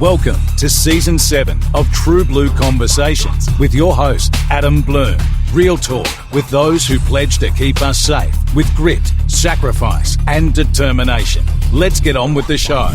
Welcome to Season 7 of True Blue Conversations with your host, Adam Bloom. Real talk with those who pledge to keep us safe with grit, sacrifice and determination. Let's get on with the show.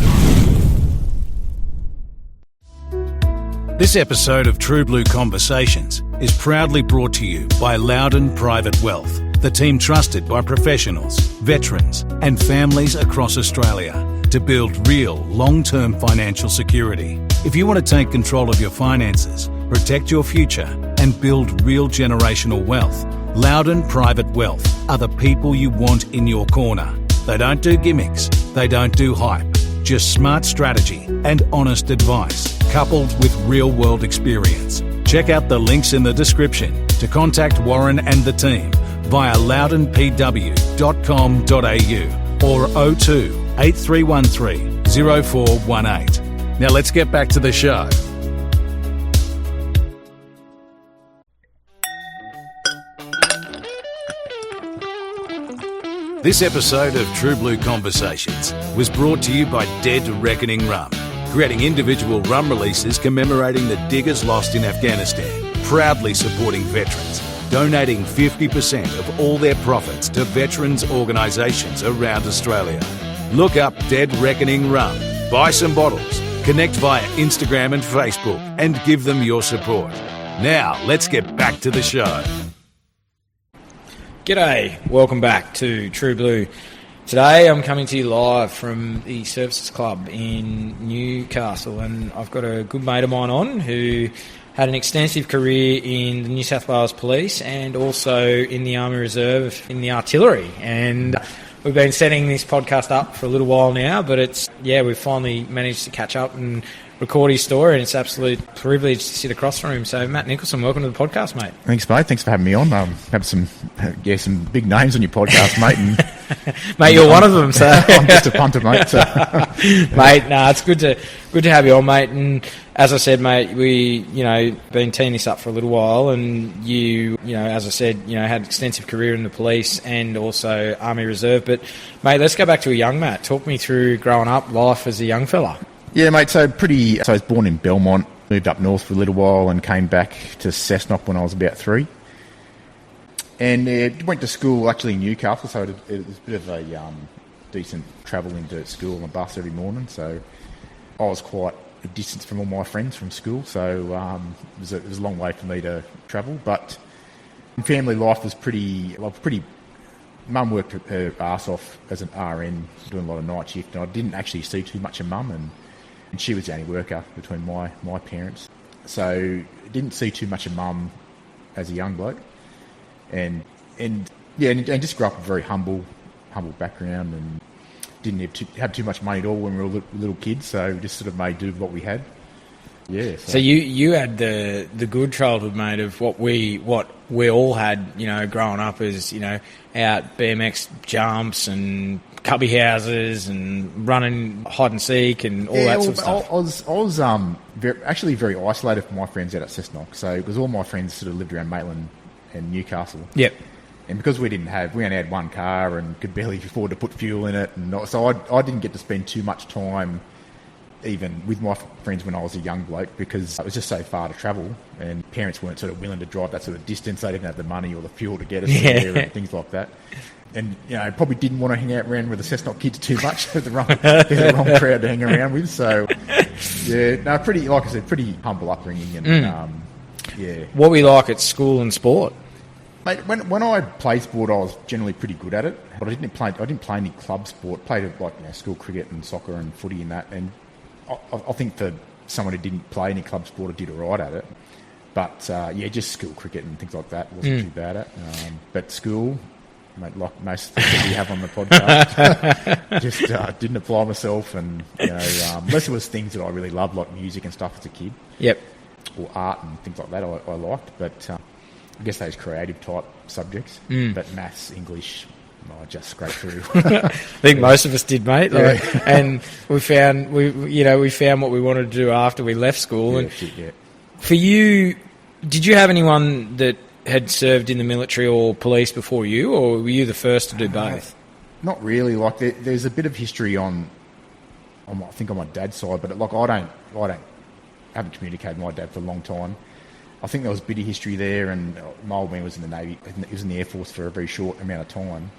This episode of True Blue Conversations is proudly brought to you by Loudon Private Wealth, the team trusted by professionals, veterans and families across Australia to build real long-term financial security. If you want to take control of your finances, protect your future and build real generational wealth, Loudon Private Wealth are the people you want in your corner. They don't do gimmicks, they don't do hype, just smart strategy and honest advice, coupled with real-world experience. Check out the links in the description to contact Warren and the team via loudonpw.com.au or 02 8313 0418. Now let's get back to the show. This episode of True Blue Conversations was brought to you by Dead Reckoning Rum, creating individual rum releases commemorating the diggers lost in Afghanistan, proudly supporting veterans, donating 50% of all their profits to veterans organisations around Australia. Look up Dead Reckoning Rum, buy some bottles, connect via Instagram and Facebook and give them your support. Now, let's get back to the show. G'day, welcome back to True Blue. Today I'm coming to you live from the Services Club in Newcastle, and I've got a good mate of mine on who had an extensive career in the New South Wales Police and also in the Army Reserve in the artillery. And we've been setting this podcast up for a little while now, but we've finally managed to catch up and record his story, and it's an absolute privilege to sit across from him. So, Matt Nicholson, welcome to the podcast, mate. Thanks, mate. Thanks for having me on. Have some big names on your podcast, mate. And, mate, you're one of them, so I'm just a punter, mate. So. Mate, it's good to have you on, mate. And as I said, mate, we been teeing this up for a little while, and you as I said, had an extensive career in the police and also Army Reserve. But mate, let's go back to a young Matt. Talk me through growing up, life as a young fella. Yeah, mate, so I was born in Belmont, moved up north for a little while and came back to Cessnock when I was about 3. And went to school actually in Newcastle, so it was a bit of a decent travel into school on a bus every morning. So I was quite a distance from all my friends from school, so it was a long way for me to travel. But family life was pretty. Mum worked her arse off as an RN, doing a lot of night shift, and I didn't actually see too much of Mum, and she was the only worker between my parents. So didn't see too much of Mum as a young bloke. And just grew up a very humble background, and didn't have too much money at all when we were little kids, so just sort of made do with what we had. Yeah. So you had the good childhood, mate, of what we all had, growing up as, out BMX jumps and cubby houses and running hide and seek and all that sort of stuff. I was actually very isolated from my friends out at Cessnock, so because all my friends sort of lived around Maitland and Newcastle. Yep. And because we only had one car and could barely afford to put fuel in it, and so I didn't get to spend too much time even with my friends when I was a young bloke, because it was just so far to travel, and parents weren't sort of willing to drive that sort of distance. They didn't have the money or the fuel to get us there and things like that. And probably didn't want to hang out around with the Cessnock kids too much. They're the wrong crowd to hang around with. So pretty humble upbringing. And What we like at school and sport? Mate, when I played sport, I was generally pretty good at it, but I didn't play any club sport. Played school cricket and soccer and footy and that. And I think for someone who didn't play any club sport, I did all right at it. But just school cricket and things like that wasn't too bad at. But school, mate, like most things that we have on the podcast, just didn't apply myself. And unless it was things that I really loved, like music and stuff as a kid. Yep. Or art and things like that, I liked. But I guess those creative type subjects. But maths, English, just scraped through. I think most of us did, mate. And we found what we wanted to do after we left school. And for you, did you have anyone that had served in the military or police before you, or were you the first to do both? Not really. There's a bit of history on I think on my dad's side, but like I haven't communicated with my dad for a long time. I think there was a bit of history there, and my old man was in the Navy. He was in the Air Force for a very short amount of time,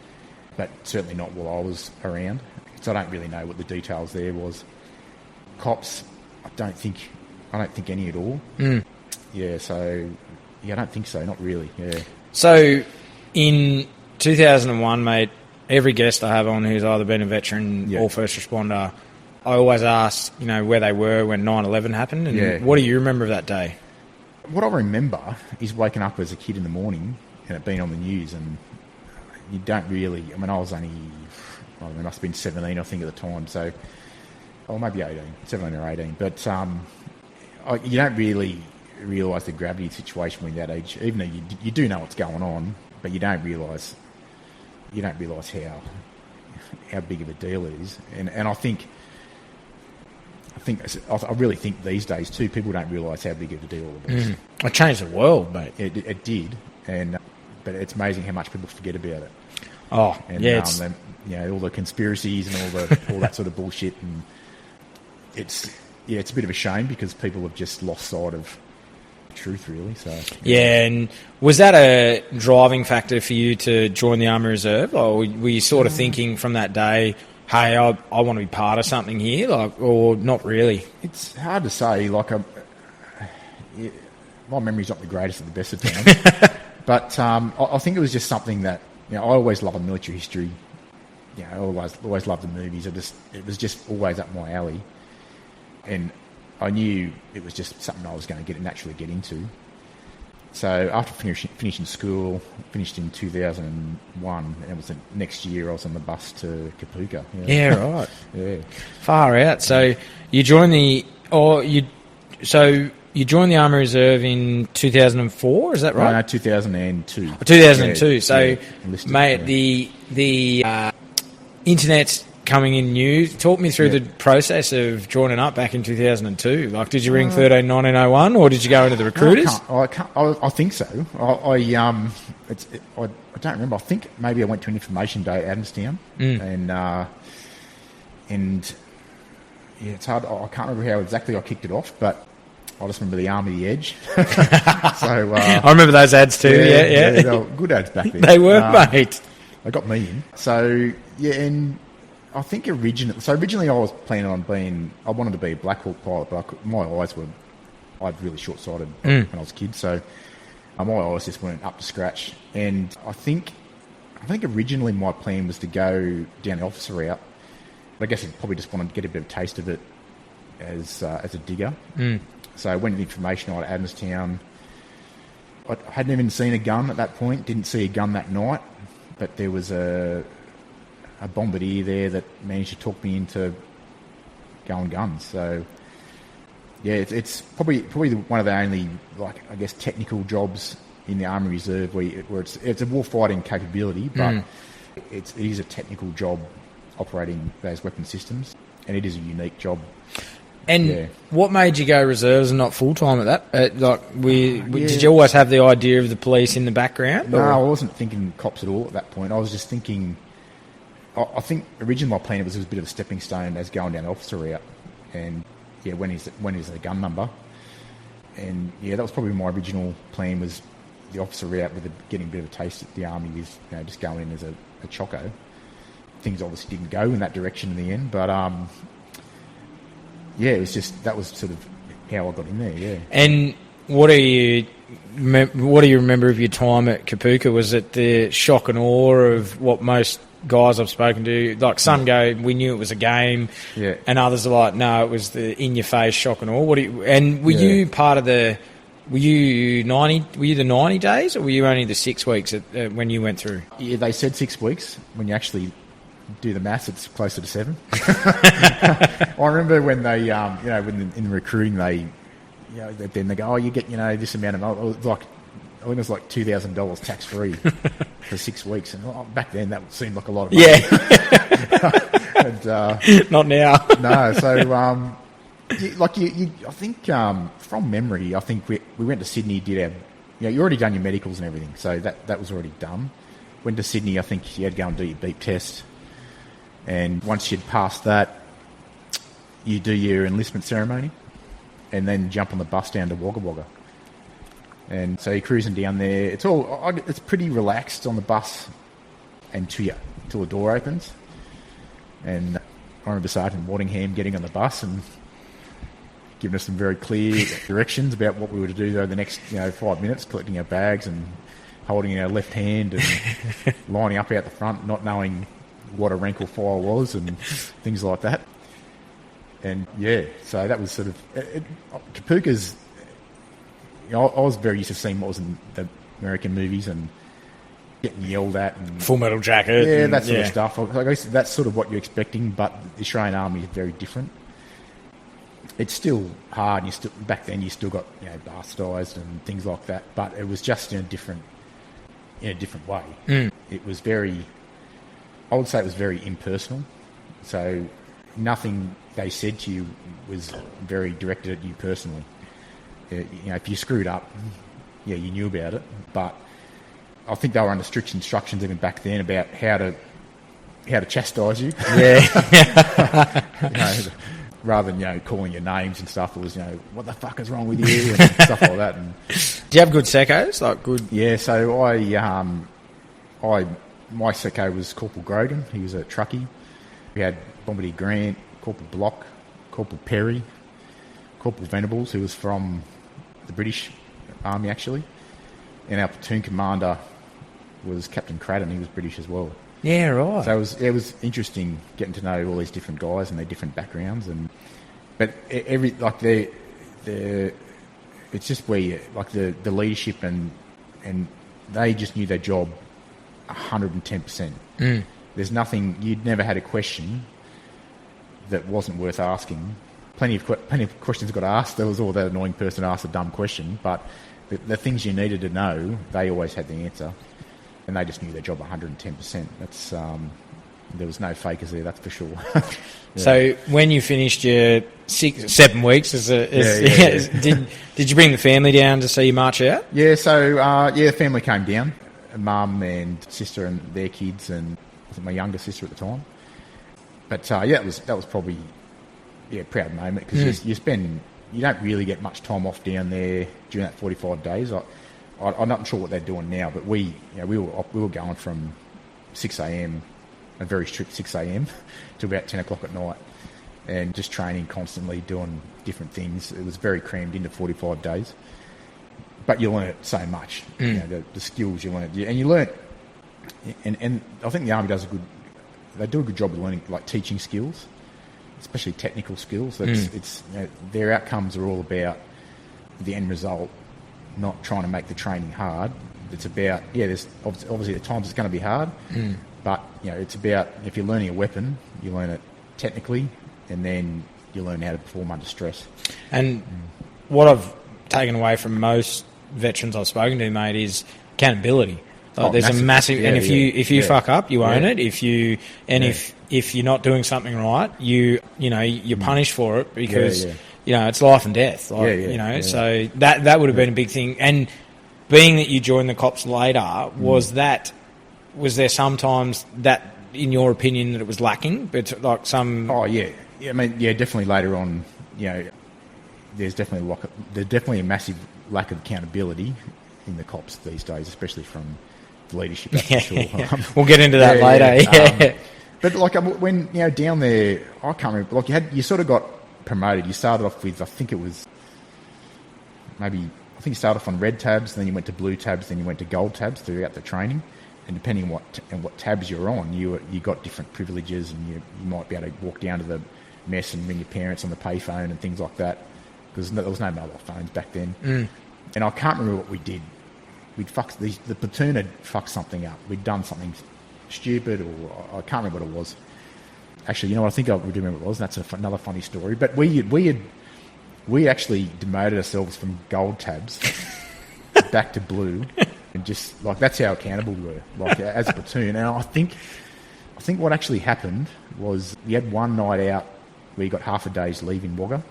but certainly not while I was around. So I don't really know what the details there was. Cops, I don't think any at all. Yeah, so I don't think so. Not really. Yeah. So in 2001, mate, every guest I have on who's either been a veteran or first responder, I always ask, where they were when 9/11 happened, and what do you remember of that day? What I remember is waking up as a kid in the morning and it being on the news, and you don't really... I mean, I was only... I must have been 17, I think, at the time, so... Or maybe 18, 17 or 18. But you don't really realise the gravity of the situation when you're that age, even though you do know what's going on, but you don't realise how big of a deal it is. And I really think these days too, people don't realise how big of a deal it was. It changed the world, mate. It did, but it's amazing how much people forget about it. Oh, and, yeah, all the conspiracies and all that sort of bullshit, and it's a bit of a shame because people have just lost sight of the truth, really. So and was that a driving factor for you to join the Army Reserve, or were you sort of thinking from that day, hey, I want to be part of something here, or not really? It's hard to say. My memory's not the greatest at the best of times, but I think it was just something that I always loved military history. I always loved the movies. It was just always up my alley, and I knew it was just something I was going to naturally get into. So after finishing school, finished in 2001, and it was the next year I was on the bus to Kapooka. Yeah, right. Yeah. Far out. So you joined the Army Reserve in 2004, is that right? No, 2002. 2002. Yeah, so, mate, the internet's coming in new. Talk me through the process of joining up back in 2002. Did you ring 13-1901, or did you go into the recruiters? I think so. I don't remember. I think maybe I went to an information day at Adamstown, and it's hard. I can't remember how exactly I kicked it off, but I just remember the Army, the Edge. So I remember those ads too. Yeah. They were good ads back then. They were, mate. They got me in. So and I think originally I was planning on I wanted to be a Black Hawk pilot, but I had really short-sighted when I was a kid, so my eyes just weren't up to scratch. And I think originally my plan was to go down the officer route, but I guess I probably just wanted to get a bit of a taste of it as a digger. So I went to the information night at Adamstown. I hadn't even seen a gun at that point, didn't see a gun that night, but there was a bombardier there that managed to talk me into going guns. So yeah, it's probably one of the only technical jobs in the Army Reserve where it's a warfighting capability, but it is a technical job operating those weapon systems, and it is a unique job. And what made you go reserves and not full time at that? Did you always have the idea of the police in the background? No, I wasn't thinking cops at all at that point. I was just thinking. I think originally my plan was a bit of a stepping stone as going down the officer route, and when is the gun number, and that was probably my original plan, was the officer route with getting a bit of a taste at the Army, with just going in as a choco. Things obviously didn't go in that direction in the end, but it was just, that was sort of how I got in there. Yeah. And what do you remember of your time at Kapooka? Was it the shock and awe of what most guys I've spoken to, some go, we knew it was a game, and others are like, no, it was the in-your-face shock and awe. Were you part of the? Were you the 90 days, or were you only the 6 weeks when you went through? Yeah, they said 6 weeks. When you actually do the maths, it's closer to 7. I remember when they, when in recruiting, then they go, oh, you get, this amount of, I think it was like $2,000 tax free for 6 weeks, and back then that seemed like a lot of money. And, not now. No, so I think from memory, I think we went to Sydney, did our, you already done your medicals and everything, so that was already done. Went to Sydney, I think you had to go and do your beep test, and once you'd passed that, you do your enlistment ceremony and then jump on the bus down to Wagga Wagga. And so you're cruising down there. It's pretty relaxed on the bus until the door opens. And I remember Sergeant Waddingham getting on the bus and giving us some very clear directions about what we were to do over the next 5 minutes, collecting our bags and holding our left hand and lining up out the front, not knowing what a rank or file was and things like that. And so that was sort of Kapooka's. I was very used to seeing what was in the American movies and getting yelled at and Full Metal Jacket, that sort of stuff. I guess that's sort of what you're expecting, but the Australian Army is very different. It's still hard. Back then you still got bastardised and things like that, but it was just in a different way. It was I would say it was very impersonal. So nothing they said to you was very directed at you personally. If you screwed up, you knew about it. But I think they were under strict instructions even back then about how to chastise you. Yeah. Rather than calling your names and stuff, it was what the fuck is wrong with you and stuff like that. And do you have good secos? Like good? Yeah. So my seco was Corporal Grogan. He was a truckie. We had Bombardier Grant, Corporal Block, Corporal Perry, Corporal Venables, who was from the British Army actually, and our platoon commander was Captain Cradden. He was British as well. Yeah, right. So it was interesting getting to know all these different guys and their different backgrounds, but it's just where the leadership and they just knew their job 110%. There's nothing, you'd never had a question that wasn't worth asking. Plenty of questions got asked. There was all that annoying person asked a dumb question, but the things you needed to know, they always had the answer, and they just knew their job 110%. That's there was no fakers there, that's for sure. Yeah. So when you finished your 7 weeks, did you bring the family down to see you march out? Yeah, so the family came down, mum and sister and their kids, and I think my younger sister at the time. But that was probably a proud moment because you don't really get much time off down there during that 45 days. I'm not sure what they're doing now, but we were going from 6 a.m, a very strict 6 a.m, to about 10 o'clock at night, and just training constantly, doing different things. It was very crammed into 45 days, but you learn so much. The skills you learn, and you learn, and I think the Army they do a good job of learning teaching skills, especially technical skills. Their outcomes are all about the end result, not trying to make the training hard. It's about there's obviously at times it's going to be hard, but it's about if you're learning a weapon, you learn it technically, and then you learn how to perform under stress. And what I've taken away from most veterans I've spoken to, mate, is accountability. There's a massive, and if you fuck up, you own it. If you're not doing something right, you're punished for it because it's life and death. So that would have been a big thing. And being that you joined the cops later, was there sometimes that, in your opinion, that it was lacking? But like some. Oh yeah, I mean, definitely later on, there's definitely a massive lack of accountability in the cops these days, especially from the leadership. Sure. We'll get into that later. But when down there, I can't remember. You sort of got promoted. You started off with, I think you started off on red tabs, then you went to blue tabs, then you went to gold tabs throughout the training. And depending on what tabs you're on, you got different privileges, and you might be able to walk down to the mess and ring your parents on the payphone and things like that, because there was no mobile phones back then. And I can't remember what we did. The platoon had fucked something up. We'd done something stupid, or I can't remember what it was. Actually, I think I would remember what it was. And that's another funny story. But we actually demoted ourselves from gold tabs back to blue, and just that's how accountable we were, as a platoon. And I think what actually happened was we had one night out where you got half a day's leave in Wagga,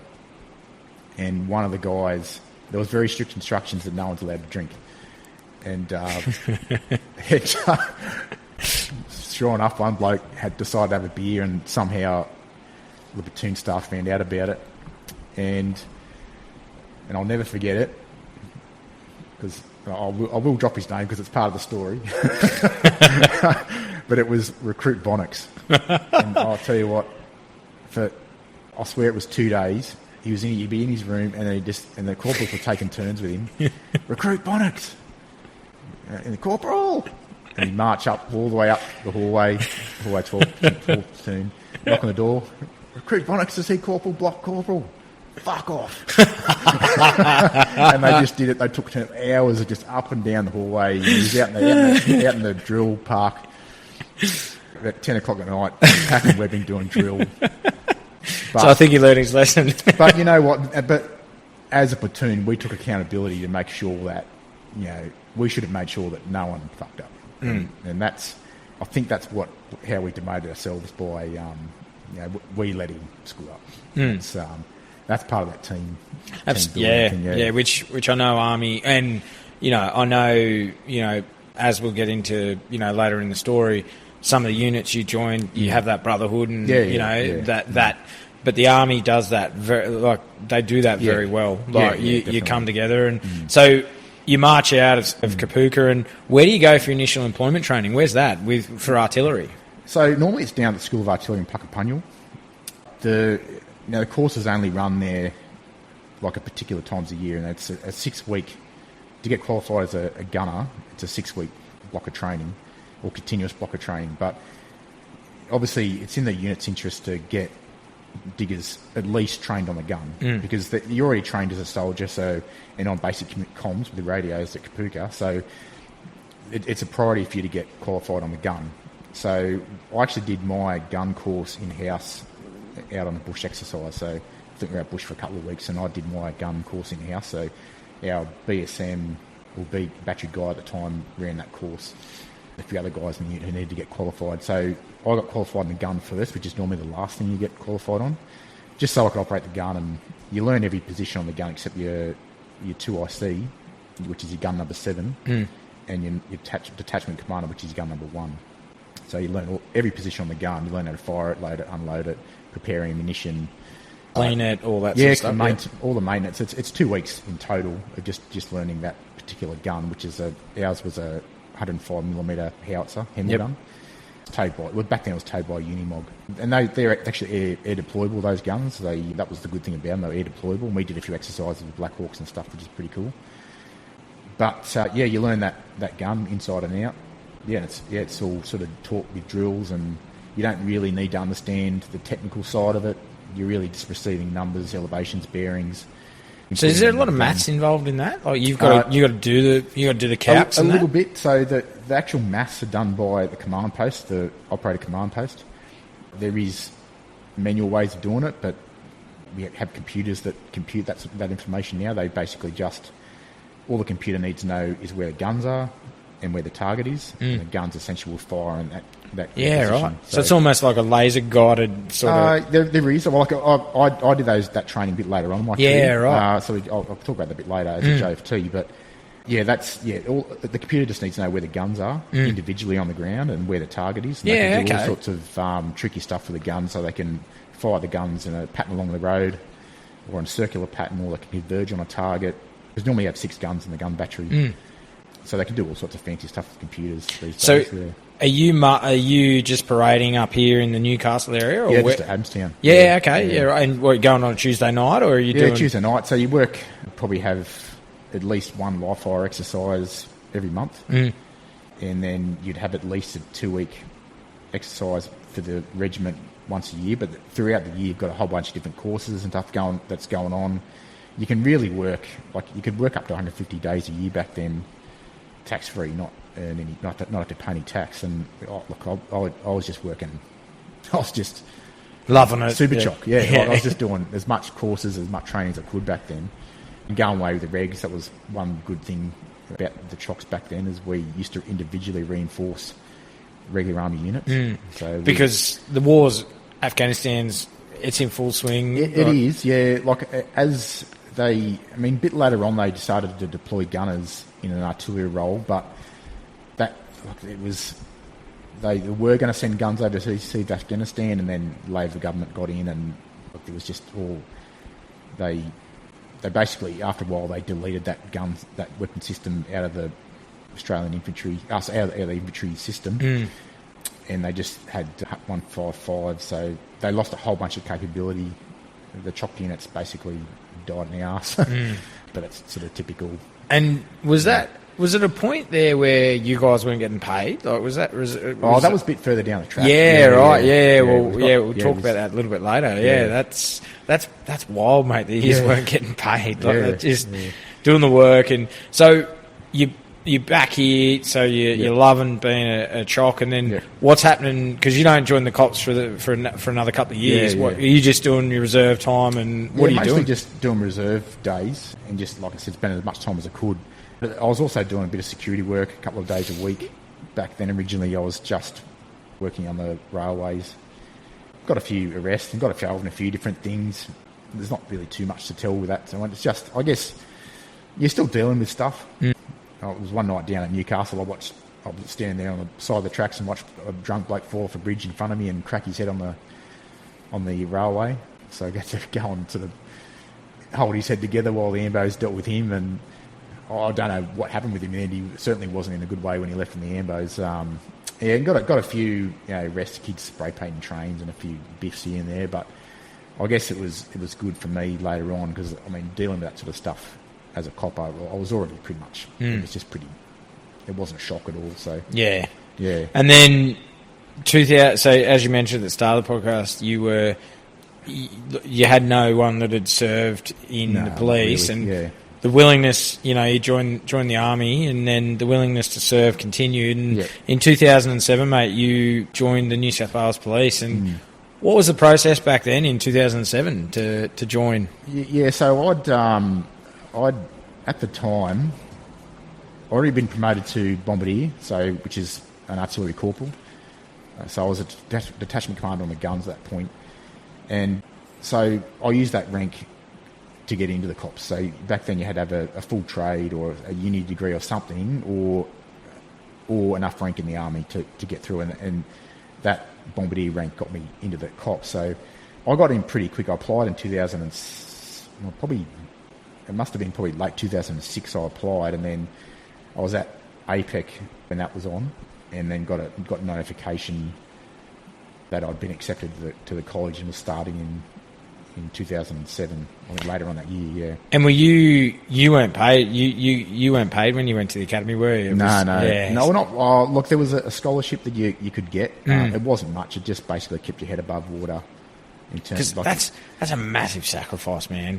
and one of the guys, there was very strict instructions that no one's allowed to drink. And sure enough, one bloke had decided to have a beer, and somehow the platoon staff found out about it, and I'll never forget it, because I will drop his name because it's part of the story. But it was Recruit Bonix. And I'll tell you what, I swear it was 2 days. He'd be in his room, and the corporals were taking turns with him. Recruit Bonix, and the corporal, and he'd march up all the way up the hallway 12 platoon, knock on the door. Recruit Bonix to see Corporal, block Corporal. Fuck off. And they just did it. They took hours of just up and down the hallway. He was out in the drill park at 10 o'clock at night, packing webbing, doing drill. So I think he learned his lesson. But you know what? But as a platoon, we took accountability to make sure that, we should have made sure that no one fucked up. And I think that's how we demoted ourselves by, we let him screw up. That's part of that team. Which I know Army, and I know as we'll get into later in the story, some of the units you join, you have that brotherhood, and that. But the Army does that they do that very well. You come together, and so you march out of Kapooka, and where do you go for initial employment training? Where's that for artillery? So normally it's down at the School of Artillery in Puckapunyal. The courses only run there like at particular times a year, and it's a 6-week. To get qualified as a gunner, it's a 6-week block of training, or continuous block of training. But obviously it's in the unit's interest to get diggers at least trained on the gun, because you're already trained as a soldier, and on basic comms with the radios at Kapooka, so it's a priority for you to get qualified on the gun. So I actually did my gun course in-house out on a bush exercise, so I think we were out bush for a couple of weeks, and I did my gun course in-house, so our BSM, or battery guy at the time, ran that course. A few other guys in the unit who needed to get qualified. So I got qualified in the gun first, which is normally the last thing you get qualified on, just so I could operate the gun. And you learn every position on the gun except your 2IC, which is your gun number 7, and your detachment commander, which is your gun number 1. So you learn every position on the gun. You learn how to fire it, load it, unload it, preparing ammunition, clean it, all that sort of stuff. All the maintenance. It's 2 weeks in total of just learning that particular gun, which is ours was a 105mm howitzer, Hemel gun. Towed by, back then it was towed by Unimog, and they're actually air deployable. Those guns, that was the good thing about them. They were air deployable, and we did a few exercises with Black Hawks and stuff, which is pretty cool. But you learn that gun inside and out. It's all sort of taught with drills, and you don't really need to understand the technical side of it. You're really just receiving numbers, elevations, bearings. So is there a lot of maths involved in that? Like you've got to do the caps. A little bit. So the actual maths are done by the command post, the operator command post. There is manual ways of doing it, but we have computers that compute that information now. They basically all the computer needs to know is where the guns are and where the target is. And the guns essentially will fire in that position. Right. So it's almost like a laser guided sort of. There is. Well, I did that training a bit later on in my career. Right. So I'll talk about that a bit later as a JFT, but. Yeah, the computer just needs to know where the guns are individually on the ground and where the target is. And they can do all sorts of tricky stuff for the guns, so they can fire the guns in a pattern along the road or in a circular pattern, or they can converge on a target. Because normally you have 6 guns in the gun battery. So they can do all sorts of fancy stuff with computers these days. So are you just parading up here in the Newcastle area? Or just at Adamstown. Yeah, okay. Yeah, right. And going on a Tuesday night, or are you doing... Tuesday night. So you probably have at least one live fire exercise every month, and then you'd have at least a 2-week exercise for the regiment once a year. But throughout the year, you've got a whole bunch of different courses and stuff that's going on. You can really work, you could work up to 150 days a year back then, tax free, not have to pay any tax. And I was just working. I was just loving it. Super chock. I was just doing as much courses, as much training as I could back then. And going away with the regs, that was one good thing about the chocks back then, is we used to individually reinforce regular army units. Because the war's, Afghanistan's, it's in full swing. It is, yeah. A bit later on they decided to deploy gunners in an artillery role, but they were going to send guns overseas to Afghanistan, and then the Labor government got in, and look, it was just all they basically, after a while, they deleted that weapon system out of the Australian infantry, out of the infantry system, and they just had 155. So they lost a whole bunch of capability. The chock units basically died in the arse, but it's sort of typical. And was it a point there where you guys weren't getting paid? Like, that was that was a bit further down the track. We'll talk about that a little bit later. Yeah, that's wild, mate. That you weren't getting paid. Like, just doing the work, and so you're back here. So you're loving being a chock, and then what's happening? Because you don't join the cops for another couple of years. What are you just doing your reserve time, and what are you doing? Mostly just doing reserve days, and just like I said, spending as much time as I could. I was also doing a bit of security work a couple of days a week. Back then, originally, I was just working on the railways. Got a few arrests and got involved in a few different things. There's not really too much to tell with that. So it's just, I guess, you're still dealing with stuff. It was one night down at Newcastle. I was standing there on the side of the tracks and watched a drunk bloke fall off a bridge in front of me and crack his head on the railway. So I got to go and sort of hold his head together while the ambos dealt with him, and I don't know what happened with him in the end. He certainly wasn't in a good way when he left from the ambos. And got a few arrests, kids spray painting trains and a few biffs here and there. But I guess it was good for me later on because, I mean, dealing with that sort of stuff as a cop, I was already pretty much. It was just pretty. It wasn't a shock at all. So yeah. And then 2000. So as you mentioned at the start of the podcast, you had no one that had served in the police, really, and the willingness, you joined the army, and then the willingness to serve continued. And in 2007, mate, you joined the New South Wales Police. And what was the process back then in 2007 to join? Yeah, so I'd at the time already been promoted to bombardier, which is an artillery corporal. So I was a detachment commander on the guns at that point, and so I used that rank to get into the cops. So back then you had to have a full trade or a uni degree or something, or enough rank in the army to get through, and that bombardier rank got me into the cops. So I got in pretty quick. I applied in 2000 and it must have been probably late 2006 I applied, and then I was at APEC when that was on, and then got notification that I'd been accepted to the college and was starting in 2007, or later on that year, yeah. And were you weren't paid? You weren't paid when you went to the academy, were you? No, not. Look, there was a scholarship that you could get. It wasn't much. It just basically kept your head above water. Because that's a massive sacrifice, man.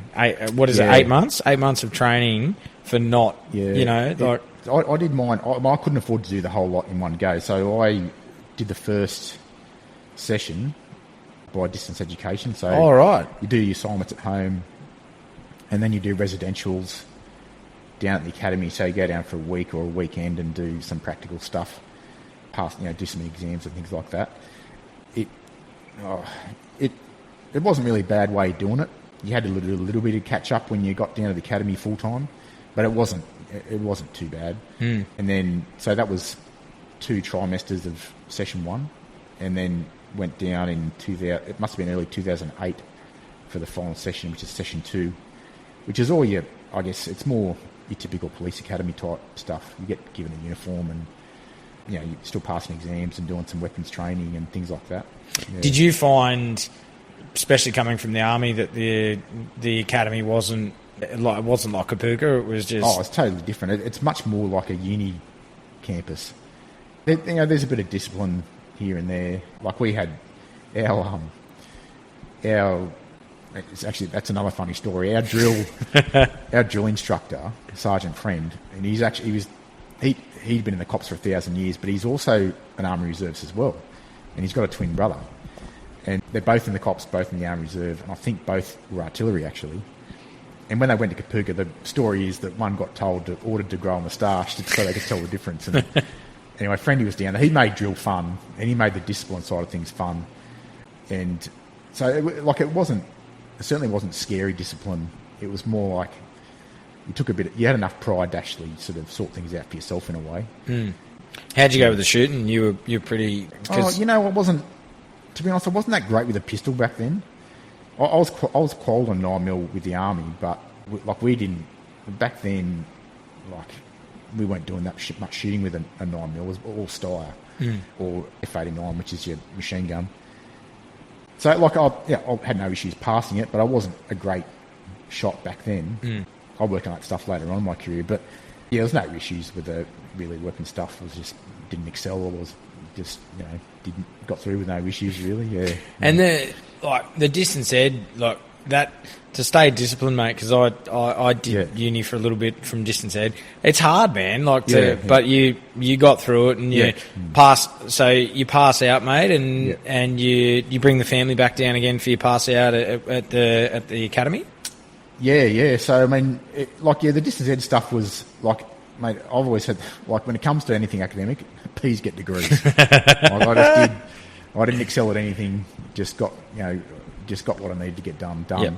What is it? 8 months? 8 months of training for not. Yeah. I did mine. I couldn't afford to do the whole lot in one go, so I did the first session by distance education. So you do your assignments at home, and then you do residentials down at the academy. So you go down for a week or a weekend and do some practical stuff, do some exams and things like that. It wasn't really a bad way of doing it. You had to do a little bit of catch up when you got down to the academy full time, but it wasn't too bad. And then so that was 2 trimesters of session 1, and then went down in it must have been early 2008 for the final session, which is session 2, which is all I guess it's more your typical police academy type stuff. You get given a uniform, and you're still passing exams and doing some weapons training and things like that. Yeah. Did you find, especially coming from the army, that the academy wasn't like Kapooka? It was just it's totally different. It's much more like a uni campus. There's a bit of discipline here and there. Like we had our it's actually, that's another funny story. Our drill instructor, Sergeant Friend, and he'd been in the cops for 1,000 years, but he's also an Army Reservist as well, and he's got a twin brother, and they're both in the cops, both in the Army Reserve, and I think both were artillery actually. And when they went to Kapooka, the story is that one got ordered to grow a moustache so they could tell the difference. And anyway, Friendy was down there. He made drill fun, and he made the discipline side of things fun. And so, it certainly wasn't scary discipline. It was more like you had enough pride to actually sort of sort things out for yourself in a way. How'd you go with the shooting? You're pretty... I wasn't... To be honest, I wasn't that great with a pistol back then. I was qualified on 9mm with the army, but we didn't... Back then, we weren't doing that much shooting with a 9mm. It was all Steyr or F89, which is your machine gun. So, I had no issues passing it, but I wasn't a great shot back then. I'll work on that stuff later on in my career, but yeah, there was no issues with the really weapon stuff. I was just didn't excel. I was just got through with no issues really. Yeah. And the distance ed that to stay disciplined, mate, because I did uni for a little bit from distance ed. It's hard, man. But you got through it and you pass. So you pass out, mate, and you bring the family back down again for your pass out at the academy. Yeah. So I mean, the distance ed stuff was mate. I've always said when it comes to anything academic, please get degrees. I didn't excel at anything. Just got what I needed to get done. Yep.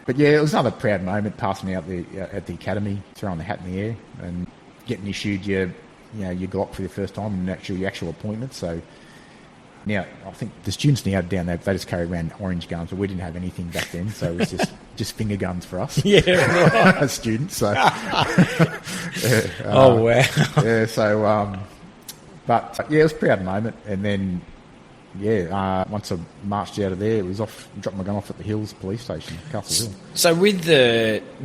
But yeah, it was another proud moment passing out at the academy, throwing the hat in the air and getting issued your Glock for the first time and your actual appointment. So now I think the students now down there, they just carry around orange guns, but we didn't have anything back then, so it was just finger guns for us. Yeah, right. As students. So oh wow. Yeah. So but it was a proud moment, and then. Once I marched out of there, it was off. Dropped my gun off at the Hills Police Station, Castle Hill. So,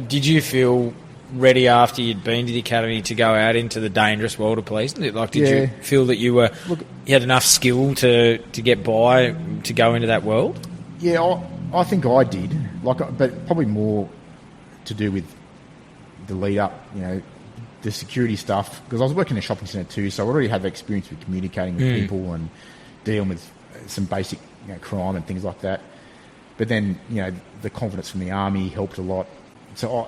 did you feel ready after you'd been to the academy to go out into the dangerous world of police? Did you feel that you had enough skill to get by to go into that world? Yeah, I think I did. But probably more to do with the lead up, the security stuff. Because I was working in a shopping centre too, so I already had experience with communicating with people and dealing with some basic crime and things like that. But then, the confidence from the army helped a lot. So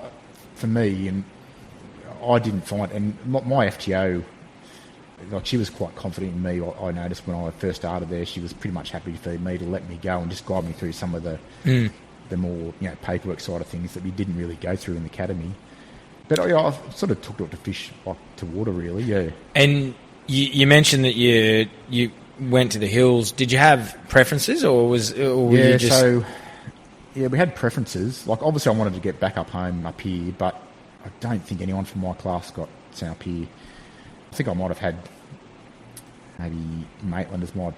for me, and I didn't find... And my FTO, she was quite confident in me. I noticed when I first started there, she was pretty much happy for me to let me go and just guide me through some of the more paperwork side of things that we didn't really go through in the academy. But I sort of took it to fish to water, really, yeah. And you mentioned that you went to the Hills. Did you have preferences, or were you just... So we had preferences. Obviously I wanted to get back up home up here, but I don't think anyone from my class got sent up here. I think I might have had maybe Maitland as my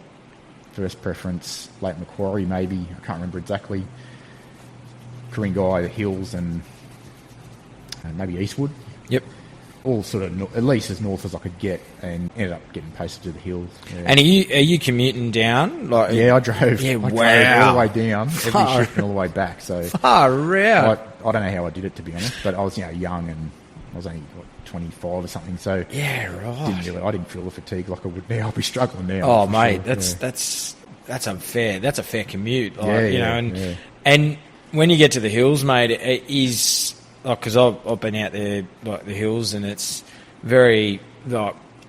first preference, Lake Macquarie maybe, I can't remember exactly. Ku-ring-gai, the Hills, and maybe Eastwood. Yep. All sort of at least as north as I could get, and ended up getting posted to the Hills. Yeah. And are you commuting down? I drove. Yeah, wow. Drove all the way down, every shift and all the way back. So far out. I don't know how I did it, to be honest, but I was young and I was only 25 or something. So yeah, right. I didn't feel the fatigue like I would now. I'll be struggling now. Oh mate, sure. That's unfair. That's a fair commute. And when you get to the Hills, mate, it is. Because I've been out there, the Hills, and it's very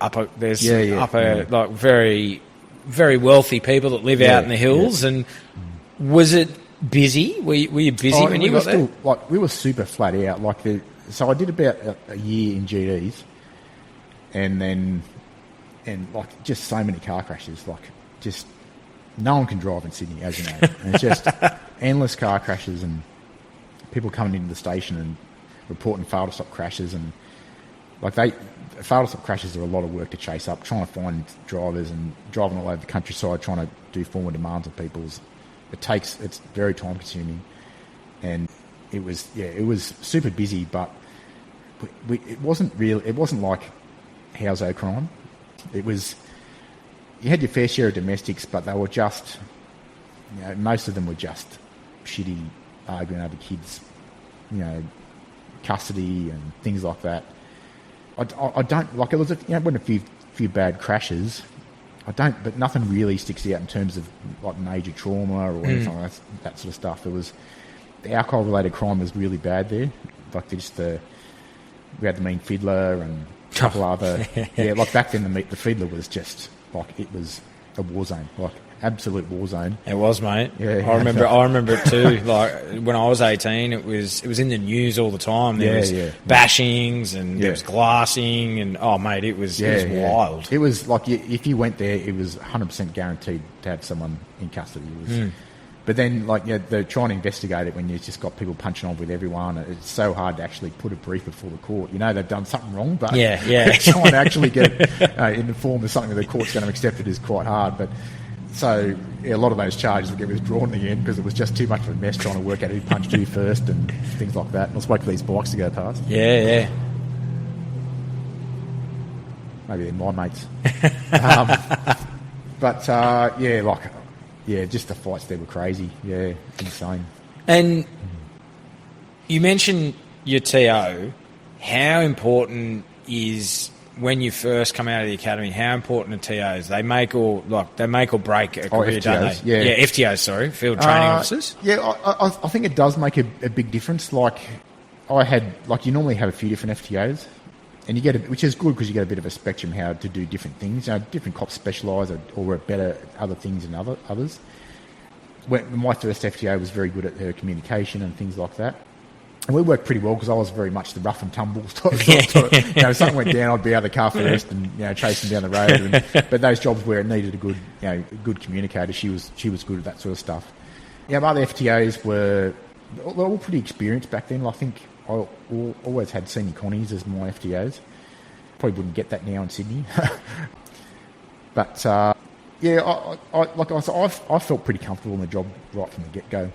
upper. There's very, very wealthy people that live out in the Hills. Yeah. And was it busy? Were you busy when you got there? We were super flat out. So I did about a year in GDs, and just so many car crashes. Just no one can drive in Sydney, as you know. And it's just endless car crashes and people coming into the station and reporting fatal stop crashes, and fatal stop crashes are a lot of work to chase up, trying to find drivers and driving all over the countryside, trying to do formal demands of people's. It's very time consuming, and it was super busy, but it wasn't like household crime. It was, you had your fair share of domestics, but they were just, most of them were just shitty, arguing over kids, custody and things like that. I don't it was a few bad crashes. But nothing really sticks out in terms of major trauma or anything like that sort of stuff. It was the alcohol related crime was really bad there. We had the mean fiddler and a couple other back then the fiddler was just it was a war zone, like absolute war zone. It was, mate. Yeah, I remember it too. Like when I was 18, it was in the news all the time. There was bashings and there was glassing, and mate, it was wild. It was like if you went there, it was 100% guaranteed to have someone in custody. It was, but then, like, they're trying to investigate it when you've just got people punching on with everyone. It's so hard to actually put a brief before the court. They've done something wrong, but trying to actually get it in the form of something that the court's going to accept it is quite hard. But so a lot of those charges would get withdrawn in the end because it was just too much of a mess trying to work out who punched who first and things like that. And I spoke to these bikes to go past. Yeah. Maybe they're my mates. Just the fights there were crazy. Yeah, insane. And you mentioned your TO. How important is, when you first come out of the academy, how important are TOs? They make or break a career, don't they? Yeah, FTOs, sorry, field training officers. Yeah, I think it does make a big difference. Like, you normally have a few different FTOs, and you get which is good because you get a bit of a spectrum how to do different things. Different cops specialise or work better at other things than others. My first FTO was very good at her communication and things like that. And we worked pretty well because I was very much the rough and tumble type. If something went down, I'd be out of the car first and chasing down the road. But those jobs where it needed a good communicator, she was good at that sort of stuff. My other FTOs were all pretty experienced back then. I think I always had senior connies as my FTOs. Probably wouldn't get that now in Sydney. But I felt pretty comfortable in the job right from the get-go.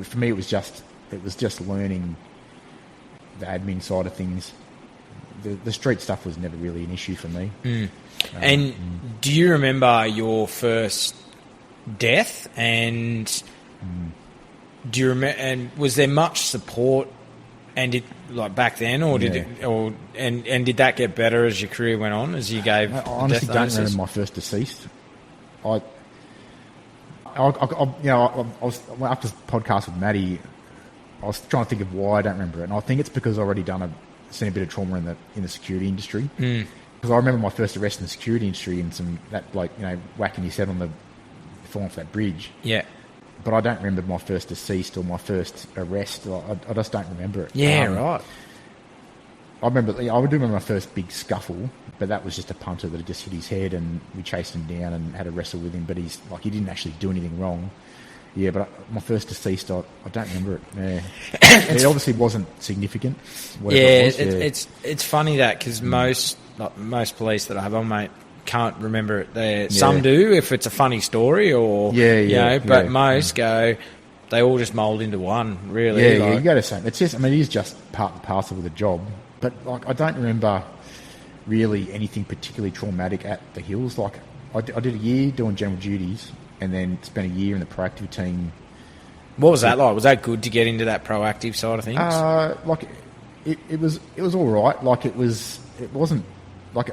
For me, it was just learning the admin side of things. The street stuff was never really an issue for me. And do you remember your first death? And do you remember? And was there much support? And back then, or did did that get better as your career went on? As you gave, I honestly don't remember my first deceased. I was after the podcast with Maddie. I was trying to think of why I don't remember it, and I think it's because I've already seen a bit of trauma in the security industry. Because I remember my first arrest in the security industry and that bloke, whacking his head on falling off that bridge. Yeah. But I don't remember my first deceased or my first arrest. I just don't remember it. Yeah, right. I do remember my first big scuffle, but that was just a punter that had just hit his head, and we chased him down and had a wrestle with him. But he didn't actually do anything wrong. Yeah, but my first deceased, I don't remember it. Yeah. It obviously wasn't significant. It's funny that because most police that I have on, mate, can't remember it. Some do if it's a funny story but most go, they all just mould into one, really. You go to say it's just, it is just part and parcel of the job. But I don't remember really anything particularly traumatic at the Hills. I did a year doing general duties and then spent a year in the proactive team. What was that like? Was that good to get into that proactive side of things? It was all right. It wasn't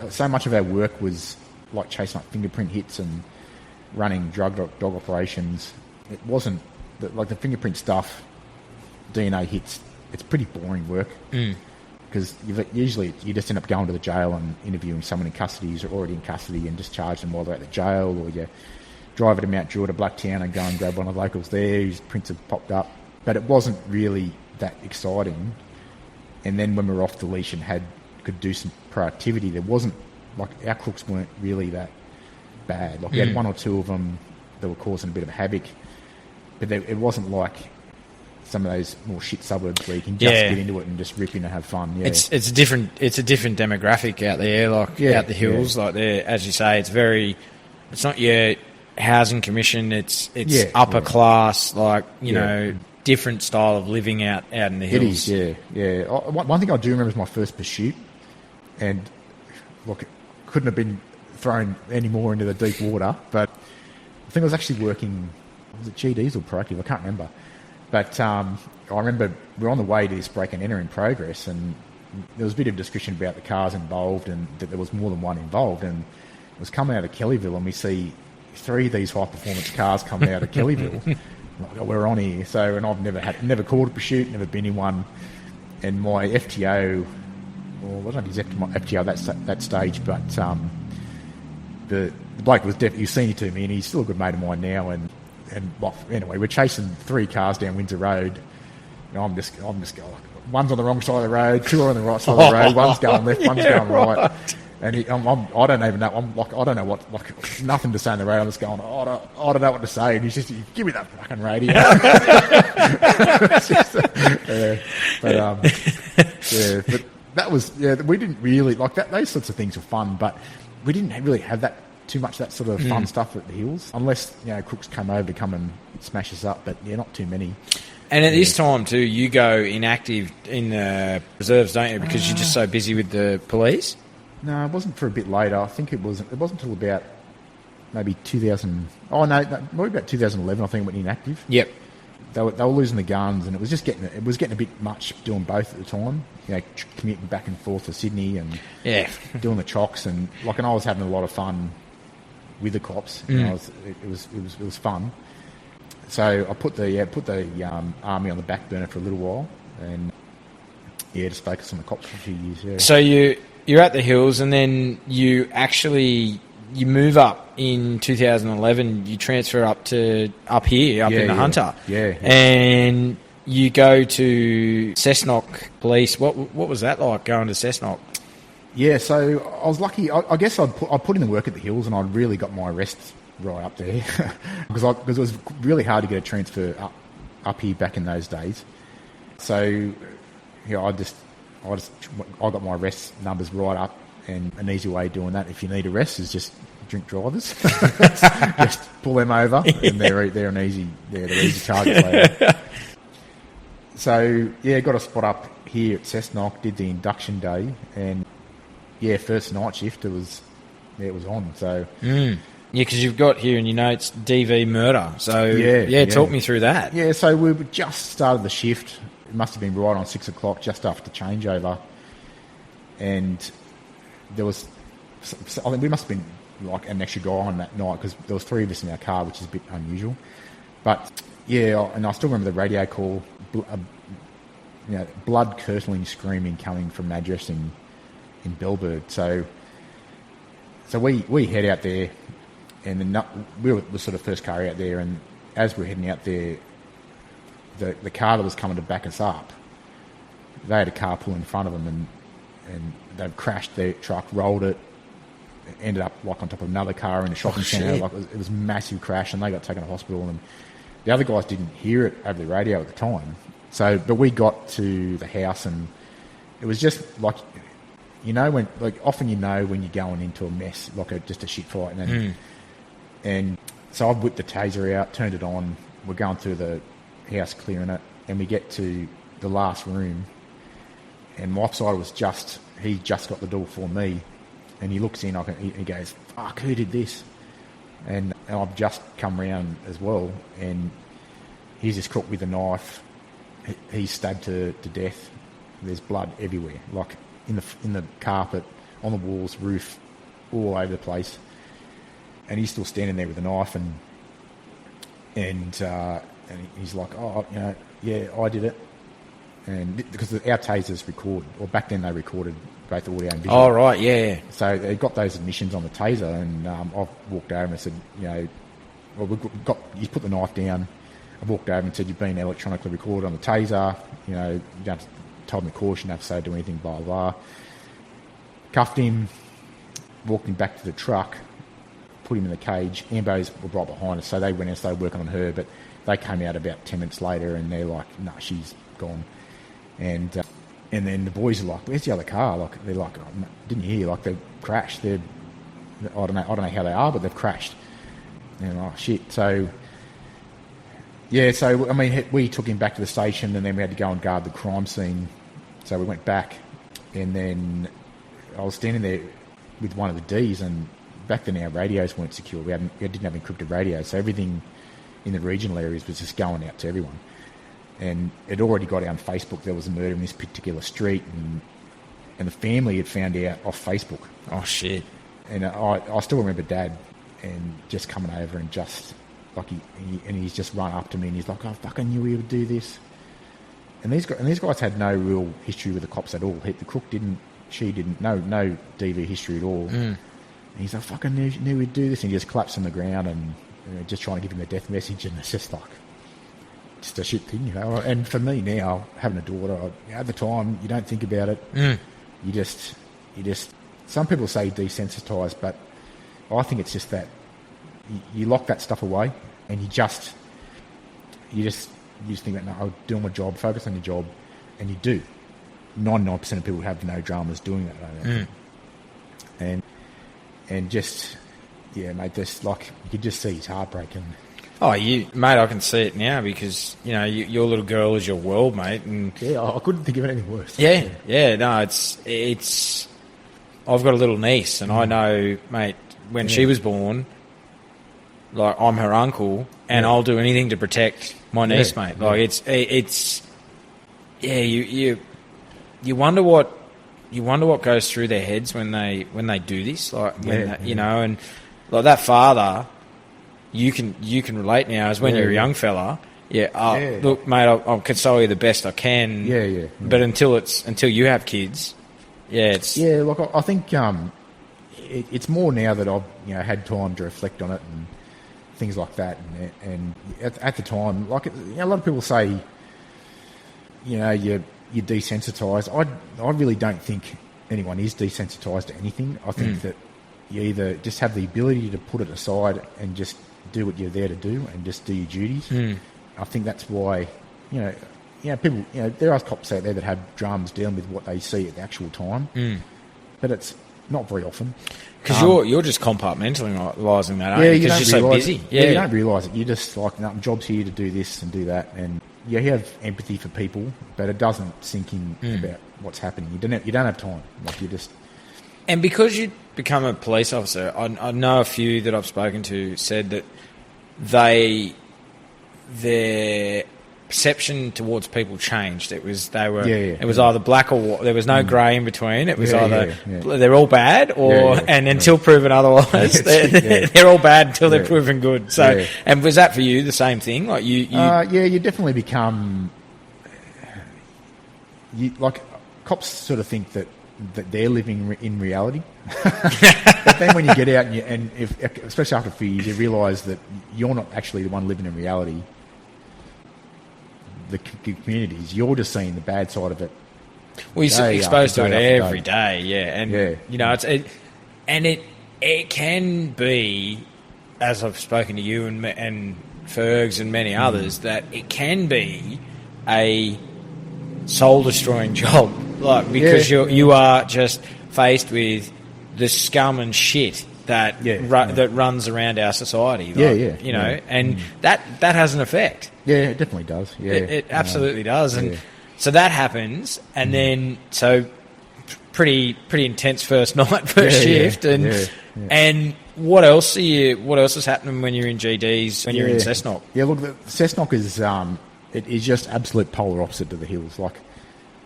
so much of our work was like chasing up fingerprint hits and running dog operations. It wasn't the fingerprint stuff, DNA hits. It's pretty boring work because usually you just end up going to the jail and interviewing someone in custody who's already in custody and just charge them while they're at the jail, or you drive to Mount Druitt, Blacktown, and go and grab one of the locals there whose prints have popped up. But it wasn't really that exciting. And then when we were off the leash and could do some proactivity, there wasn't, our crooks weren't really that bad. We had one or two of them that were causing a bit of havoc, but it wasn't like some of those more shit suburbs where you can just get into it and just rip in and have fun. Yeah. It's a different demographic out there, out the hills, there, as you say, it's not your housing commission, it's upper class, different style of living out in the hills. It is, yeah. One thing I do remember is my first pursuit, and it couldn't have been thrown any more into the deep water, but I think I was actually working, was it GDs or proactive? I can't remember. But I remember we were on the way to this break and enter in progress, and there was a bit of discussion about the cars involved and that there was more than one involved, and it was coming out of Kellyville, and we see 3 of these high-performance cars coming out of Kellyville. We're on here. So, and I've never called a pursuit, never been in one. And my FTO, well, I don't know exactly my FTO at that stage, but the bloke was definitely senior to me, and he's still a good mate of mine now. And well, anyway, we're chasing 3 cars down Windsor Road. And I'm just going. One's on the wrong side of the road, 2 are on the right side of the road. One's going left, one's going right. And I don't even know. I'm like, I don't know what. Like, nothing to say on the radio. I'm just going. I don't know what to say. And he's just, give me that fucking radio. But that was, we didn't really like that. Those sorts of things were fun, but we didn't really have that too much that sort of fun stuff at the hills, unless crooks come over to come and smash us up. But not too many. And at this time too, you go inactive in the reserves, don't you? Because you're just so busy with the police. No, it wasn't for a bit later. I think it wasn't until about maybe 2000. Oh no, maybe about 2011. I think I went inactive. Yep. They were losing the guns, and it was getting a bit much doing both at the time. Commuting back and forth to Sydney and doing the chocks, and I was having a lot of fun with the cops. It was fun. So I put the army on the back burner for a little while, and just focus on the cops for a few years. Yeah. So you're at the hills, and then you move up in 2011. You transfer up here in the Hunter. Yeah. And you go to Cessnock Police. What was that like, going to Cessnock? Yeah, so I was lucky. I guess I put in the work at the hills, and I really got my arrests right up there because it was really hard to get a transfer up here back in those days. So I got my arrest numbers right up, and an easy way of doing that, if you need arrests, is just drink drivers. Just pull them over, and they're an easy targets later. So got a spot up here at Cessnock, did the induction day, and first night shift it was on. So because you've got here in your notes DV murder. So talk me through that. Yeah, so we just started the shift. It must have been right on 6 o'clock, just after changeover, and there was, I think we must have been like an extra guy on that night because there was 3 of us in our car, which is a bit unusual. But and I still remember the radio call, blood curdling screaming coming from an address in Bellbird. So we head out there, and then we were the sort of first car out there, and as we're heading out there, the car that was coming to back us up, they had a car pull in front of them, and they've crashed their truck, rolled it, ended up on top of another car in a shopping centre. It was a massive crash, and they got taken to hospital, and the other guys didn't hear it over the radio at the time. So, but we got to the house, and it was just when often when you're going into a mess, just a shit fight, and so I whipped the taser out, turned it on, we're going through the house clearing it, and we get to the last room, and my officer he just got the door for me, and he looks in, he goes, "Fuck, who did this?" And I've just come round as well, and he's this crook with a knife. He's stabbed to death. There's blood everywhere, in the carpet, on the walls, roof, all over the place. And he's still standing there with a knife, and he's like, "Oh, I did it." And because our tasers record, or back then they recorded both audio and visual. Oh, right, yeah. So they got those admissions on the taser, and I've walked over and said, you put the knife down. I walked over and said, "You've been electronically recorded on the taser. You don't have to told me caution, don't have to say do anything, blah, blah." Cuffed him, walked him back to the truck, put him in the cage. Ambos were right behind us, so they went and started working on her, but they came out about 10 minutes later, and they're like, "No, she's gone." And then the boys are like, "Where's the other car?" They're like, "Oh, didn't you hear? They've crashed. I don't know how they are, but they've crashed." And oh shit. So we took him back to the station, and then we had to go and guard the crime scene. So we went back, and then I was standing there with one of the Ds, and back then our radios weren't secure. We didn't have encrypted radios, so everything in the regional areas was just going out to everyone. And it already got out on Facebook there was a murder in this particular street, and the family had found out off Facebook. Oh shit! And I still remember Dad, and just coming over and just he's just run up to me, and he's like, "I fucking knew he would do this." And these guys had no real history with the cops at all. The crook didn't, she didn't, no DV history at all. And he's like, fucking knew we'd do this. And he just collapsed on the ground and just trying to give him a death message. And it's just like, just a shit thing, you know. And for me now, having a daughter, at the time, you don't think about it. You just, some people say desensitised, but I think it's just that you lock that stuff away and you just think that, no, I'm doing my job, focus on your job, and you do. 99% of people have no dramas doing that. And just, yeah, mate, just like, you could just see his heartbreak. And oh, mate, I can see it now because, you know, your little girl is your world, mate. And yeah, I couldn't think of anything worse. Yeah, no, it's. I've got a little niece, and I know, mate, when she was born, like, I'm her uncle, and I'll do anything to protect my niece, mate. Like, it's. Yeah, you wonder what. You wonder what goes through their heads when they do this, like you know, and like that father, you can relate now as when you're a young fella. Look, mate, I'll console you the best I can. But until you have kids, it's Like I think it's more now that I've had time to reflect on it and things like that, and at the time, like a lot of people say, you're desensitised. I really don't think anyone is desensitised to anything. I think that you either just have the ability to put it aside and just do what you're there to do and just do your duties. I think that's why, people, there are cops out there that have dramas dealing with what they see at the actual time, but it's not very often. Because you're just compartmentalising that, aren't you? Because you're so busy. You don't realise it. You're just like, no, my job's here to do this and do that, and you have empathy for people, but it doesn't sink in about what's happening. You don't have time. Like, you just. And because you become a police officer, I know a few that I've spoken to said that their perception towards people changed. It was it was either black or white. There was no grey in between. It was either they're all bad and until proven otherwise, they're all bad until they're proven good. So, and was that for you the same thing? Like you definitely become. Like cops sort of think that they're living in reality, but then when you get out especially after a few years, you realise that you're not actually the one living in reality. The communities, you're just seeing the bad side of it. Well, you're exposed to it every day, and it can be, as I've spoken to you and Fergs and many others, that it can be a soul-destroying job, like because you are just faced with the scum and shit that that runs around our society, and that has an effect. Yeah, it definitely does. Yeah, it absolutely does, and so that happens, and then pretty intense first shift, and what else is happening when you're in GDs when you're in Cessnock? Yeah, look, the Cessnock is it is just absolute polar opposite to the hills. Like,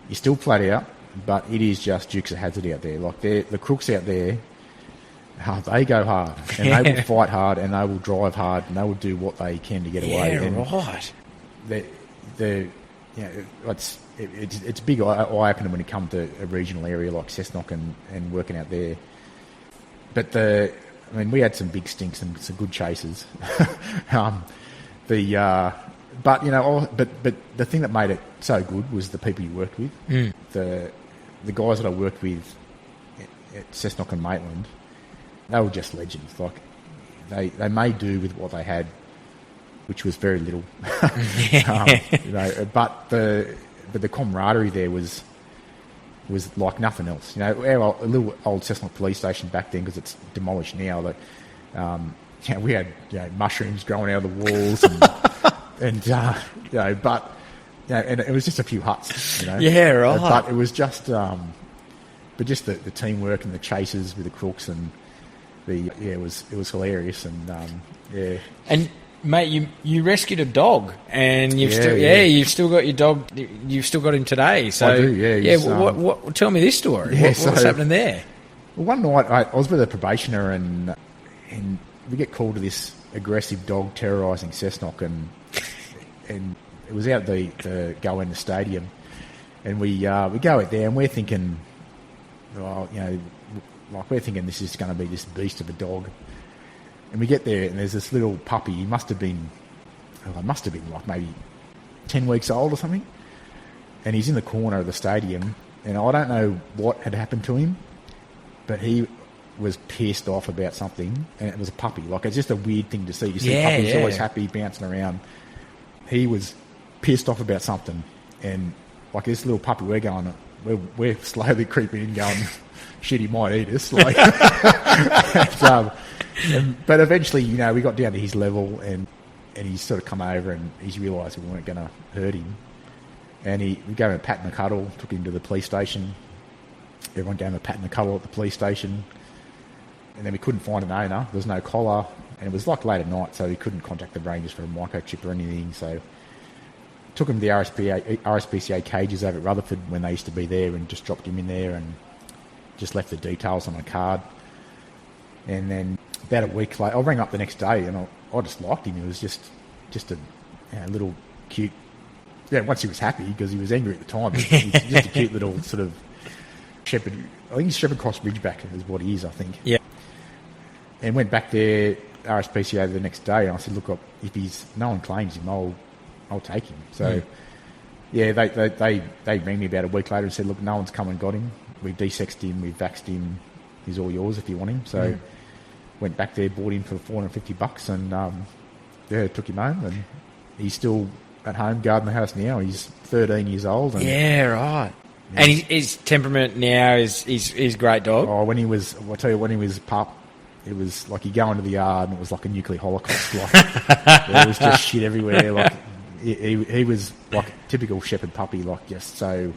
you're still flat out, but it is just Dukes of Hazzard out there. Like, the crooks out there. They go hard, and they will fight hard, and they will drive hard, and they will do what they can to get away. Right. It's a big eye-opener when it comes to a regional area like Cessnock and working out there. But we had some big stinks and some good chases. But the thing that made it so good was the people you worked with. The guys that I worked with at Cessnock and Maitland. They were just legends. Like, they made do with what they had, which was very little. But the camaraderie there was like nothing else. Our little old Cessnock police station back then, because it's demolished now. That we had mushrooms growing out of the walls, and it was just a few huts. Yeah, right. But it was just just the teamwork and the chases with the crooks and. It was hilarious, and And mate, you rescued a dog, and you've still got your dog. You've still got him today. So I do, What? Tell me this story. What's happening there? Well, one night I was with a probationer, and we get called to this aggressive dog terrorising Cessnock, and it was out the go in the stadium, and we go out there, and we're thinking, like we're thinking this is going to be this beast of a dog. And we get there, and there's this little puppy. He must have been like maybe 10 weeks old or something. And he's in the corner of the stadium, and I don't know what had happened to him, but he was pissed off about something, and it was a puppy. Like, it's just a weird thing to see. You see puppies always happy, bouncing around. He was pissed off about something, and like this little puppy, we're slowly creeping in, going, shit, he might eat us. Like, but eventually, you know, we got down to his level, and he's sort of come over, and he's realised we weren't going to hurt him. And we gave him a pat and a cuddle, took him to the police station. Everyone gave him a pat and a cuddle at the police station. And then we couldn't find an owner. There was no collar. And it was like late at night, so we couldn't contact the rangers for a microchip or anything. So took him to the RSPCA cages over at Rutherford when they used to be there, and just dropped him in there and just left the details on a card. And then about a week later, I rang up the next day, and I just liked him. He was just a little cute. Yeah, once he was happy, because he was angry at the time. He's just a cute little sort of shepherd. I think he's Shepherd Cross Ridgeback is what he is, I think. Yeah. And went back there, RSPCA the next day, and I said, look, if no one claims him, I'll take him. So, yeah, they rang me about a week later and said, look, no one's come and got him. We've desexed him, we've vaxxed him. He's all yours if you want him. So, went back there, bought him for $450, and took him home, and he's still at home guarding the house now. He's 13 years old. And, yeah, right. Yeah. And his temperament now is a great dog. Oh, when he was a pup, it was like you go into the yard and it was like a nuclear holocaust. Like, there was just shit everywhere. Like he was like a typical shepherd puppy, like just so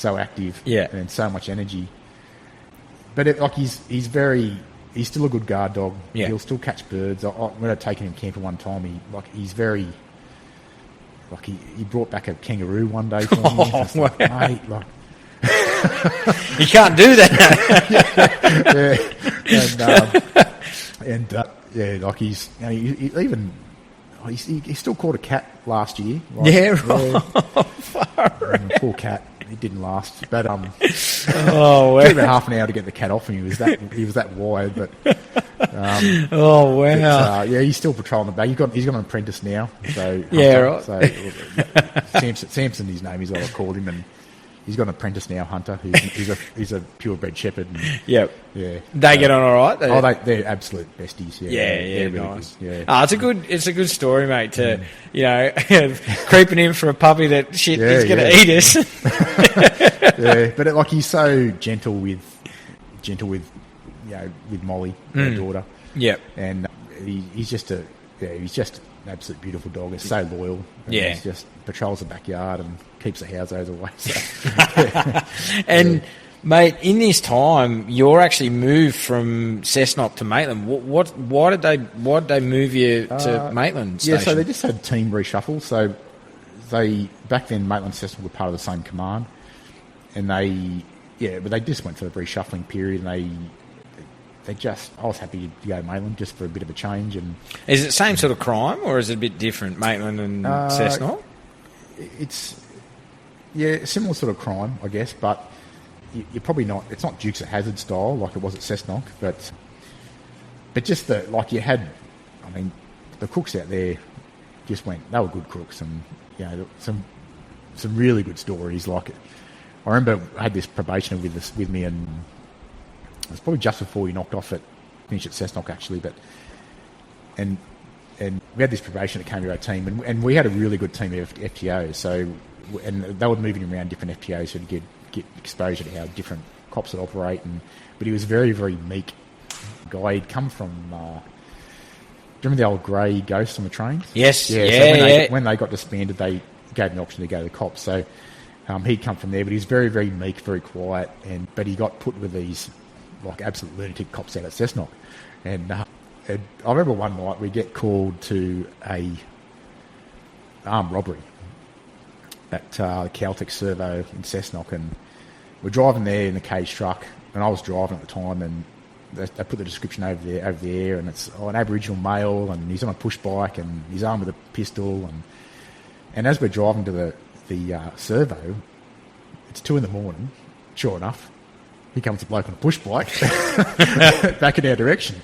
active, and so much energy. But he's still a good guard dog. Yeah. He'll still catch birds. When I'd taken him camping one time, he's very. Like he brought back a kangaroo one day for me. Oh, wow. Mate, like, you can't do that. Like he's, you know, he still caught a cat last year. Like, poor cat. It didn't last, but wow. Took about half an hour to get the cat off him. He was that wired, but oh wow! But, he's still patrolling the back. He's got an apprentice now. So right. So Samson, his name is what I called him, and he's got an apprentice now, Hunter. He's a purebred shepherd. And, yeah. They get on all right. They're absolute besties. Yeah, really nice. Good. Yeah. It's a good story, mate. To you know, creeping in for a puppy that is going to eat us. But he's so gentle with with Molly, her daughter. Yep. And he's just an absolute beautiful dog. He's so loyal. Yeah. He just patrols the backyard and keeps the households away. So. And mate, in this time, you're actually moved from Cessnock to Maitland. Why did they move you to Maitland Station? Yeah, so they just had team reshuffle. So back then Maitland and Cessnock were part of the same command, and but they just went for the reshuffling period, and I was happy to go to Maitland just for a bit of a change. And is it the same sort of crime, or is it a bit different, Maitland and Cessnock? It's similar sort of crime, I guess, but you're probably not. It's not Dukes of Hazzard style like it was at Cessnock, but just you had. I mean, the crooks out there just went. They were good crooks, and some really good stories. Like I remember I had this probationer with me, and it was probably just before he knocked off finished at Cessnock actually, and we had this probation that came to our team, and we had a really good team of FTOs. So, and they were moving him around different FTOs so to get exposure to how different cops would operate. But he was a very, very meek guy. He'd come from. Do you remember the old grey Ghosts on the trains? Yes. When they got disbanded, they gave him the option to go to the cops. So he'd come from there, but he was very, very meek, very quiet, but he got put with these like absolute lunatic cops out at Cessnock. And I remember one night we get called to a armed robbery at Caltech Servo in Cessnock, and we're driving there in the cage truck, and I was driving at the time, and they put the description over the air, and it's an Aboriginal male, and he's on a push bike, and he's armed with a pistol, and as we're driving to the servo, it's 2 a.m. Sure enough, Here comes a bloke on a push bike back in our direction.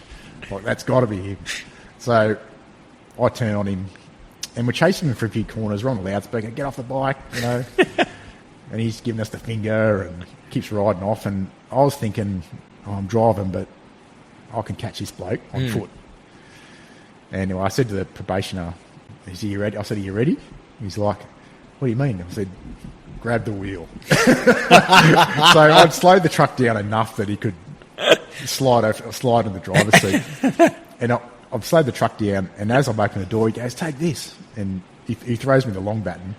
Like, that's got to be him. So I turn on him, and we're chasing him for a few corners. We're on the loudspeaker, get off the bike, and he's giving us the finger and keeps riding off. And I was thinking, I'm driving, but I can catch this bloke on foot. And anyway, I said to the probationer, "Is he ready?" I said, "Are you ready?" He's like, "What do you mean?" I said, "Grab the wheel." So I'd slowed the truck down enough that he could slide in the driver's seat. And I've slowed the truck down, and as I'm opening the door, he goes, "Take this." And he throws me the long baton.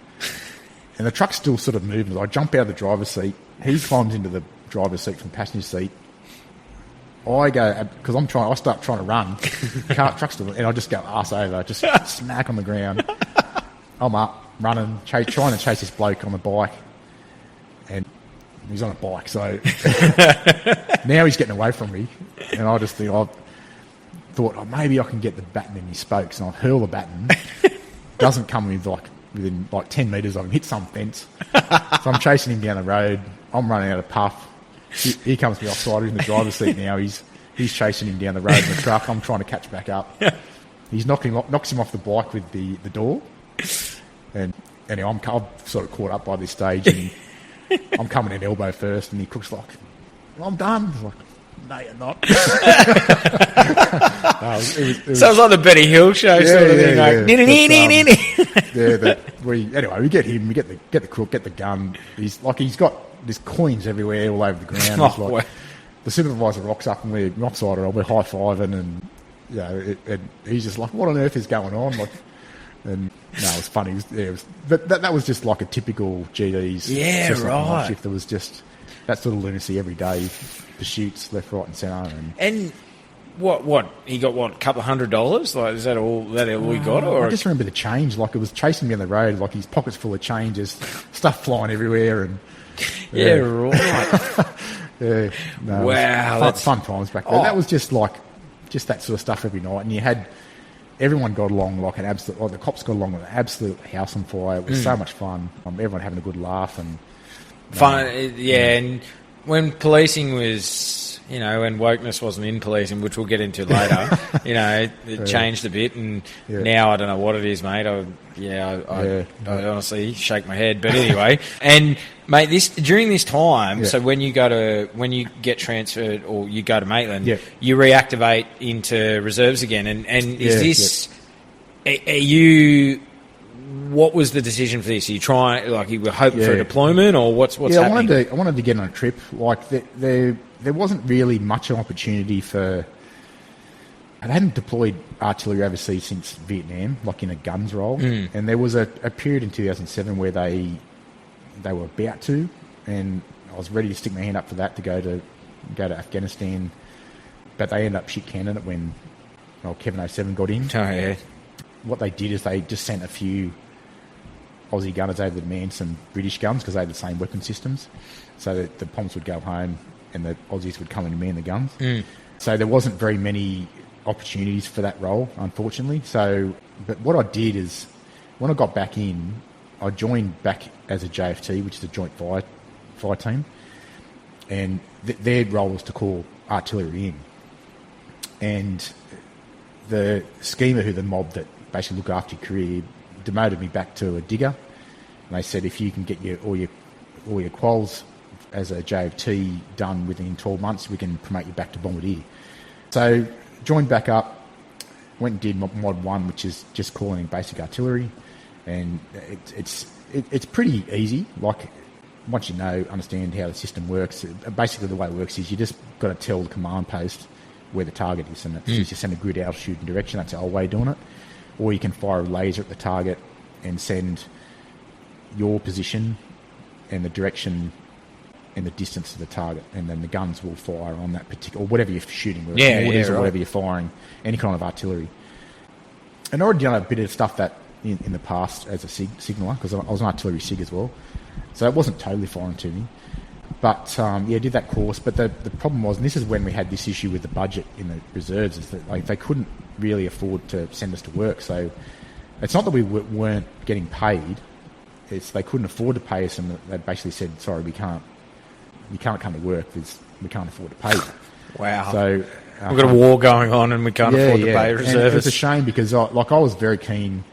And the truck's still sort of moving. I jump out of the driver's seat. He climbs into the driver's seat from the passenger seat. I go, because I start trying to run. Truck's still, and I just go arse over, just smack on the ground. I'm up, running, trying to chase this bloke on the bike. And he's on a bike, so now he's getting away from me. And I just thought, maybe I can get the baton in his spokes, and I hurl the baton. Doesn't come within 10 metres of him, hit some fence. So I'm chasing him down the road. I'm running out of puff. He comes to me offside. He's in the driver's seat now. He's chasing him down the road in the truck. I'm trying to catch back up. He knocks him off the bike with the door. And anyway, I've sort of caught up by this stage, and I'm coming in elbow first, and the crook's like, "Well, I'm done." I was like, "No, you're not." It was Sounds like the Benny Hill show sort of thing. Anyway, we get him, we get the crook, get the gun. He's got there's coins everywhere, all over the ground. The supervisor rocks up, and we're offside, and we're high-fiving, and he's just like, "What on earth is going on?" And no, it was funny. But that was just like a typical GD's shift. There was just that sort of lunacy every day, pursuits left, right, and centre. And what he got? What, a couple of $100? Like, is that all he got? Or I just remember the change. Like, it was chasing me on the road. Like, his pockets full of changes, stuff flying everywhere, and right. Wow, that's fun times back then. That was just that sort of stuff every night, and you had. Everyone got along like an absolute. Like the cops got along like an absolute house on fire. It was so much fun. Everyone having a good laugh and fun. And when policing was, when wokeness wasn't in policing, which we'll get into later, it changed a bit. And now I don't know what it is, mate. I honestly shake my head. But anyway, and mate, during this time, so when you get transferred or you go to Maitland, you reactivate into reserves again. And is this? Are you? What was the decision for this? Are you trying, you were hoping for a deployment, or what's happening? I wanted to get on a trip. Like there wasn't really much of an opportunity for. I hadn't deployed artillery overseas since Vietnam, like in a guns role, and there was a period in 2007 where they were about to, and I was ready to stick my hand up for that to go to Afghanistan, but they ended up shit canning it when Kevin 07 got in. Oh yeah. What they did is they just sent a few Aussie gunners over to demand some British guns because they had the same weapon systems, so that the Poms would go home and the Aussies would come and man the guns. So there wasn't very many opportunities for that role, unfortunately. So, but what I did is, when I got back in, I joined back as a JFT, which is a joint fire team, and their role was to call artillery in. And the schemer, who the mob that basically look after your career, demoted me back to a digger. And they said, if you can get all your quals as a JFT done within 12 months, we can promote you back to bombardier. So joined back up, went and did Mod 1, which is just calling in basic artillery, and it's pretty easy. Like, once you understand how the system works, basically the way it works is you just got to tell the command post where the target is, and you send a grid altitude and direction. That's the old way of doing it. Or you can fire a laser at the target and send your position and the direction and the distance to the target, and then the guns will fire on that particular, or whatever you're shooting, or whatever you're firing, any kind of artillery. And I already done a bit of stuff that in the past as a signaller, because I was an artillery sig as well, so it wasn't totally foreign to me. But did that course. But the problem was, and this is when we had this issue with the budget in the reserves, is that they couldn't really afford to send us to work. So it's not that we weren't getting paid; it's they couldn't afford to pay us, and they basically said, "Sorry, we can't you can't come to work because we can't afford to pay you. Wow. So we've got a war going on and we can't afford to pay reservists. And it's a shame because I was very keen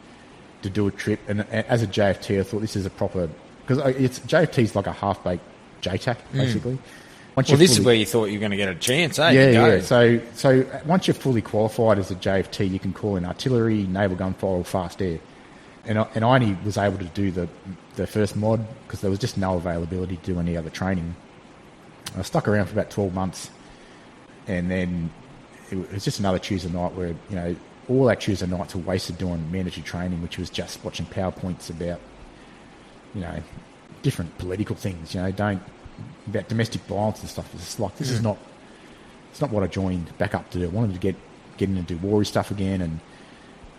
to do a trip, and as a JFT, I thought this is a proper, because JFT's like a half-baked JTAC basically. This is where you thought you were going to get a chance, eh? Yeah. So once you're fully qualified as a JFT, you can call in artillery, naval gunfire, or fast air. And I only was able to do the first mod because there was just no availability to do any other training. I stuck around for about 12 months, and then it was just another Tuesday night where, you know, all our Tuesday nights were wasted doing mandatory training, which was just watching PowerPoints about, you know, different political things, you know, about domestic violence and stuff. It's like, it's not what I joined back up to do. I wanted to get in and do war stuff again, and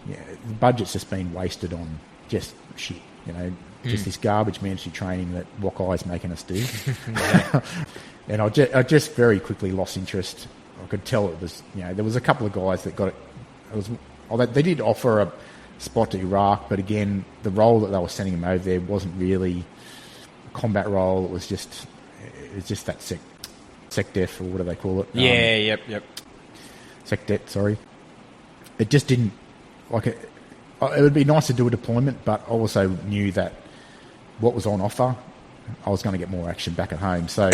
yeah, the budget's just been wasted on just shit, you know, just this garbage mandatory training that Wackye's making us do. And I just very quickly lost interest. I could tell it was, you know, there was a couple of guys that got it. They did offer a spot to Iraq, but again, the role that they were sending them over there wasn't really a combat role. It was just that sec def, or what do they call it? Yep. Sec det, sorry. It just didn't, like, it would be nice to do a deployment, but I also knew that what was on offer, I was going to get more action back at home. So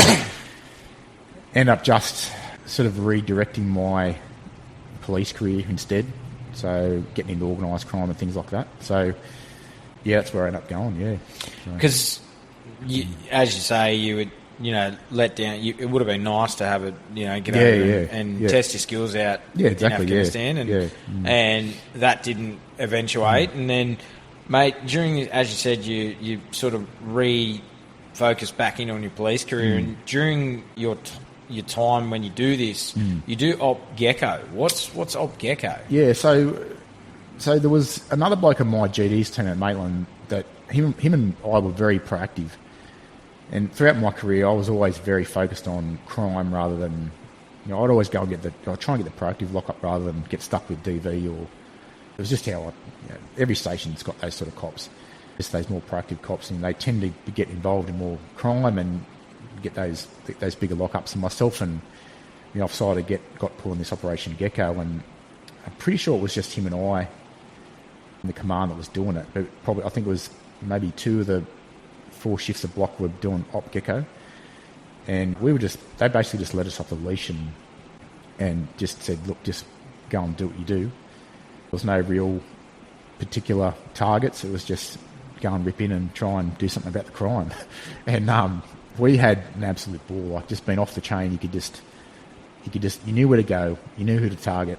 end up just sort of redirecting my police career instead. So getting into organised crime and things like that. So yeah, that's where I ended up going. Yeah, because as you say, you would, you know, let down. It would have been nice to have it, you know, get over and test your skills out in Afghanistan, and that didn't eventuate. And then, mate, during, as you said, you sort of refocused back in on your police career, and during your time when you do this, you do Op Gecko. What's Op Gecko? Yeah, so there was another bloke in my GD's team at Maitland that him and I were very proactive. And throughout my career, I was always very focused on crime rather than, you know, I'd always go and I'd try and get the proactive lockup rather than get stuck with DV, or it was just how every station's got those sort of cops, just those more proactive cops, and they tend to get involved in more crime and get those bigger lockups. And myself and the offsider got put on this Operation Gecko, and I'm pretty sure it was just him and I in the command that was doing it. But probably, I think it was maybe 2 of the 4 shifts of block were doing Op Gecko, and they basically just let us off the leash and just said, look, just go and do what you do. There was no real particular targets. It was just go and rip in and try and do something about the crime. And we had an absolute ball, like just being off the chain. You knew where to go, you knew who to target,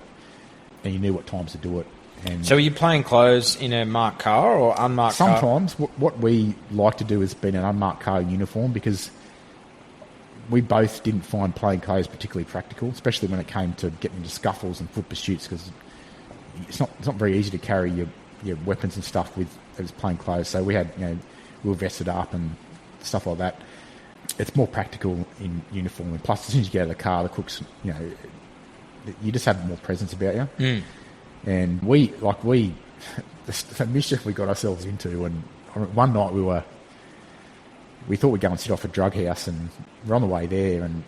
and you knew what times to do it. And so, are you playing clothes in a marked car or unmarked car? Sometimes. What we like to do is be in an unmarked car uniform, because we both didn't find playing clothes particularly practical, especially when it came to getting into scuffles and foot pursuits, because it's not very easy to carry your weapons and stuff with as plain clothes. So we were vested up and stuff like that. It's more practical in uniform, and plus, as soon as you get out of the car, the crooks, you know, you just have more presence about you. And the mischief we got ourselves into, and one night we thought we'd go and sit off a drug house, and we're on the way there, and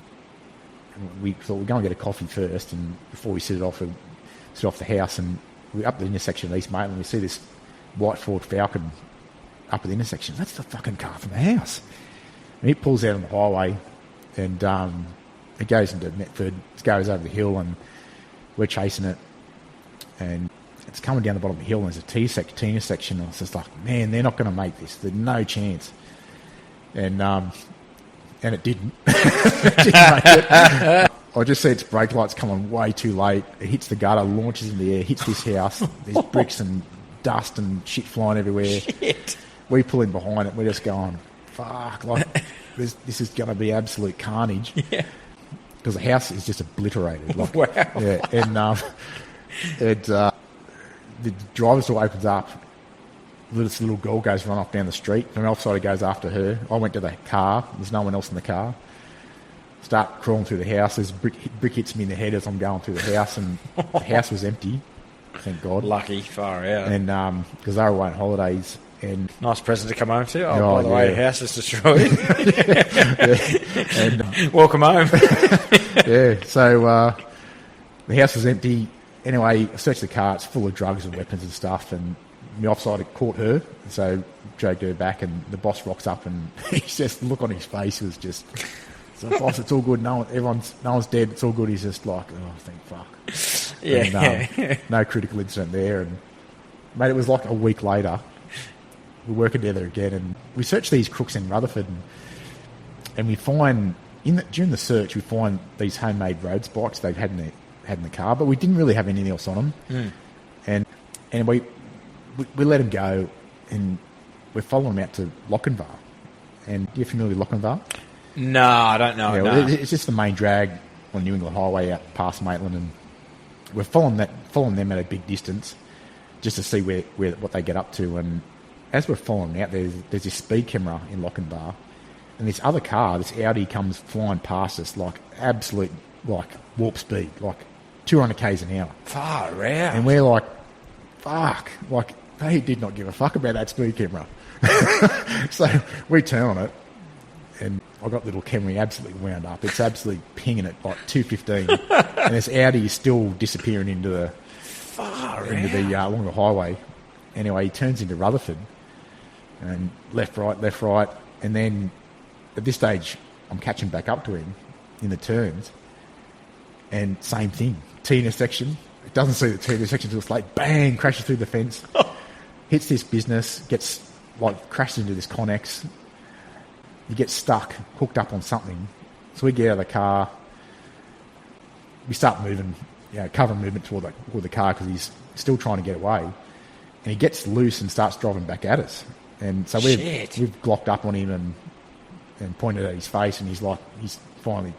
we thought we'd go and get a coffee first, and before we sit off the house, and we're up the intersection of East Maitland, we see this white Ford Falcon up at the intersection. That's the fucking car from the house. And it pulls out on the highway, and it goes into Metford, it goes over the hill, and we're chasing it. And it's coming down the bottom of the hill, and there's a T intersection, and I was just like, man, they're not going to make this. There's no chance. And it didn't. It didn't make it. I just see its brake lights coming way too late. It hits the gutter, launches in the air, hits this house. There's bricks and dust and shit flying everywhere. Shit. We pull in behind it. We're just going, fuck, like this is going to be absolute carnage. Yeah. Because the house is just obliterated. Like, wow. Yeah, and the driver's door opens up. This little girl goes run off down the street. An offsider goes after her. I went to the car. There's no one else in the car. Start crawling through the house. There's brick hits me in the head as I'm going through the house, and the house was empty. Thank God. Lucky, far out. And because they were away on holidays, And nice present to come home to. Oh, by the way, your house is destroyed. And welcome home. yeah, so the house was empty. Anyway, I searched the car. It's full of drugs and weapons and stuff. And my offside had caught her, so dragged her back. And the boss rocks up, and he's just the look on his face was just, so, boss, it's all good. No one's dead. It's all good. He's just like, oh, thank fuck. Yeah. And, no critical incident there. And mate, it was like a week later. We're working together again, and we search these crooks in Rutherford, and we find during the search we find these homemade road spikes they've had in the car, but we didn't really have anything else on them. And we let them go, and we're following them out to Lochinvar. And you're familiar with Lochinvar? No, I don't know. Yeah, no. well, it's just the main drag on New England Highway out past Maitland, and we're following them at a big distance just to see what they get up to. And as we're following out, there's this speed camera in Lochinvar, and this other car, this Audi, comes flying past us like absolute like warp speed, like 200 k's an hour. Far out. And we're like, fuck, like they did not give a fuck about that speed camera. So we turn on it, and I got little Camry absolutely wound up. It's absolutely pinging at like 215, and this Audi is still disappearing into the along the highway. Anyway, he turns into Rutherford, and left, right, and then at this stage, I'm catching back up to him in the turns, and same thing, T intersection. It doesn't see the T intersection until it's like bang, crashes through the fence, hits this business, gets like crashes into this Connex. You get stuck, hooked up on something. So we get out of the car, we start moving, cover movement toward the car because he's still trying to get away. And he gets loose and starts driving back at us. And so we've glocked up on him and pointed at his face, and he's finally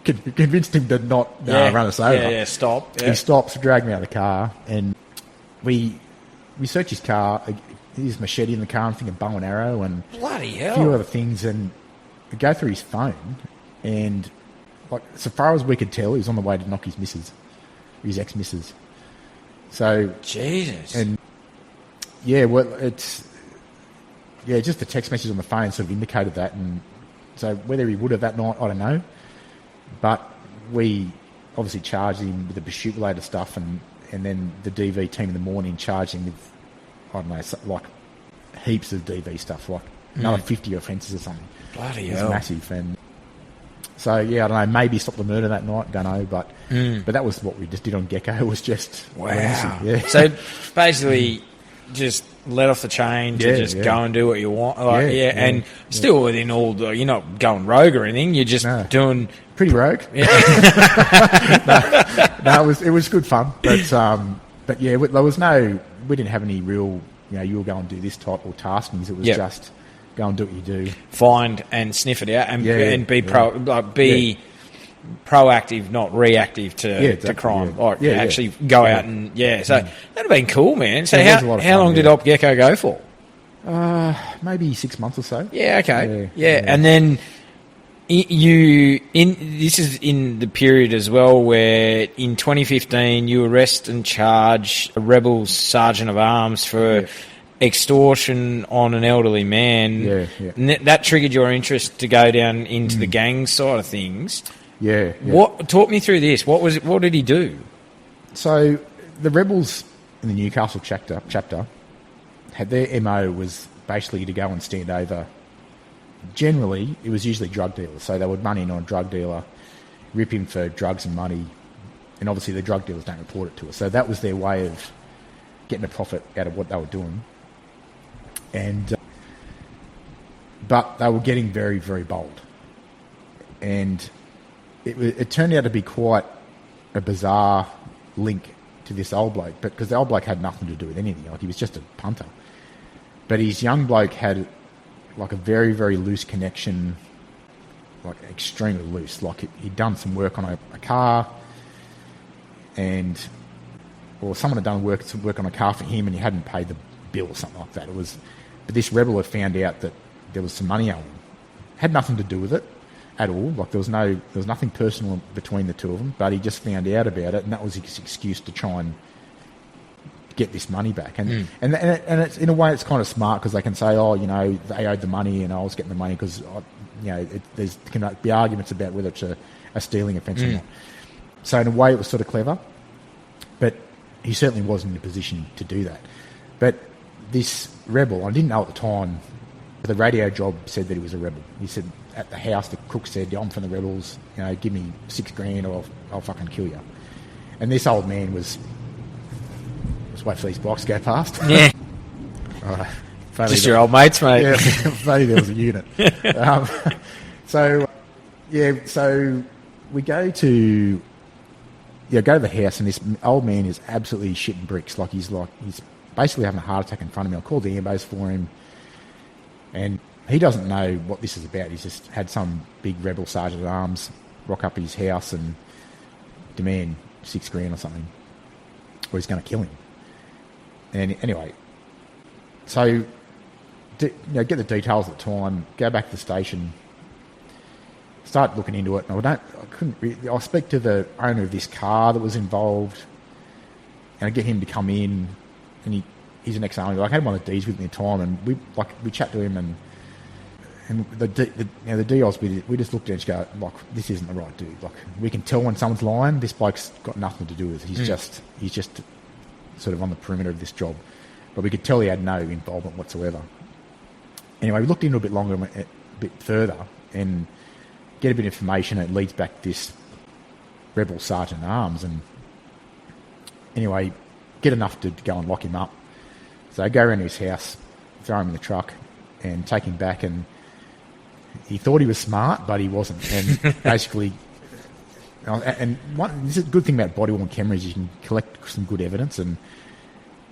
convinced him to not run us over. Yeah, stop. Yeah. He stops, drag me out of the car, and we search his car. His machete in the car, I'm thinking bow and arrow and bloody hell, a few other things, and we go through his phone, and like so far as we could tell, he was on the way to knock his ex-missus. So Jesus. And just the text message on the phone sort of indicated that, and so whether he would have that night, I don't know. But we obviously charged him with the pursuit related stuff, and then the DV team in the morning charged him with, I don't know, like heaps of DV stuff, like another 50 offences or something. Bloody hell. It was massive. And so, I don't know, maybe stop the murder that night, don't know, but that was what we just did on Gecko. It was just massive. Yeah. So basically just let off the chain to just go and do what you want. And still within all the, you're not going rogue or anything, you're just doing... Pretty rogue. Yeah. No, it was good fun, but yeah, there was we didn't have any real, you'll go and do this type or taskings. It was just go and do what you do. Find and sniff it out and be proactive, not reactive to crime. Actually go out and, so that'd have been cool, man. So how long did Op Gecko go for? Maybe 6 months or so. Yeah, okay. Yeah. And then this is in the period as well where in 2015 you arrest and charge a rebel sergeant of arms for extortion on an elderly man. And that triggered your interest to go down into the gang side of things. What talk me through this? What did he do? So the rebels in the Newcastle chapter had their MO was basically to go and stand over. Generally, it was usually drug dealers. So they would run in on a drug dealer, rip him for drugs and money, and obviously the drug dealers don't report it to us. So that was their way of getting a profit out of what they were doing. And but they were getting very, very bold. And it turned out to be quite a bizarre link to this old bloke, but because the old bloke had nothing to do with anything. Like, he was just a punter. But his young bloke had like a very, very loose connection, like extremely loose. Like he'd done some work on a car, or someone had done some work on a car for him, and he hadn't paid the bill or something like that. But this rebel had found out that there was some money owing. Had nothing to do with it at all. Like there was nothing personal between the two of them. But he just found out about it, and that was his excuse to try and get this money back. And it's, in a way, it's kind of smart because they can say, oh, you know, they owed the money and I was getting the money because, you know, there can be arguments about whether it's a stealing offence or not. So in a way, it was sort of clever, but he certainly wasn't in a position to do that. But this rebel, I didn't know at the time, the radio job said that he was a rebel. He said at the house, the cook said, I'm from the rebels, you know, give me $6,000 or I'll fucking kill you. And this old man was wait for these bikes to go past. Yeah. Just your old mates, mate. Yeah, maybe there was a unit. So we go to the house, and this old man is absolutely shitting bricks. He's basically having a heart attack in front of me. I called the ambos for him, and he doesn't know what this is about. He's just had some big rebel sergeant at arms rock up his house and demand $6,000 or something, or he's going to kill him. And anyway, so get the details at the time, go back to the station, start looking into it, and I speak to the owner of this car that was involved, and I get him to come in, and he's an ex-army. I had one of the Ds with me at the time, and we chat to him, and the DOs, we just looked at each other, this isn't the right dude. We can tell when someone's lying. This bloke's got nothing to do with it. He's just sort of on the perimeter of this job, but we could tell he had no involvement whatsoever. Anyway, we looked into it a bit longer, a bit further, and get a bit of information. It leads back to this rebel sergeant at arms, and anyway, get enough to go and lock him up. So I go around to his house, throw him in the truck, and take him back. And he thought he was smart, but he wasn't. And basically, this is a good thing about body-worn cameras: you can collect some good evidence. And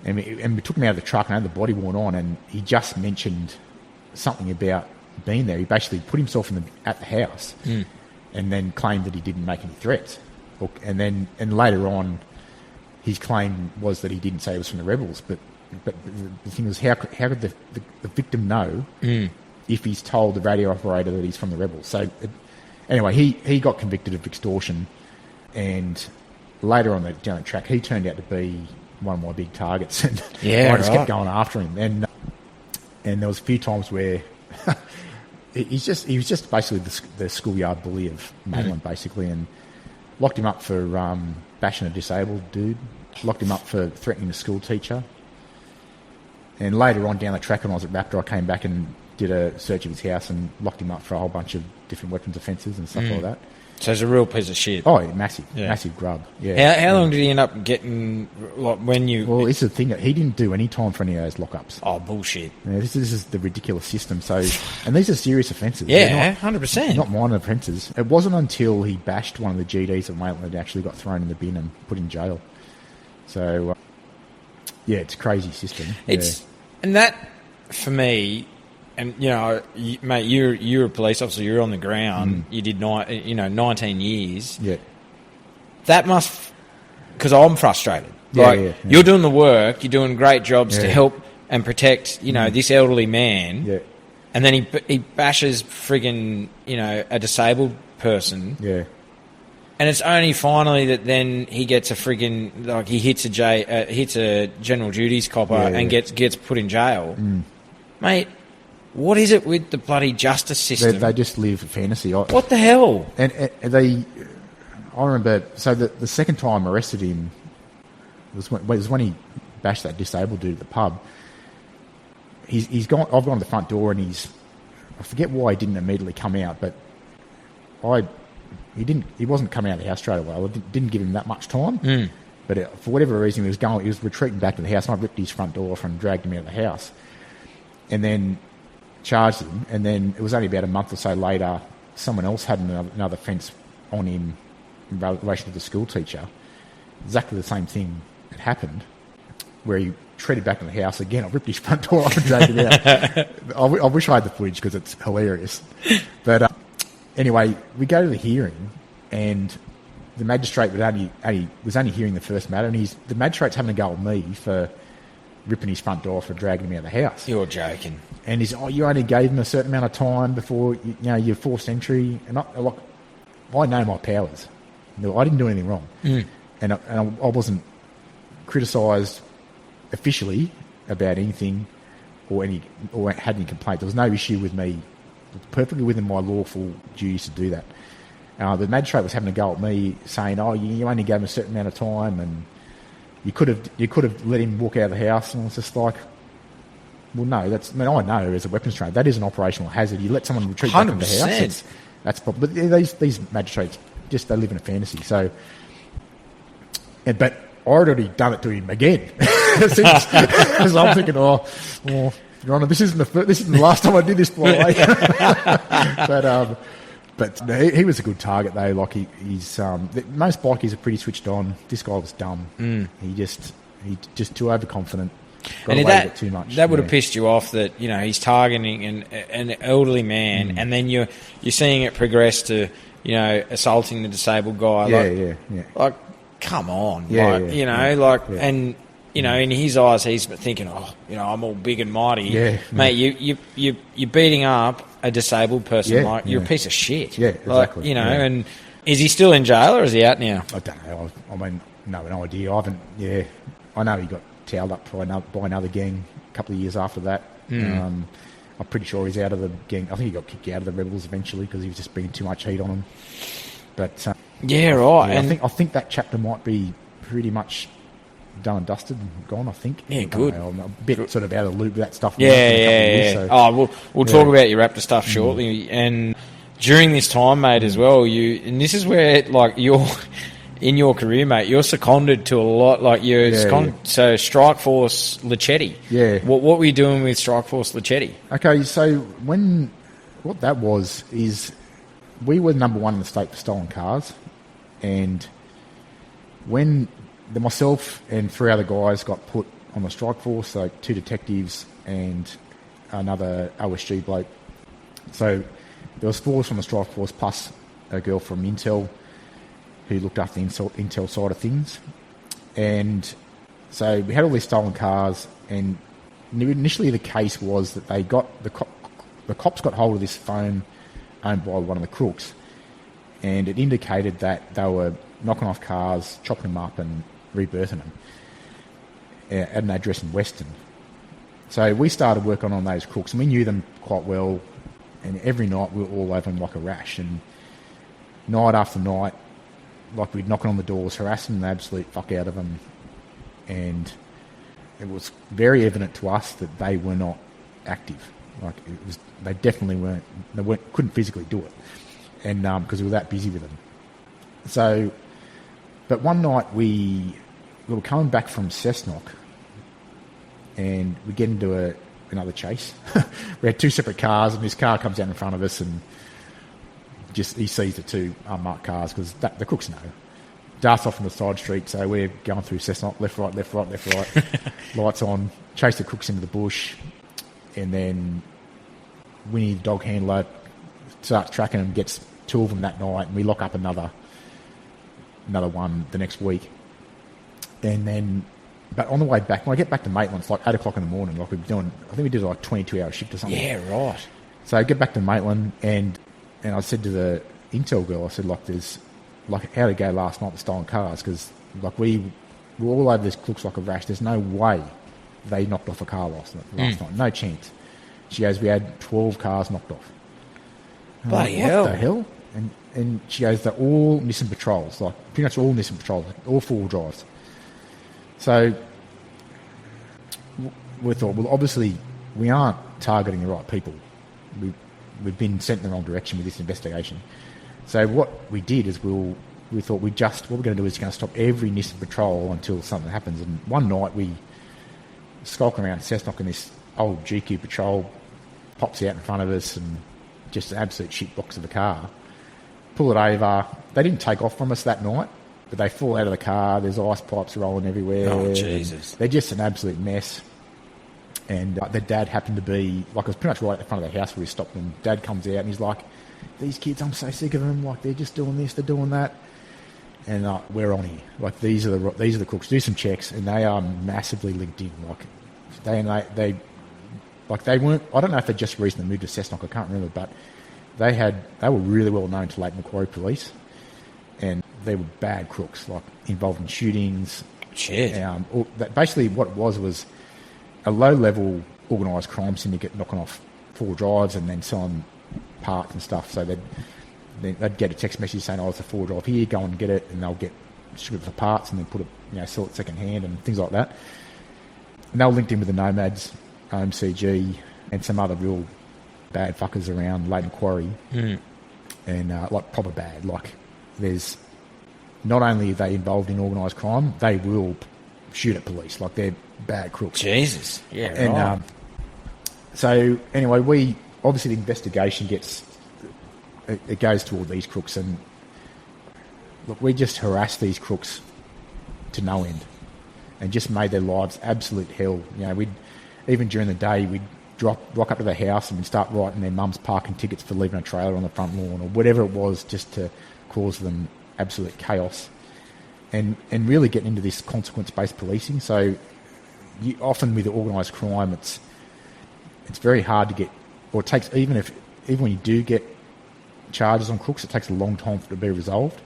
we took him out of the truck and had the body-worn on, and he just mentioned something about being there. He basically put himself at the house, and then claimed that he didn't make any threats. And later on, his claim was that he didn't say he was from the rebels. But the thing was, how could the victim know if he's told the radio operator that he's from the rebels? So anyway, he got convicted of extortion, and later on down the track, he turned out to be one of my big targets, and I just kept going after him. And there was a few times where he was just basically the schoolyard bully of Maitland, basically, and locked him up for bashing a disabled dude, locked him up for threatening a school teacher. And later on down the track, when I was at Raptor, I came back and did a search of his house and locked him up for a whole bunch of different weapons offences and stuff like that. So it's a real piece of shit. Oh, massive grub. Yeah. How long did he end up getting? When you? Well, it's the thing that he didn't do any time for any of those lockups. Oh, bullshit! Yeah, this is the ridiculous system. So, and these are serious offences. Yeah, 100%. Not minor offences. It wasn't until he bashed one of the GDs at Maitland that actually got thrown in the bin and put in jail. So, it's a crazy system. And that for me. And, mate, you're a police officer, you're on the ground, you did 19 years. Yeah. That must... Because I'm frustrated. You're doing the work, you're doing great jobs to help and protect, this elderly man. Yeah. And then he bashes friggin', a disabled person. Yeah. And it's only finally that then he gets a friggin'... he hits a general duties copper and gets put in jail. Mate... What is it with the bloody justice system? They just live fantasy. What the hell? And I remember, so the second time I arrested him was when he bashed that disabled dude at the pub. I've gone to the front door, and I forget why he didn't immediately come out, but he wasn't coming out of the house straight away. I didn't give him that much time. But for whatever reason, he was retreating back to the house, and I ripped his front door off and dragged him out of the house. And then charged him, and then it was only about a month or so later, someone else had another offence on him in relation to the school teacher. Exactly the same thing had happened, where he treated back in the house again. I ripped his front door off and dragged him out. I wish I had the footage because it's hilarious. But anyway, we go to the hearing, and the magistrate was only hearing the first matter, and the magistrate's having a go at me for ripping his front door off and dragging him out of the house. You're joking. And he's, you only gave him a certain amount of time before your forced entry. And I know my powers. I didn't do anything wrong. And I wasn't criticised officially about anything or had any complaint. There was no issue with me. It was perfectly within my lawful duties to do that. The magistrate was having a go at me, saying, "Oh, you only gave him a certain amount of time, and you could have let him walk out of the house." And I was just like, "Well, no. I know as a weapons trainer that is an operational hazard. You let someone retreat back into the house. That's problem." But these magistrates they live in a fantasy. So, but I already done it to him again. So I'm thinking, "Oh, Your Honour, this isn't the last time I did this, by the way." But he was a good target though. Like he's most bikies are pretty switched on. This guy was dumb. He just too overconfident. Got away with it too much. That would have pissed you off. That he's targeting an elderly man, and then you're seeing it progress to assaulting the disabled guy. Yeah. Like, come on, and. In his eyes, he's thinking, I'm all big and mighty. Yeah, mate, you're beating up a disabled person. You're a piece of shit. Yeah, exactly. And is he still in jail or is he out now? I don't know. I mean, no idea. I haven't. Yeah, I know he got towed up by another gang a couple of years after that. I'm pretty sure he's out of the gang. I think he got kicked out of the rebels eventually because he was just being too much heat on him. But I think that chapter might be pretty much done and dusted and gone, I think. Yeah, good. I'm a bit sort of out of the loop with that stuff. Yeah. So, we'll talk about your Raptor stuff shortly. And during this time, mate, as well, and this is where, like, you're in your career, mate, you're seconded to a lot. Like, so Strike Force Lichetti. Yeah. What were you doing with Strike Force Lichetti? Okay, so what that was is we were number one in the state for stolen cars, and when myself and 3 other guys got put on the strike force, so 2 detectives and another OSG bloke. So there was 4 from the strike force plus a girl from Intel who looked after the Intel side of things. And so we had all these stolen cars, and initially the case was that they got the cops got hold of this phone owned by one of the crooks, and it indicated that they were knocking off cars, chopping them up and rebirthing them at an address in Weston. So we started working on those crooks, and we knew them quite well, and every night we were all over them like a rash, and night after night, like we'd knocking on the doors, harassing the absolute fuck out of them, and it was very evident to us that they were not active. Like they definitely weren't. Couldn't physically do it, and because we were that busy with them. So, but one night we were coming back from Cessnock, and we get into another chase. We had 2 separate cars, and this car comes out in front of us, and he sees the 2 unmarked cars because the crooks know. Darts off on the side street, so we're going through Cessnock, left, right, lights on, chase the crooks into the bush, and then Winnie, the dog handler, starts tracking them, gets 2 of them that night, and we lock up another one the next week. And then, but on the way back, when I get back to Maitland, it's like 8 o'clock in the morning, like I think we did like a 22-hour shift or something. Yeah, right. So I get back to Maitland, and I said to the Intel girl, I said, like, there's, like, how'd it go last night with stolen cars? Because, like, we were all over this crooks like a rash. There's no way they knocked off a car last night. No chance. She goes, we had 12 cars knocked off. Bloody hell. What the hell? And she goes, they're all Nissan Patrols, like pretty much all Nissan Patrols, all 4-wheel drives. So we thought, well, obviously we aren't targeting the right people. We've been sent in the wrong direction with this investigation. So what we did is we thought what we're going to do is going to stop every Nissan Patrol until something happens. And one night we skulk around Cessnock, and this old GQ Patrol pops out in front of us, and just an absolute shit box of a car. Pull it over. They didn't take off from us that night, but they fall out of the car. There's ice pipes rolling everywhere. Oh, Jesus. They're just an absolute mess. And their dad happened to be, like, it was pretty much right at the front of the house where we stopped them. Dad comes out and he's like, these kids, I'm so sick of them. Like, they're just doing this, they're doing that. And we're on here. Like, these are the crooks. Do some checks, and they are massively linked in. Like, they weren't, I don't know if they just recently moved to Cessnock, I can't remember, but they were really well known to Lake Macquarie Police, and they were bad crooks, like involved in shootings, Shit. Basically what it was a low-level organised crime syndicate knocking off 4 drives and then selling parts and stuff. So they'd get a text message saying, it's a 4 drive here, go and get it, and they'll get stripped for parts and then put it, sell it second hand and things like that. And they were linked in with the Nomads, OMCG, and some other real bad fuckers around Leighton Quarry. And like proper bad. Like there's not only are they involved in organised crime, they will shoot at police. Like they're bad crooks. Jesus. Yeah. And right. so anyway, we obviously the investigation it goes to all these crooks, and look, we just harassed these crooks to no end, and just made their lives absolute hell. We'd even during the day we'd rock up to the house and we'd start writing their mum's parking tickets for leaving a trailer on the front lawn or whatever it was, just to cause them absolute chaos, and really getting into this consequence-based policing. So often with organised crime, it's very hard to get, or it takes even when you do get charges on crooks, it takes a long time for it to be resolved,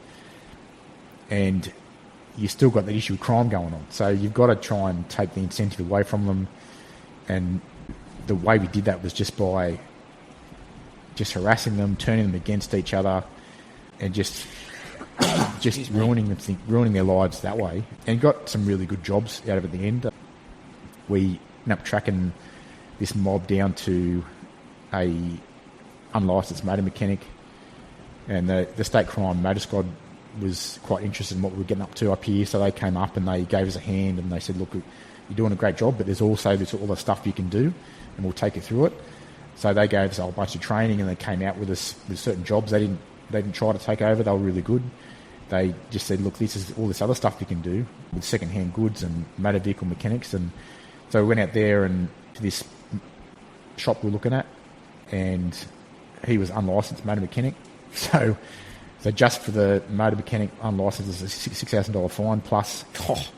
and you still got that issue of crime going on. So you've got to try and take the incentive away from them, and the way we did that was just by harassing them, turning them against each other, and just ruining their lives that way, and got some really good jobs out of it at the end. We ended up tracking this mob down to a unlicensed motor mechanic, and the state crime motor squad was quite interested in what we were getting up to up here, so they came up and they gave us a hand and they said, look, you're doing a great job, but there's also this all the stuff you can do, and we'll take you through it. So they gave us a whole bunch of training, and they came out with us with certain jobs. They didn't try to take over. They were really good. They just said, look, this is all this other stuff you can do with second-hand goods and motor vehicle mechanics. And so we went out there and to this shop we were looking at, and he was unlicensed motor mechanic. So just for the motor mechanic unlicensed, it's a $6,000 fine plus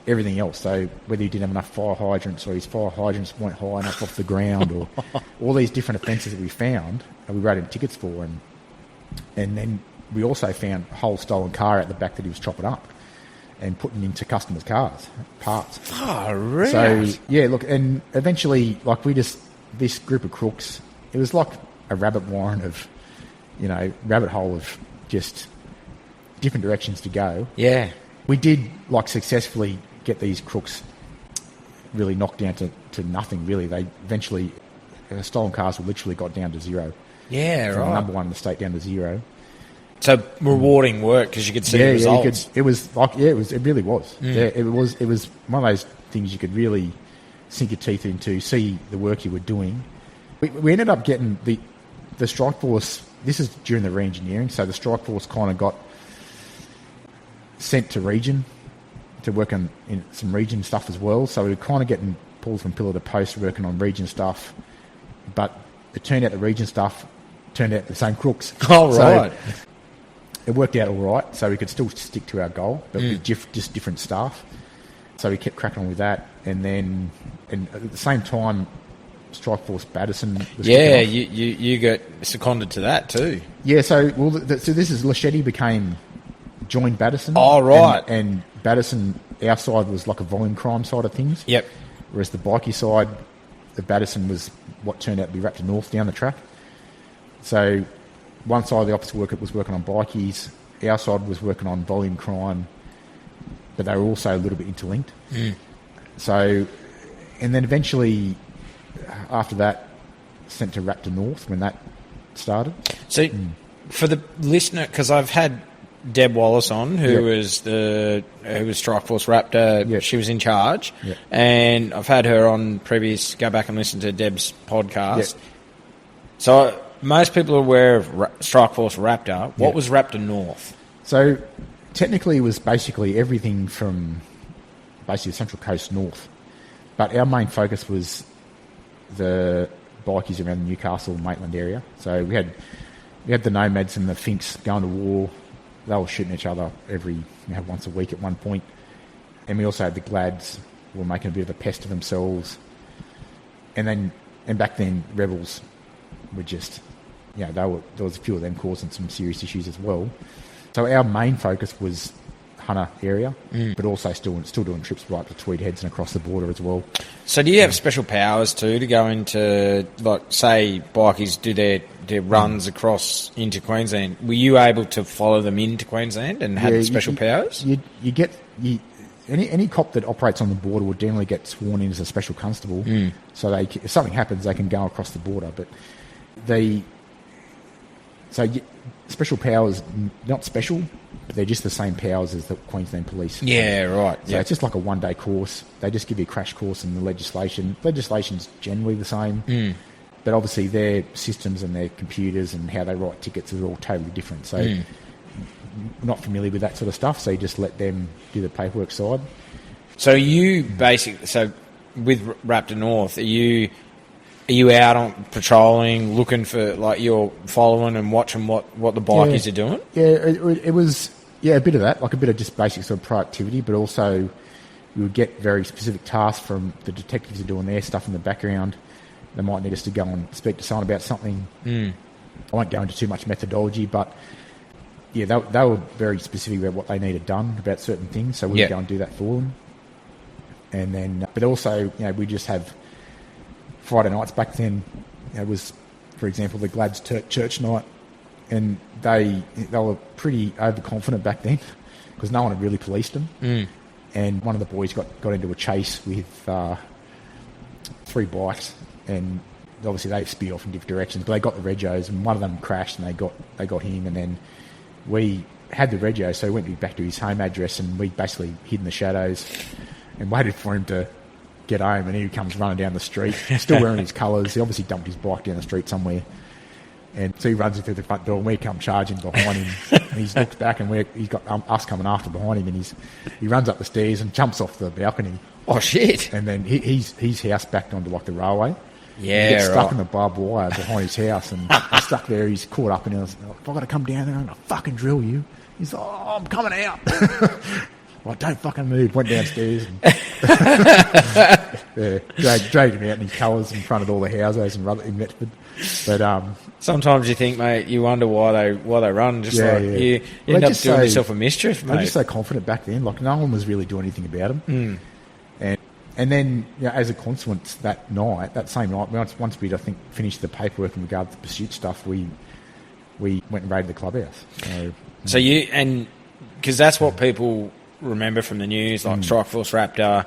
everything else. So whether he didn't have enough fire hydrants, or his fire hydrants weren't high enough off the ground, or all these different offences that we found, we wrote him tickets for. And then we also found a whole stolen car out the back that he was chopping up and putting into customers' cars, parts. Oh, really? So, yeah, look, and eventually, like, this group of crooks, it was like a rabbit warren of, rabbit hole of just different directions to go. Yeah. We did, successfully get these crooks really knocked down to nothing, really. They eventually, stolen cars were literally got down to zero. Yeah, from right. number one in the state down to zero. So rewarding work because you could see the results. It really was. Yeah, it was one of those things you could really sink your teeth into, see the work you were doing. We ended up getting the strike force. This is during the re-engineering, so the strike force kind of got sent to region to work on in some region stuff as well. So we were kind of getting pulled from pillar to post working on region stuff, but it turned out the region stuff turned out the same crooks. Oh, right. So it worked out all right, so we could still stick to our goal, but with just different staff. So we kept cracking on with that, and at the same time, Strike Force Batterson was yeah, you got seconded to that too. Yeah, so so this is Lachetti joined Batterson. Oh, right. And Batterson, our side was like a volume crime side of things. Yep. Whereas the bikie side, the Batterson was what turned out to be Raptor North down the track. So one side of the office was working on bikies, our side was working on volume crime, but they were also a little bit interlinked. So, and then eventually, after that, sent to Raptor North when that started. So, for the listener, because I've had Deb Wallace on, who was Strike Force Raptor. Yep. She was in charge, Yep. and I've had her on previous. Go back and listen to Deb's podcast. Yep. So most people are aware of Strike Force Raptor. What was Raptor North? So technically, it was basically everything from basically the Central Coast north, but our main focus was the bikies around the Newcastle, Maitland area. So we had the Nomads and the Finks going to war. They were shooting each other once a week at one point. And we also had the Glads who were making a bit of a pest of themselves. And back then, Rebels were just, there was a few of them causing some serious issues as well. So our main focus was Hunter area, but also still doing trips right to Tweed Heads and across the border as well. So do you have special powers too to go into, like, say, bikies do their runs across into Queensland? Were you able to follow them into Queensland and have special powers? Any cop that operates on the border would generally get sworn in as a special constable. So if something happens, they can go across the border. But special powers, not special, but they're just the same powers as the Queensland Police. Yeah, right. So it's just like a one-day course. They just give you a crash course in the legislation. Legislation's generally the same, but obviously their systems and their computers and how they write tickets are all totally different. So I'm not familiar with that sort of stuff, so you just let them do the paperwork side. So with Raptor North, are you out on patrolling, looking for, like, you're following and watching what the bikies are doing? Yeah, it was a bit of that, like a bit of just basic sort of proactivity, but also we would get very specific tasks from the detectives who are doing their stuff in the background. They might need us to go and speak to someone about something. I won't go into too much methodology, but yeah, they were very specific about what they needed done about certain things, so we'd go and do that for them. And then, but also, we just have Friday nights back then. It was, for example, the Glad's Church night, and they were pretty overconfident back then because no one had really policed them. And one of the boys got into a chase with 3 bikes, and obviously they speed off in different directions, but they got the regos, and one of them crashed, and they got him, and then we had the rego, so we went back to his home address, and we basically hid in the shadows and waited for him to get home, and he comes running down the street, still wearing his colours. He obviously dumped his bike down the street somewhere, and so he runs in through the front door, and we come charging behind him. And he looks back, and he's got us coming after behind him, and he runs up the stairs and jumps off the balcony. Oh shit! And then his house backed onto like the railway. Yeah, he gets stuck in the barbed wire behind his house, and he's stuck there. He's caught up, and he was like, "If I got to come down there, I'm gonna fucking drill you." He's like, "Oh, I'm coming out." Well, don't fucking move. Went downstairs and dragged him out in his colours in front of all the houses in Medford. But sometimes you think, mate, you wonder why they run. You end up doing yourself a mischief, mate. They're just so confident back then. Like, no one was really doing anything about them. And then, as a consequence, that same night, once we'd, I think, finished the paperwork in regard to the pursuit stuff, we went and raided the clubhouse. So because that's what people remember from the news, like Strike Force Raptor,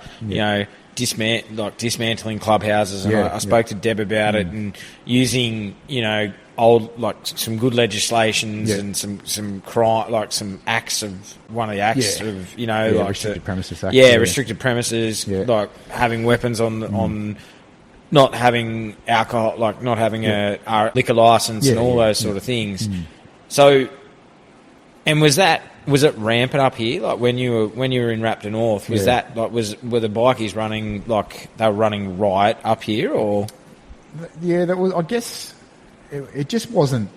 dismantling clubhouses. And I spoke to Deb about it, and using, old, like, some good legislations and some crime, like some acts of one of the acts of, like Restricted Premises Act. Restricted premises, like having weapons on, not having alcohol, like not having a liquor license and all those sort of things. So, and was it rampant up here? Like when you were in Raptor North, was that like were the bikies running, like they were running riot up here, or? Yeah, that was. I guess it just wasn't.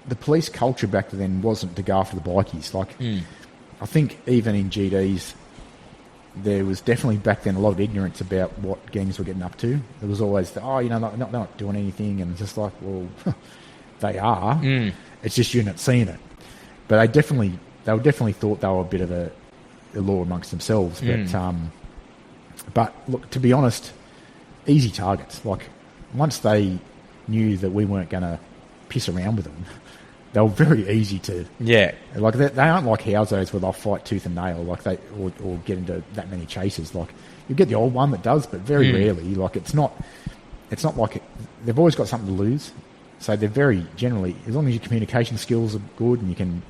The police culture back then wasn't to go after the bikies. Like, I think even in GDs, there was definitely back then a lot of ignorance about what gangs were getting up to. There was always they're not doing anything, and it's just like, well, they are. It's just you're not seeing it. But they definitely thought they were a bit of a law amongst themselves. But look, to be honest, easy targets. Like, once they knew that we weren't going to piss around with them, they were very easy to. Yeah. Like, they aren't like houses where they'll fight tooth and nail, like or get into that many chases. Like, you get the old one that does, but very rarely. Like, it's not like they've always got something to lose. So they're very generally, as long as your communication skills are good and you can,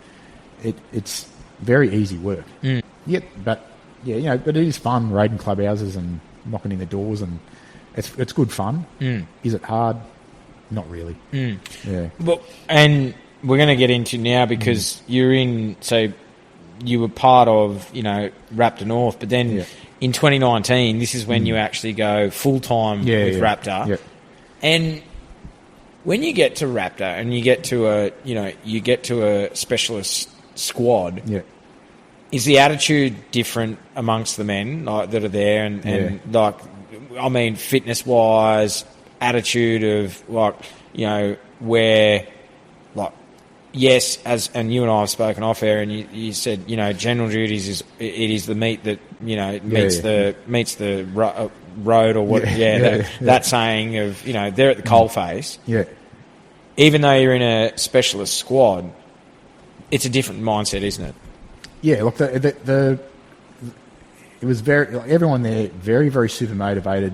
it's very easy work. But it is fun raiding clubhouses and knocking in the doors, and it's good fun. Is it hard? Not really. Yeah. Well, and we're going to get into now because you were part of Raptor North, but then in 2019, this is when you actually go full time with Raptor, and when you get to Raptor and you get to a specialist squad, is the attitude different amongst the men like that are there, and like, I mean, fitness wise, attitude of like, where like yes, and you and I have spoken off air, and you said, general duties is the meat that meets the road or what? That saying of they're at the coalface. Yeah. Even though you're in a specialist squad, it's a different mindset, isn't it? Yeah. Look, it was everyone there very, very super motivated,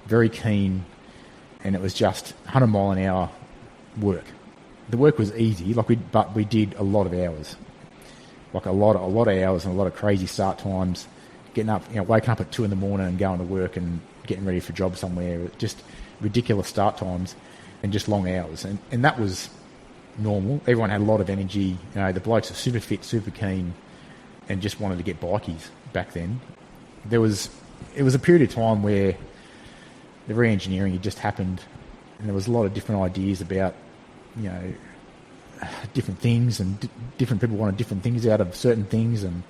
very keen, and it was just 100 mile an hour work. The work was easy, but we did a lot of hours, like a lot of hours and a lot of crazy start times. Getting up, waking up at 2 a.m. and going to work and getting ready for a job somewhere. Just ridiculous start times and just long hours, and that was normal. Everyone had a lot of energy. The blokes are super fit, super keen, and just wanted to get bikies back then. It was a period of time where the re-engineering had just happened, and there was a lot of different ideas about different things, and different people wanted different things out of certain things, and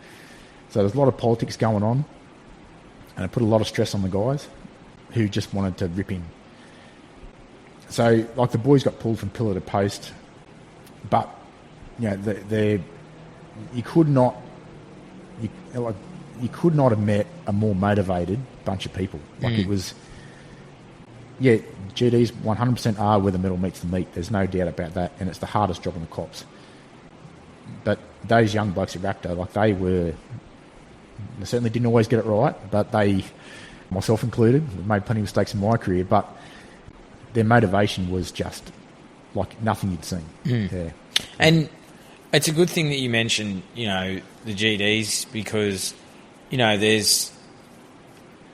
so there was a lot of politics going on, and it put a lot of stress on the guys who just wanted to rip in. So, the boys got pulled from pillar to post, but you could not have met a more motivated bunch of people. It was. Yeah, GDs 100% are where the metal meets the meat. There's no doubt about that, and it's the hardest job in the cops. But those young blokes at Raptor, they certainly didn't always get it right, but they, myself included, made plenty of mistakes in my career, but their motivation was just like nothing you'd seen. Yeah. And it's a good thing that you mentioned, the GDs, because,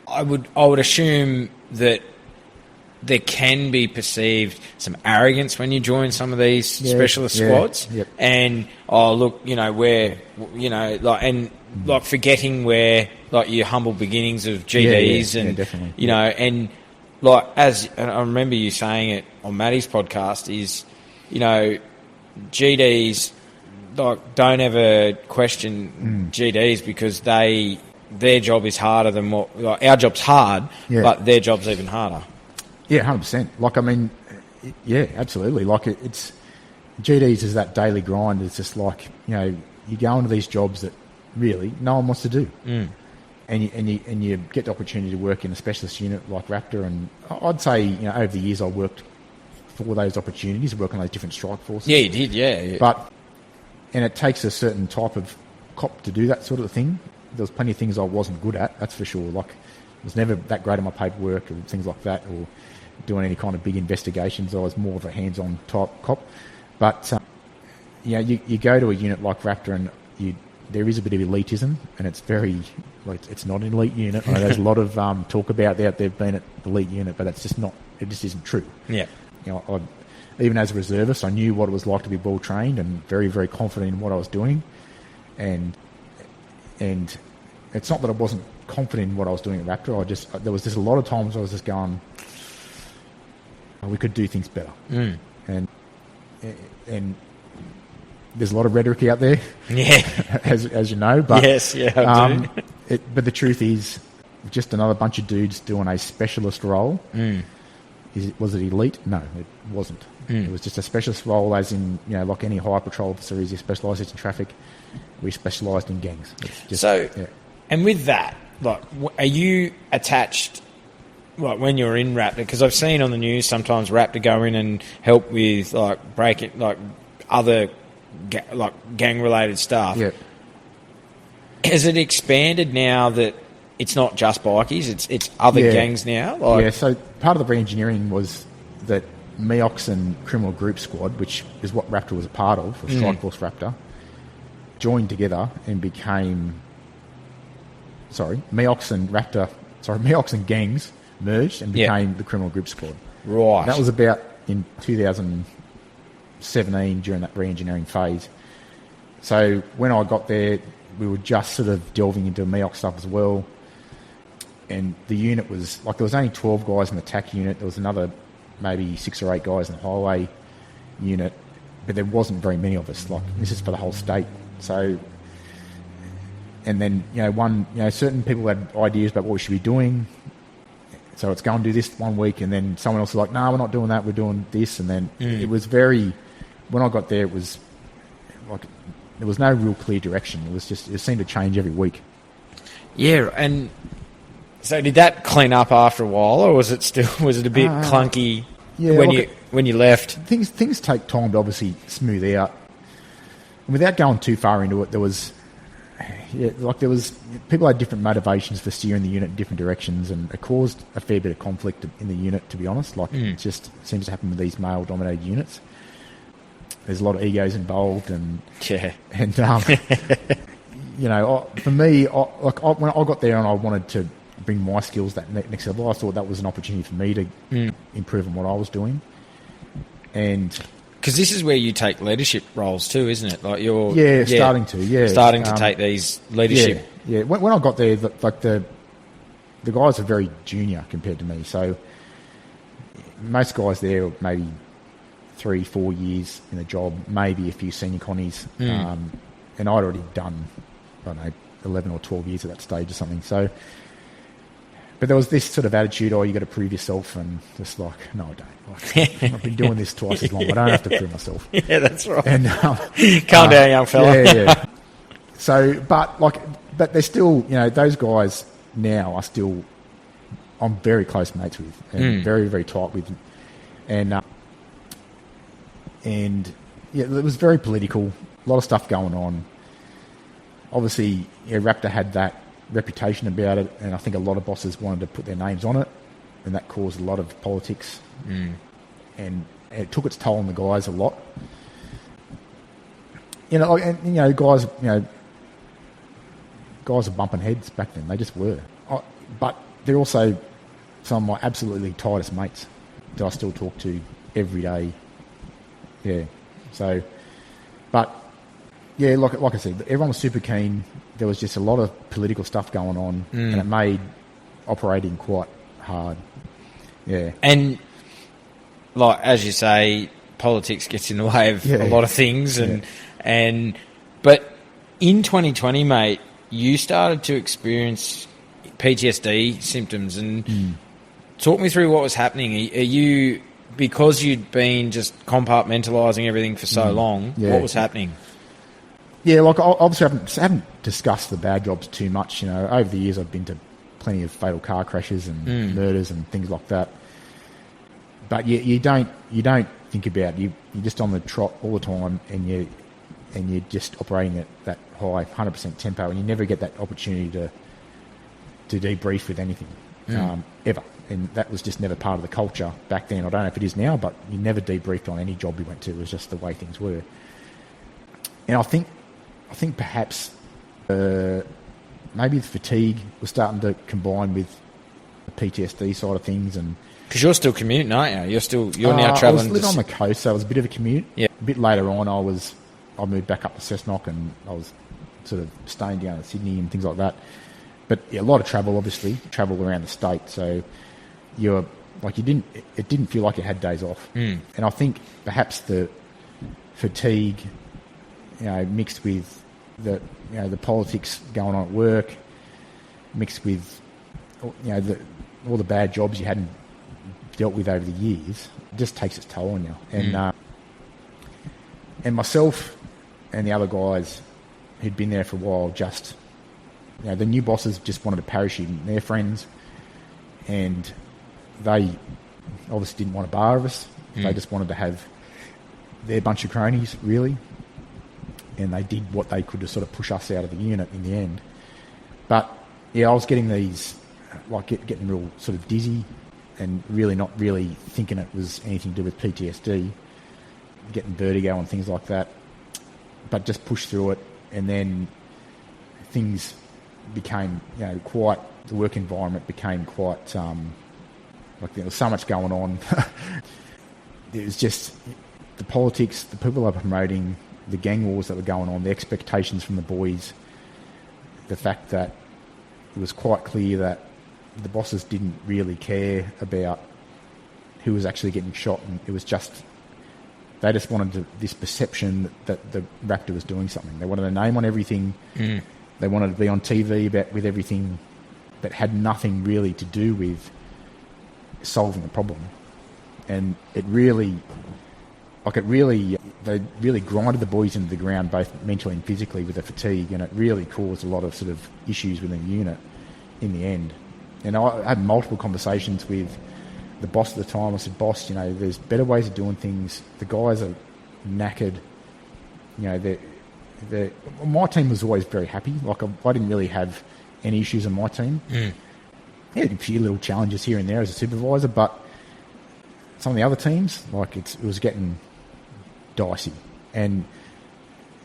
I would assume that there can be perceived some arrogance when you join some of these specialist squads, and forgetting where your humble beginnings of GDs and definitely. And I remember you saying it on Matty's podcast is, GDs don't ever question GDs because their job is harder than our job's hard, but their job's even harder. Yeah, 100%. Absolutely. It's GDs is that daily grind. It's just you go into these jobs that really no one wants to do, and you get the opportunity to work in a specialist unit like Raptor. And I'd say over the years I worked for those opportunities, work on those different strike forces. Yeah, you did. Yeah. And it takes a certain type of cop to do that sort of thing. There was plenty of things I wasn't good at. That's for sure. I was never that great at my paperwork or things like that, or doing any kind of big investigations. I was more of a hands-on type cop. But you go to a unit like Raptor, and there is a bit of elitism, and it's very it's not an elite unit. I know there's a lot of talk about that they've been at the elite unit, but that's just not. It just isn't true. Yeah. Even as a reservist, I knew what it was like to be well trained and very, very confident in what I was doing, and it's not that I wasn't confident in what I was doing at Raptor. There was just a lot of times I was just going, we could do things better. And there's a lot of rhetoric out there, as you know. But yes, I do. But the truth is, just another bunch of dudes doing a specialist role. Was it elite? No, it wasn't. It was just a specialist role, as in like any high patrol officer is. You specialised in traffic. We specialised in gangs. And with that, are you attached? When you're in Raptor, because I've seen on the news sometimes Raptor go in and help with breaking other gang related stuff. Yeah. Has it expanded now that it's not just bikies, it's other gangs now? So part of the re-engineering was that Nicholson Criminal Group Squad, which is what Raptor was a part of, or Strike Force Raptor, joined together and became Nicholson gangs merged and became the Criminal Group Squad. Right. And that was about in 2017 during that re-engineering phase. So when I got there, we were just sort of delving into MEOC stuff as well. And the unit was, there was only 12 guys in the TAC unit. There was another maybe 6 or 8 guys in the highway unit. But there wasn't very many of us. This is for the whole state. So, and then, certain people had ideas about what we should be doing. So let's go and do this one week, and then someone else was like, no, we're not doing that, we're doing this. And then it was when I got there, it was like there was no real clear direction. It seemed to change every week. Yeah, and so did that clean up after a while, or was it a bit clunky when you left? Things take time to obviously smooth out. And without going too far into it, there was people had different motivations for steering the unit in different directions, and it caused a fair bit of conflict in the unit, to be honest. It just seems to happen with these male-dominated units. There's a lot of egos involved, and for me, when I got there and I wanted to bring my skills that next level, I thought that was an opportunity for me to improve on what I was doing. And because this is where you take leadership roles too, isn't it? Like you're starting to take these leadership. Yeah. When I got there, the guys are very junior compared to me. So most guys there are maybe 3-4 years in the job, maybe a few senior connies, and I'd already done, I don't know, 11 or 12 years at that stage or something. So, but there was this sort of attitude, you got to prove yourself, and just like, no, I don't. I've been doing this twice as long. I don't have to prove myself. Yeah, that's right. And calm down, young fella. Yeah. So, but they're still, those guys now are still, I'm very close mates with, and very, very tight with, and it was very political. A lot of stuff going on. Obviously, Raptor had that reputation about it, and I think a lot of bosses wanted to put their names on it, and that caused a lot of politics, and it took its toll on the guys a lot. Guys were bumping heads back then. They just were. But they're also some of my absolutely tightest mates that I still talk to every day. Yeah. So, but yeah, like I said, everyone was super keen. There was just a lot of political stuff going on, and it made operating quite hard. Yeah. And like as you say, politics gets in the way of a lot of things, but in 2020, mate, you started to experience PTSD symptoms, and talk me through what was happening. Are you, because you'd been just compartmentalising everything for so long, what was happening? Yeah, like obviously I haven't discussed the bad jobs too much. Over the years I've been to plenty of fatal car crashes and murders and things like that. But you don't think about it. You're just on the trot all the time, and you're just operating at that high 100% tempo, and you never get that opportunity to debrief with anything ever. And that was just never part of the culture back then. I don't know if it is now, but you never debriefed on any job you went to. It was just the way things were. And I think perhaps maybe the fatigue was starting to combine with the PTSD side of things, and because you're still commuting, aren't you? You're now travelling. I was living on the coast, so it was a bit of a commute. Yeah. A bit later on, I moved back up to Cessnock, and I was sort of staying down in Sydney and things like that. But a lot of travel, obviously, travel around the state. So it didn't feel like you had days off. And I think perhaps the fatigue, mixed with the politics going on at work, mixed with all the bad jobs you hadn't dealt with over the years, it just takes its toll on you. And myself and the other guys who'd been there for a while, just the new bosses just wanted to parachute in their friends, and they obviously didn't want a bar of us. They just wanted to have their bunch of cronies, really, and they did what they could to sort of push us out of the unit in the end. But I was getting these, getting real sort of dizzy, and really not really thinking it was anything to do with PTSD, getting vertigo and things like that, but just pushed through it. And then things became, the work environment became quite, there was so much going on. It was just the politics, the people they were promoting, the gang wars that were going on, the expectations from the boys, the fact that it was quite clear that the bosses didn't really care about who was actually getting shot, and it was just, they just wanted this perception that the Raptor was doing something. They wanted a name on everything. They wanted to be on TV with everything that had nothing really to do with solving the problem. And it really like they really grinded the boys into the ground, both mentally and physically, with the fatigue, and it really caused a lot of sort of issues within the unit in the end. And I had multiple conversations with the boss at the time. I said, boss, there's better ways of doing things. The guys are knackered. My team was always very happy. Like I didn't really have any issues on my team. I had a few little challenges here and there as a supervisor, but some of the other teams, like it was getting dicey. And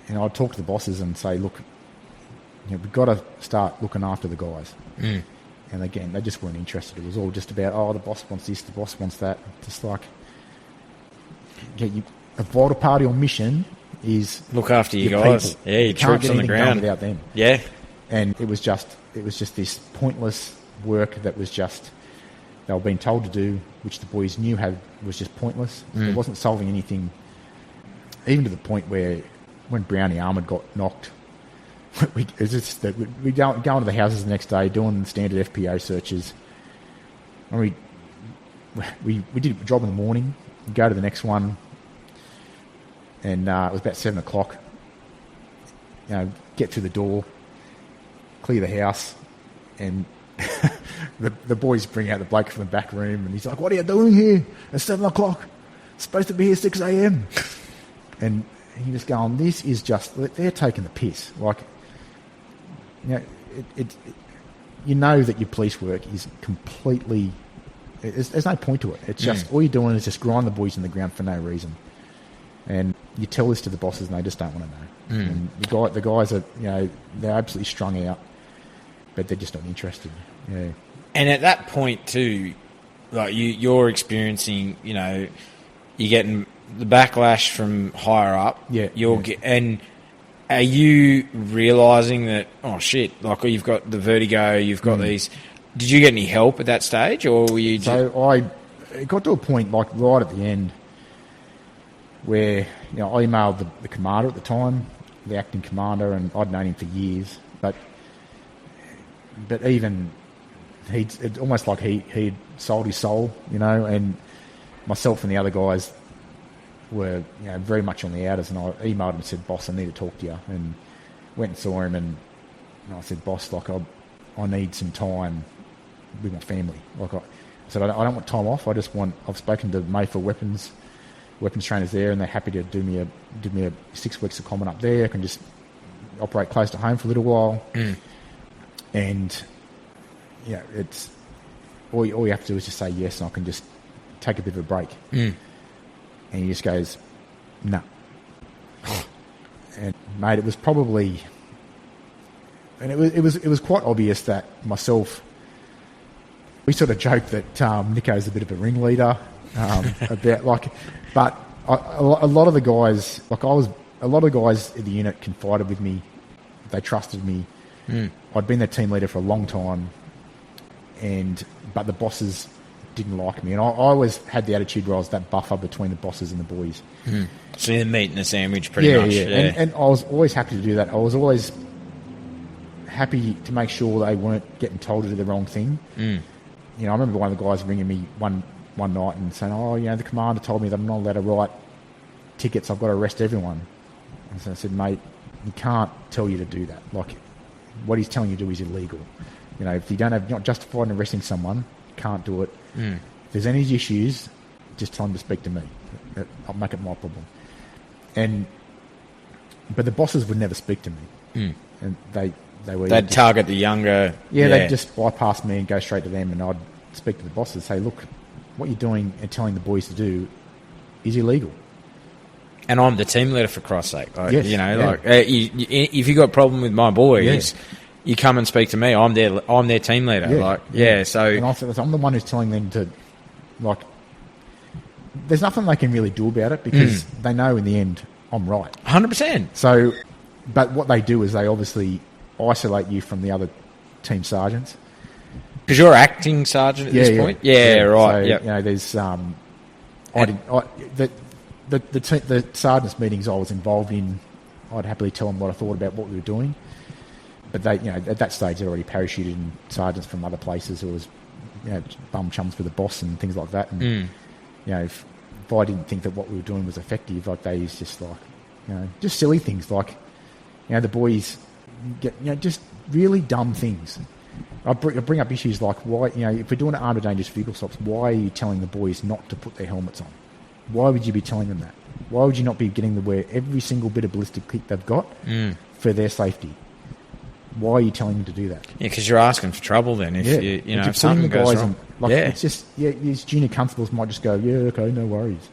I'd talk to the bosses and say, look, we've got to start looking after the guys. And again, they just weren't interested. It was all just about, the boss wants this, the boss wants that. Just like, a vital part of your mission is look after your guys. People. Yeah, your troops on the ground without them. Yeah, and it was just this pointless work that was just they were being told to do, which the boys knew was just pointless. It wasn't solving anything, even to the point where when Brownie Armoured got knocked, we go into the houses the next day doing standard FPO searches. And we did a job in the morning, go to the next one, and it was about 7 o'clock. Get through the door, clear the house, and the boys bring out the bloke from the back room, and he's like, "What are you doing here? It's 7 o'clock. It's supposed to be here 6 a.m." And he just going, "This is just they're taking the piss." Like, you know that your police work is completely. There's no point to it. It's just all you're doing is just grind the boys in the ground for no reason. And you tell this to the bosses, and they just don't want to know. And the guys are, they're absolutely strung out, but they're just not interested. Yeah. And at that point too, like you're experiencing, you're getting the backlash from higher up. Yeah. And are you realising that, oh shit, like you've got the vertigo, you've got these. Did you get any help at that stage, or were you? It got to a point like right at the end where I emailed the commander at the time, the acting commander, and I'd known him for years, but even it's almost like he'd sold his soul, and myself and the other guys were very much on the outers, and I emailed him and said, "Boss, I need to talk to you," and went and saw him, and I said, "Boss, like I need some time with my family." Like I said, I don't want time off. I've spoken to Mayfield weapons trainers there, and they're happy to give me a 6 weeks of common up there. I can just operate close to home for a little while, and it's all you have to do is just say yes, and I can just take a bit of a break. And he just goes, "No." And mate, it was probably, and it was quite obvious that myself. We sort of joked that Nico's a bit of a ringleader, but a lot of the guys, a lot of guys in the unit confided with me. They trusted me. I'd been their team leader for a long time, but the bosses didn't like me, and I always had the attitude where I was that buffer between the bosses and the boys. So you're the meat in the sandwich, pretty much. Yeah. And I was always happy to do that. I was always happy to make sure they weren't getting told to do the wrong thing. I remember one of the guys ringing me one night and saying, "Oh, the commander told me that I'm not allowed to write tickets. I've got to arrest everyone." And so I said, "Mate, he can't tell you to do that. Like, what he's telling you to do is illegal. If you you're not justified in arresting someone, you can't do it. If there's any issues, just tell him to speak to me. I'll make it my problem." But the bosses would never speak to me, and they'd target the younger. They'd just bypass me and go straight to them, and I'd speak to the bosses, say, "Look, what you're doing and telling the boys to do is illegal." And I'm the team leader, for Christ's sake. Yes, if you got a problem with my boys, you come and speak to me. I'm their team leader. So and I said, I'm the one who's telling them to, there's nothing they can really do about it because they know in the end I'm right. 100%. So, but what they do is they obviously isolate you from the other team sergeants. Because you're acting sergeant at this point? Yeah, right. So, there's the sergeants' meetings I was involved in, I'd happily tell them what I thought about what we were doing. But they, at that stage, they're already parachuted in sergeants from other places who was, bum chums with the boss and things like that. And, if I didn't think that what we were doing was effective, like they used just like, just silly things like, the boys get, just really dumb things. I bring up issues like why, if we're doing armed and dangerous vehicle stops, why are you telling the boys not to put their helmets on? Why would you be telling them that? Why would you not be getting them to wear every single bit of ballistic kit they've got for their safety? Why are you telling them to do that? Yeah, because you're asking for trouble then. If if something goes wrong, it's just these junior constables might just go, yeah, okay, no worries.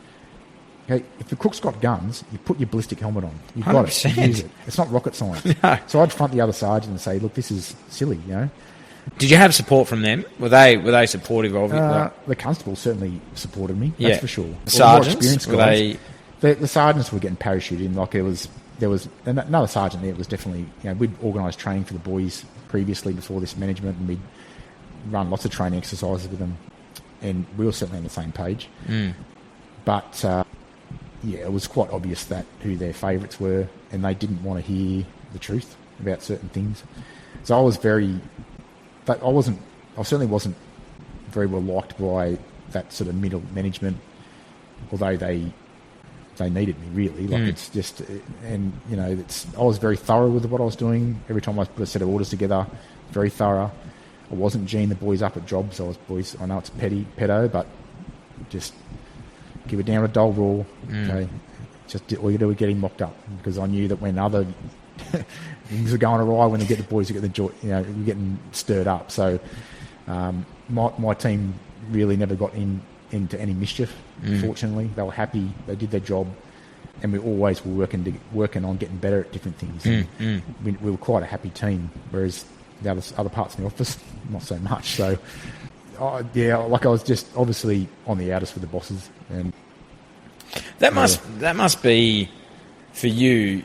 Okay, if the crook's got guns, you put your ballistic helmet on. You've got 100%. it. You use it. It's not rocket science. No. So I'd front the other sergeant and say, look, this is silly. Did you have support from them? Were they supportive of you? The constables certainly supported me. That's for sure. The sergeants, were they? The sergeants were getting parachuted in. Like there was another sergeant there. It was definitely, we'd organised training for the boys previously before this management, and we'd run lots of training exercises with them, and we were certainly on the same page. But it was quite obvious that who their favourites were, and they didn't want to hear the truth about certain things. So I certainly wasn't very well liked by that sort of middle management, although they needed me really. Like it's just, and I was very thorough with what I was doing. Every time I put a set of orders together, very thorough. I wasn't geeing the boys up at jobs. I know it's pedo, but just give it down a dull raw. Okay, just all you do is get him mocked up, because I knew that when other things were going awry, when they get the boys to get the joy, we're getting stirred up. So my team really never got into any mischief. Fortunately, they were happy. They did their job, and we always were working on getting better at different things. We were quite a happy team, whereas the other parts in the office, not so much. So, I was just obviously on the outers with the bosses, and that must be for you.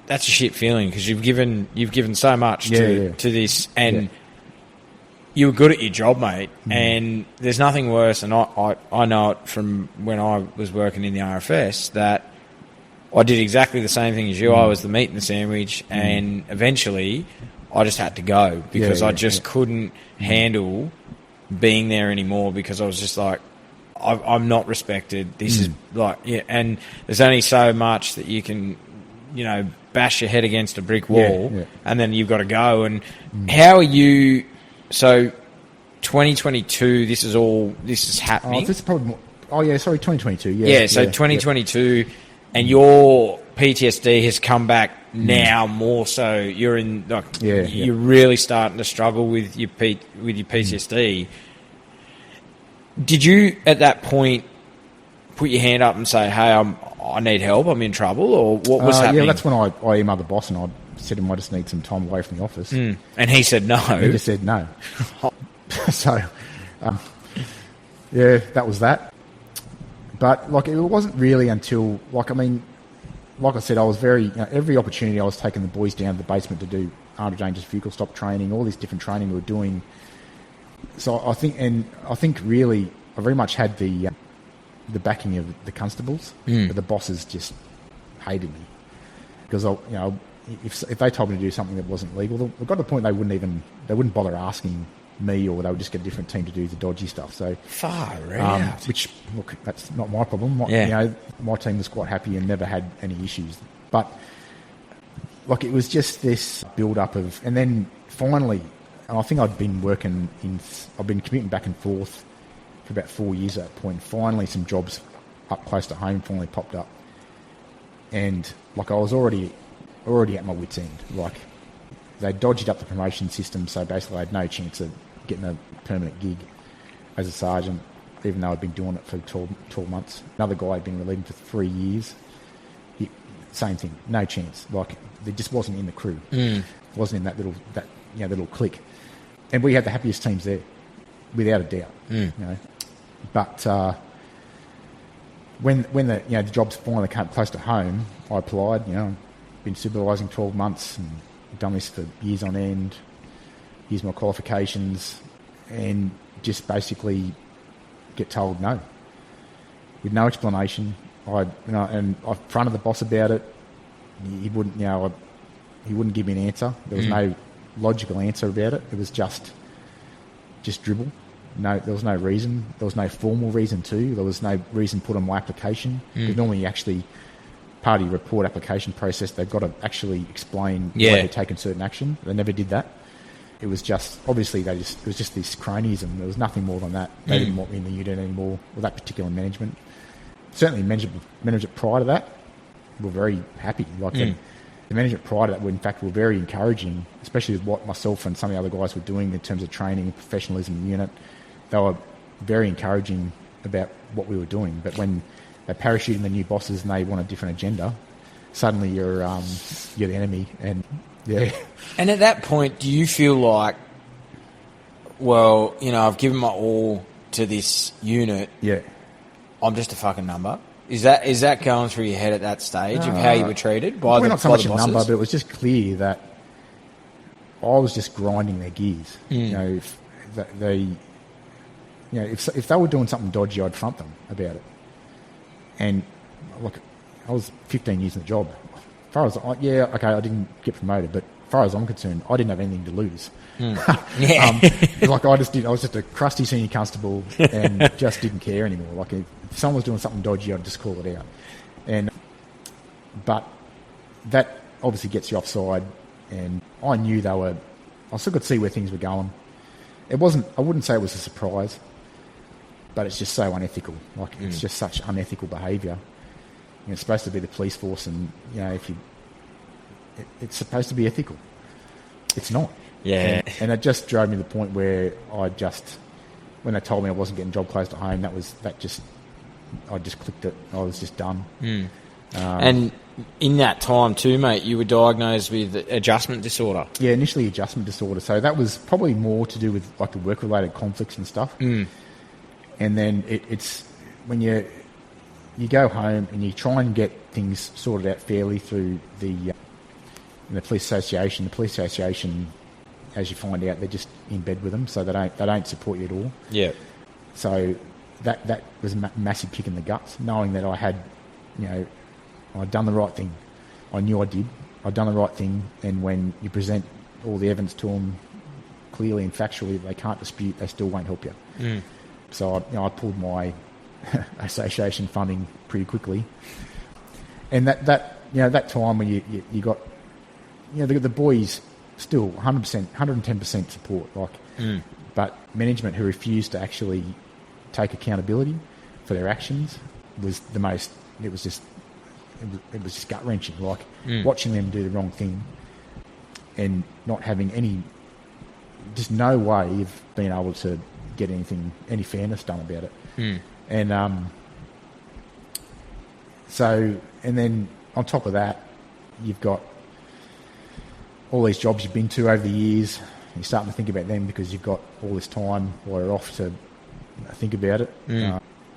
That's a shit feeling, because you've given so much to this, and you were good at your job, mate. And there's nothing worse, and I know it from when I was working in the RFS, that I did exactly the same thing as you. I was the meat in the sandwich, and eventually I just had to go, because I just couldn't handle being there anymore, because I was just like, I'm not respected. This is like, and there's only so much that you can, bash your head against a brick wall, and then you've got to go. And how are you? So, 2022. This is happening. This is probably more, 2022. So 2022, and your PTSD has come back now more so. You're in you're really starting to struggle with your PTSD. Did you at that point put your hand up and say, "Hey, I need help. I'm in trouble," or what was happening? Yeah, that's when I emailed the boss and I said to him, "I just need some time away from the office." And he said no. He just said no. So, that was that. But it wasn't really until like I said, I was very every opportunity I was taking the boys down to the basement to do armed dangerous vehicle stop training, all this different training we were doing. So I think really I very much had the backing of the constables, but the bosses just hated me, because if they told me to do something that wasn't legal, they got to the point they wouldn't bother asking me, or they would just get a different team to do the dodgy stuff. So far out. Which, look, that's not my problem. My team was quite happy and never had any issues. But it was just this build up of, and then finally, and I think I've been commuting back and forth for about 4 years at that point. Finally, some jobs up close to home finally popped up, and I was already at my wit's end. They dodged up the promotion system, so basically I had no chance of getting a permanent gig as a sergeant, even though I'd been doing it for 12 months. Another guy had been relieved for 3 years. Same thing, no chance. There just wasn't in the crew. Wasn't in that little clique. And we had the happiest teams there, without a doubt. But when the jobs finally came close to home, I applied. Been supervising 12 months and done this for years on end. Used my qualifications, and just basically get told no, with no explanation. I fronted the boss about it. He wouldn't, he wouldn't give me an answer. There was no logical answer about it. It was just dribble. there was no reason. There was no formal reason to. There was no reason put on my application. Because normally you actually, part of your report application process, they've got to actually explain why they're taking certain action. They never did that. It was just, obviously, it was just this cronyism. There was nothing more than that. They didn't want me in the unit anymore, or that particular management. Certainly, management prior to that were very happy. Like the management prior to that were very encouraging, especially with what myself and some of the other guys were doing in terms of training and professionalism in the unit. They were very encouraging about what we were doing. But when they parachute in the new bosses and they want a different agenda, suddenly you're the enemy. And And at that point, do you feel like, well, I've given my all to this unit. Yeah. I'm just a fucking number. Is that going through your head at that stage of how you were treated by the bosses? Not so much a number, but it was just clear that I was just grinding their gears. If they were doing something dodgy, I'd front them about it. And look, I was 15 years in the job. As far as I didn't get promoted, but as far as I'm concerned, I didn't have anything to lose. I was just a crusty senior constable and just didn't care anymore. Like if someone was doing something dodgy, I'd just call it out. But that obviously gets you offside, and I knew I still could see where things were going. I wouldn't say it was a surprise, but it's just so unethical. Like it's just such unethical behaviour. It's supposed to be the police force, and it's supposed to be ethical. It's not. Yeah. And it just drove me to the point where when they told me I wasn't getting job close to home, I just clicked it. I was just done. And in that time too, mate, you were diagnosed with adjustment disorder. Yeah, initially adjustment disorder. So that was probably more to do with like the work-related conflicts and stuff. And then it's when you go home and you try and get things sorted out fairly through the police association. The police association, as you find out, they're just in bed with them, so they don't support you at all. Yeah. So that was a massive kick in the guts, knowing that I had, I'd done the right thing. I knew I did. I'd done the right thing, and when you present all the evidence to them clearly and factually that they can't dispute, they still won't help you. So I pulled my association funding pretty quickly, and that time when you got the boys still 100%, 110% support, but management who refused to actually take accountability for their actions was the most. It was just gut wrenching. Watching them do the wrong thing and not having just no way of being able to get any fairness done about it. And and then on top of that, you've got all these jobs you've been to over the years. You're starting to think about them because you've got all this time while you're off to think about it.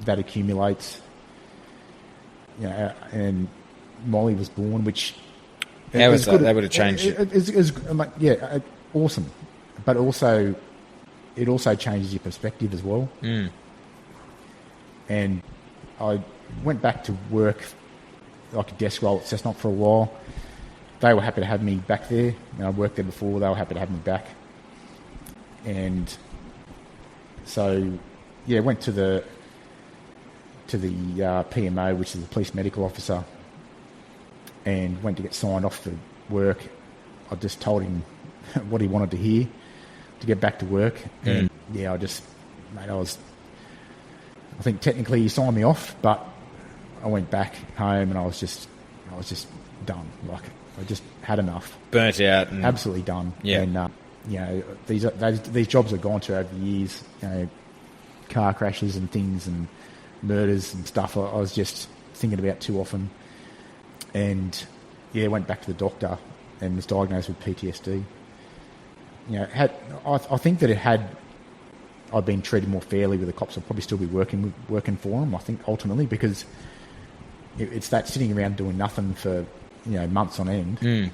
That accumulates. And Molly was born, which... How was that? That would have changed it. Awesome. But also, it also changes your perspective as well. And I went back to work, like a desk role at Cessnock for a while. They were happy to have me back there. I worked there before. They were happy to have me back. And so, went to the PMO, which is the police medical officer, and went to get signed off for work. I just told him what he wanted to hear to get back to work. And I think technically he signed me off, but I went back home and I was just done. I just had enough. Burnt out. Absolutely done. Yeah. And, these jobs I've gone to over the years, car crashes and things and murders and stuff, I was just thinking about too often. And, went back to the doctor and was diagnosed with PTSD. I think that had I'd been treated more fairly with the cops, I'd probably still be working for them, I think, ultimately, because it's that sitting around doing nothing for months on end,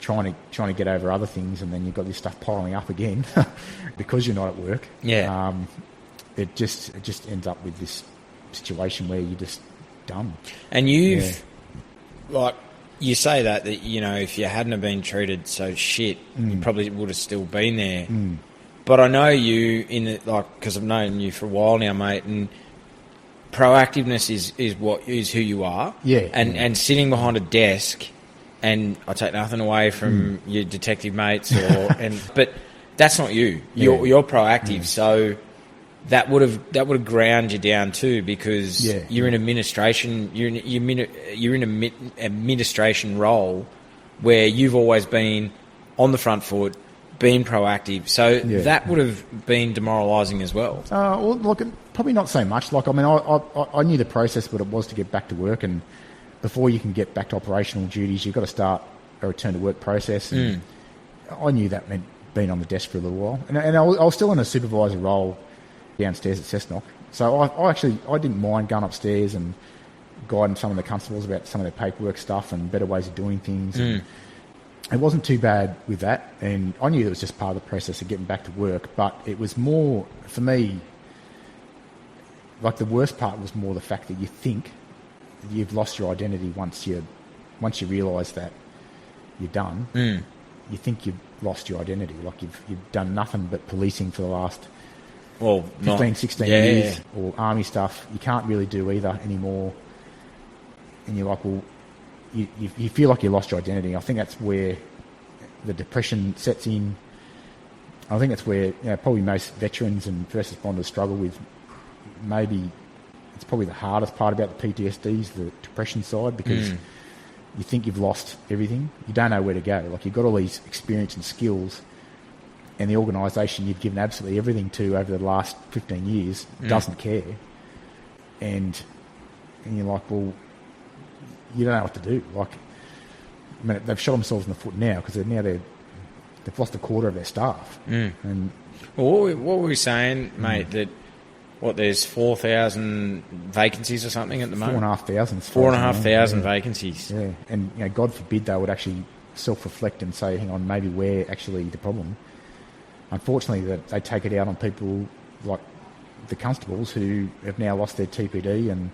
trying to get over other things, and then you've got this stuff piling up again because you're not at work. It just ends up with this situation where you're just done. And you've you say that if you hadn't have been treated so shit, you probably would have still been there. But I know you because I've known you for a while now, mate, and proactiveness is who you are. Yeah. And sitting behind a desk, and I take nothing away from your detective mates, but that's not you. You're proactive, so that would have ground you down too, because you're in administration. You're in an administration role where you've always been on the front foot, been proactive. So that would have been demoralising as well. Well, look, probably not so much. Like, I mean, I knew the process, what it was to get back to work, and before you can get back to operational duties, you've got to start a return to work process. And I knew that meant being on the desk for a little while, and I was still in a supervisor role downstairs at Cessnock. So I didn't mind going upstairs and guiding some of the constables about some of their paperwork stuff and better ways of doing things. And it wasn't too bad with that, and I knew it was just part of the process of getting back to work. But it was more, for me, like the worst part was more the fact that you think you've lost your identity once you realise that you're done. You think you've lost your identity, like you've done nothing but policing for the last 16 years, or army stuff. You can't really do either anymore, and you're like, well, you feel like you lost your identity. I think that's where the depression sets in. I think that's where probably most veterans and first responders struggle with. Maybe it's probably the hardest part about the PTSD is the depression side, because you think you've lost everything. You don't know where to go. Like, you've got all these experience and skills, and the organisation you've given absolutely everything to over the last 15 years doesn't care. And you're like, well, you don't know what to do. Like, I mean, they've shot themselves in the foot now, because they've lost a quarter of their staff. And well, what were we saying, mate? That there's 4,000 vacancies or something at the moment. 4,500. 4,500 vacancies. Yeah, and God forbid they would actually self-reflect and say, hang on, maybe we're actually the problem. Unfortunately, that they take it out on people like the constables who have now lost their TPD, and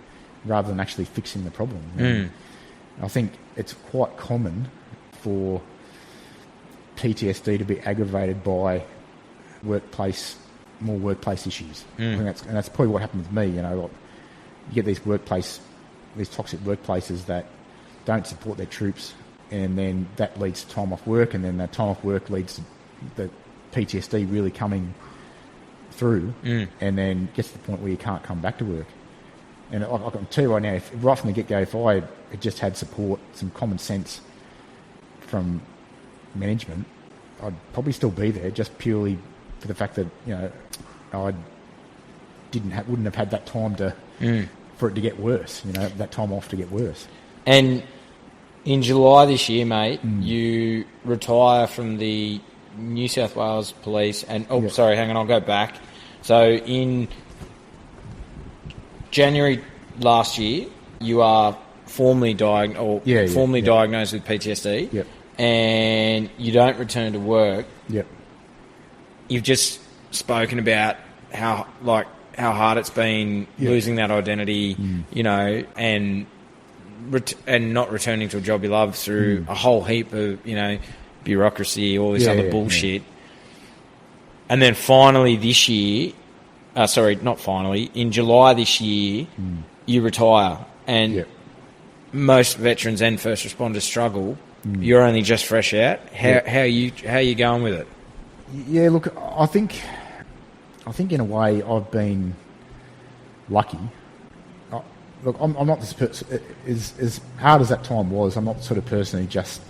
rather than actually fixing the problem. I think it's quite common for PTSD to be aggravated by more workplace issues. I think that's probably what happened with me. Like, you get these toxic workplaces that don't support their troops, and then that leads to time off work, and then that time off work leads to the PTSD really coming through, and then gets to the point where you can't come back to work. And I can tell you right now, right from the get-go, if I had just had support, some common sense from management, I'd probably still be there, just purely for the fact that I wouldn't have had that time for it to get worse. That time off to get worse. And in July this year, mate, you retire from the New South Wales Police, and sorry, hang on, I'll go back. So in January last year, you are formally diagnosed with PTSD. Yep. And you don't return to work. Yep. You've just spoken about how hard it's been losing that identity, and not returning to a job you love through a whole heap of bureaucracy, all this other bullshit. And then finally this year, in July this year, you retire, and most veterans and first responders struggle. You're only just fresh out. How are you going with it? Yeah, look, I think in a way I've been lucky. Look, I'm not this person. As hard as that time was, I'm not the sort of person who just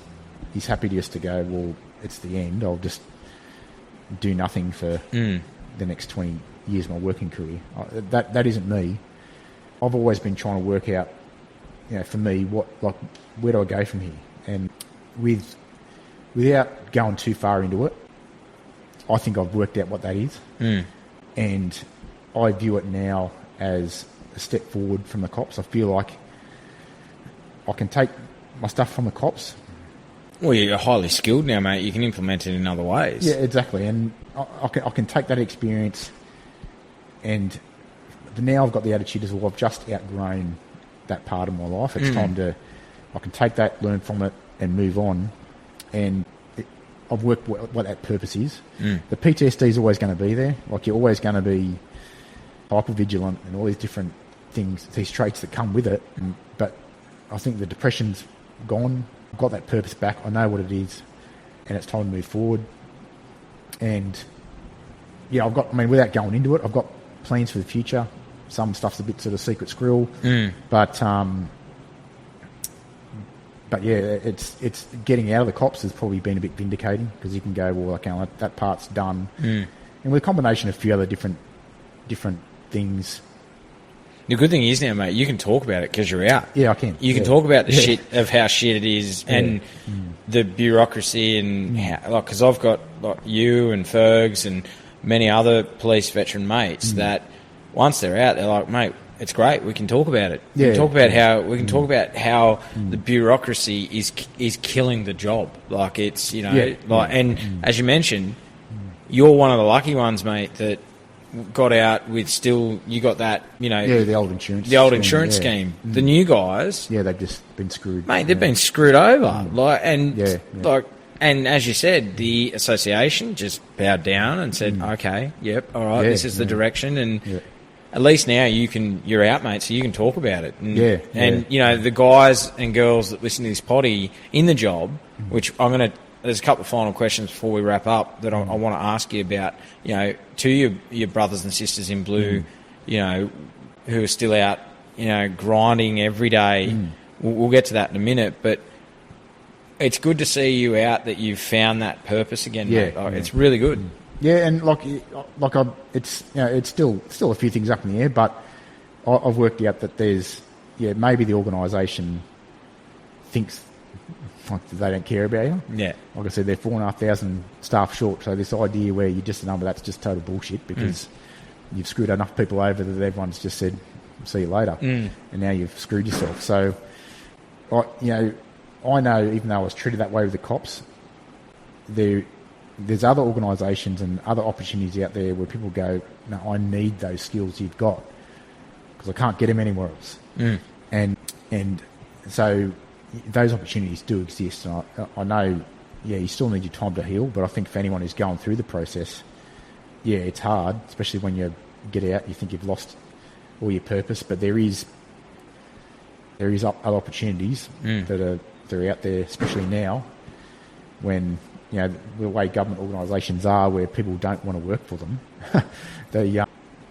is happy just to go, well, it's the end. I'll just do nothing for the next 20 years of my working career. That isn't me. I've always been trying to work out, for me, where do I go from here? And without going too far into it, I think I've worked out what that is. And I view it now as a step forward from the cops. I feel like I can take my stuff from the cops. Well, you're highly skilled now, mate. You can implement it in other ways. Yeah, exactly. And I can take that experience, and now I've got the attitude as well, I've just outgrown that part of my life. It's time I can take that, learn from it, and move on. And I've worked what that purpose is. The PTSD is always going to be there. Like, you're always going to be hypervigilant and all these different things, these traits that come with it. But I think the depression's gone. I've got that purpose back. I know what it is, and it's time to move forward. And yeah, without going into it, I've got plans for the future. Some stuff's a bit sort of secret squirrel, but yeah, it's getting out of the cops has probably been a bit vindicating, because you can go, well, okay, that part's done, and with a combination of a few other different things. The good thing is now, mate, you can talk about it because you're out. Yeah, I can. You can talk about the shit of how shit it is, and the bureaucracy, and how, like, because I've got like you and Fergs and many other police veteran mates that once they're out, they're like, mate, it's great. We can talk about it. We can talk about how the bureaucracy is killing the job. Like, it's, you know, as you mentioned, you're one of the lucky ones, mate, that got out with still, you got that, you know, the old insurance scheme. The new guys, they've just been screwed, mate. They've been screwed over. And as you said, the association just bowed down and said, okay, yep, all right, this is the direction, and at least now you're out, mate, so you can talk about it. And you know, the guys and girls that listen to this potty in the job, which there's a couple of final questions before we wrap up that I want to ask you about, you know, to your brothers and sisters in blue, you know, who are still out, you know, grinding every day. We'll get to that in a minute, but it's good to see you out, that you've found that purpose again, mate. It's really good. Yeah, and it's, you know, it's still a few things up in the air, but I've worked out that there's, maybe the organisation thinks like they don't care about you. Yeah. Like I said, they're 4,500 staff short, so this idea where you're just a number, that's just total bullshit, because you've screwed enough people over that everyone's just said, see you later, and now you've screwed yourself. So, I know, even though I was treated that way with the cops, there's other organisations and other opportunities out there where people go, no, I need those skills you've got, because I can't get them anywhere else. And so those opportunities do exist. And I know, you still need your time to heal, but I think for anyone who's going through the process, it's hard, especially when you get out, you think you've lost all your purpose, but there is other opportunities that are out there, especially now, when, you know, the way government organisations are, where people don't want to work for them,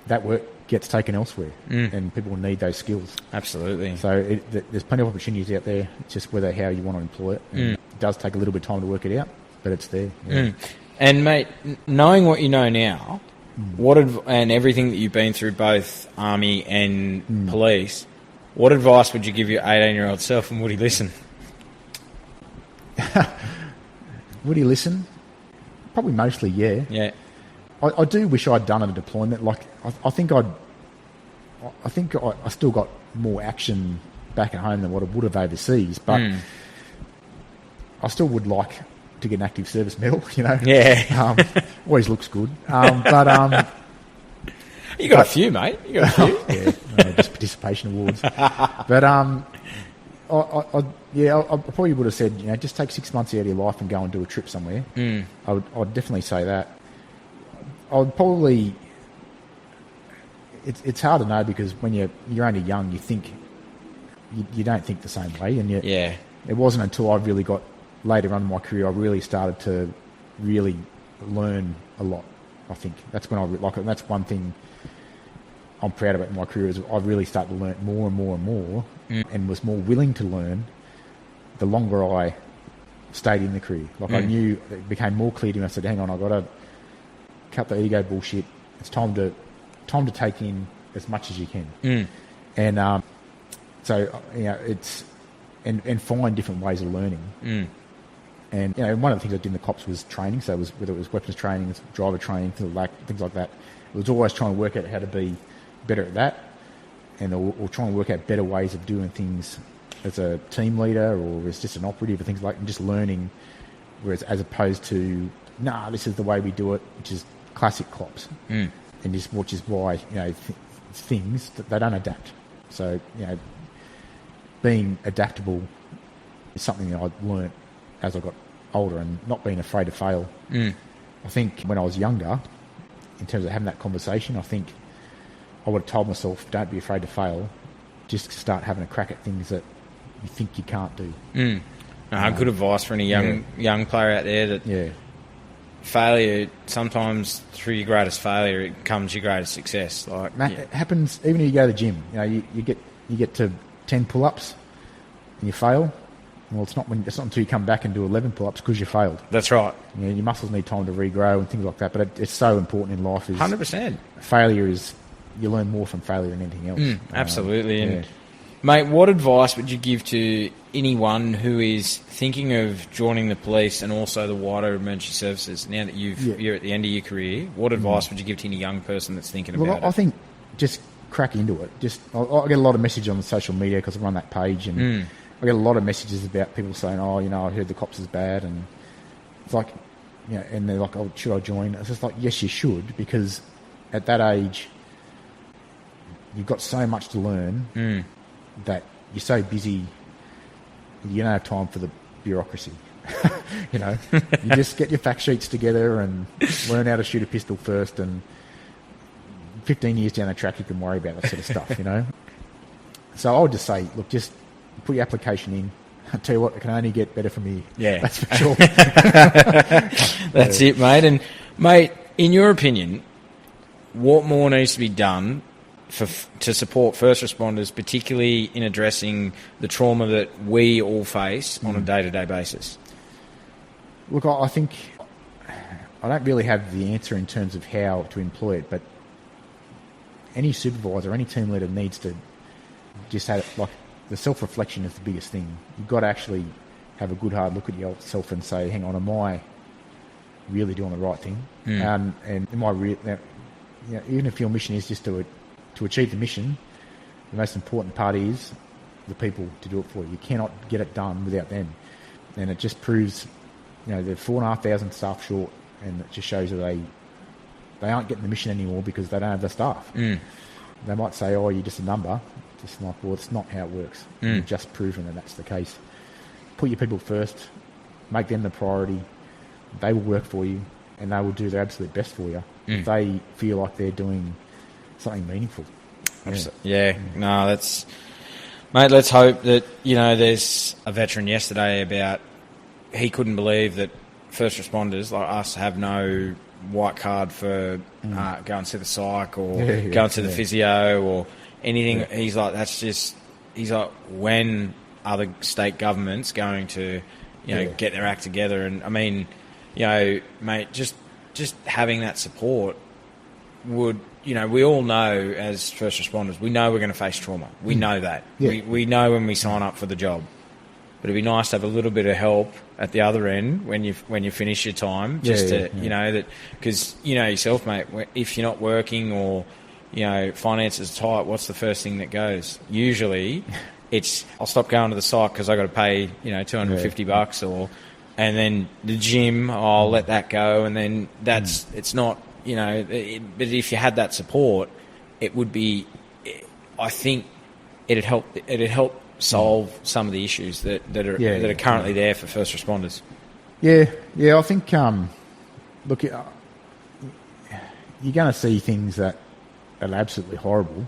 that work gets taken elsewhere, and people need those skills. Absolutely. So there's plenty of opportunities out there. It's just how you want to employ it. It does take a little bit of time to work it out, but it's there. And mate, knowing what you know now, and everything that you've been through, both army and police, what advice would you give your 18-year-old self, and would he listen? Would he listen? Probably mostly, yeah. Yeah. I do wish I'd done a deployment. Like, I think I still got more action back at home than what I would have overseas, but I still would like to get an active service medal, you know. Yeah. Always looks good. But you got a few, mate. You got a few. Just participation awards. But I probably would have said, you know, just take 6 months out of your life and go and do a trip somewhere. I'd definitely say that. I would probably. It's hard to know, because when you're only young, you think you don't think the same way, and it wasn't until I really got later on in my career I really started to really learn a lot. I think that's when and that's one thing I'm proud about in my career, is I really started to learn more and more and more, and was more willing to learn the longer I stayed in the career. Like, I knew, it became more clear to me. I said, hang on, I've got to cut the ego bullshit. It's time to take in as much as you can. And so, you know, it's and find different ways of learning. And, you know, one of the things I did in the cops was training. So whether it was weapons training, driver training, things like that. It was always trying to work out how to be better at that, and or trying to work out better ways of doing things as a team leader, or as just an operative, or things like, and just learning. Whereas, as opposed to, this is the way we do it, which is classic cops, and which is why, you know, things that they don't adapt. So, you know, being adaptable is something that I learnt as I got older and not being afraid to fail. I think when I was younger, in terms of having that conversation, I think I would have told myself, don't be afraid to fail. Just start having a crack at things that you think you can't do. Good advice for any young player out there that failure, sometimes through your greatest failure, it comes your greatest success. It happens even if you go to the gym. You get to 10 pull-ups and you fail. Well, it's not until you come back and do 11 pull-ups because you failed. That's right. Your muscles need time to regrow and things like that. But it's so important in life. 100%. Failure is, you learn more from failure than anything else. Absolutely. And mate, what advice would you give to anyone who is thinking of joining the police and also the wider emergency services now that you're at the end of your career? What advice would you give to any young person that's thinking about it? I think just crack into it. I get a lot of messages on social media because I run that page, and I get a lot of messages about people saying, I heard the cops is bad, and it's like, and they're like, oh, should I join? It's just like, yes, you should, because at that age, you've got so much to learn that you're so busy, you don't have time for the bureaucracy. You just get your fact sheets together and learn how to shoot a pistol first, and 15 years down the track, you can worry about that sort of stuff, So I would just say, look, just put your application in. I'll tell you what, it can only get better from here. Yeah. That's for sure. That's it, mate. And, mate, in your opinion, what more needs to be done to support first responders, particularly in addressing the trauma that we all face on a day-to-day basis? Look, I think I don't really have the answer in terms of how to employ it, but any supervisor, any team leader needs to just have, the self-reflection is the biggest thing. You've got to actually have a good hard look at yourself and say, hang on, am I really doing the right thing? And am I even if your mission is just to achieve the mission, the most important part is the people to do it for you. You cannot get it done without them. And it just proves, they're 4,500 staff short, and it just shows that they aren't getting the mission anymore because they don't have the staff. They might say, oh, you're just a number. Just like, well, it's not how it works. You've just proven that that's the case. Put your people first. Make them the priority. They will work for you, and they will do their absolute best for you if they feel like they're doing something meaningful. No, that's... Mate, let's hope that, there's a veteran yesterday about he couldn't believe that first responders like us have no white card for go and see the psych or go and see the physio or anything. He's like, when are the state governments going to, get their act together? And I mean, mate, just having that support would, we all know as first responders, we know we're going to face trauma. We know that. We know when we sign up for the job. But it'd be nice to have a little bit of help at the other end when you finish your time, that, because yourself, mate. If you're not working or finances are tight, what's the first thing that goes? Usually, it's I'll stop going to the site because I got to pay $250 and then the gym I'll let that go, and then it's not but if you had that support, it would be. I think it'd help solve some of the issues that are currently there for first responders. I think look, you're going to see things that are absolutely horrible.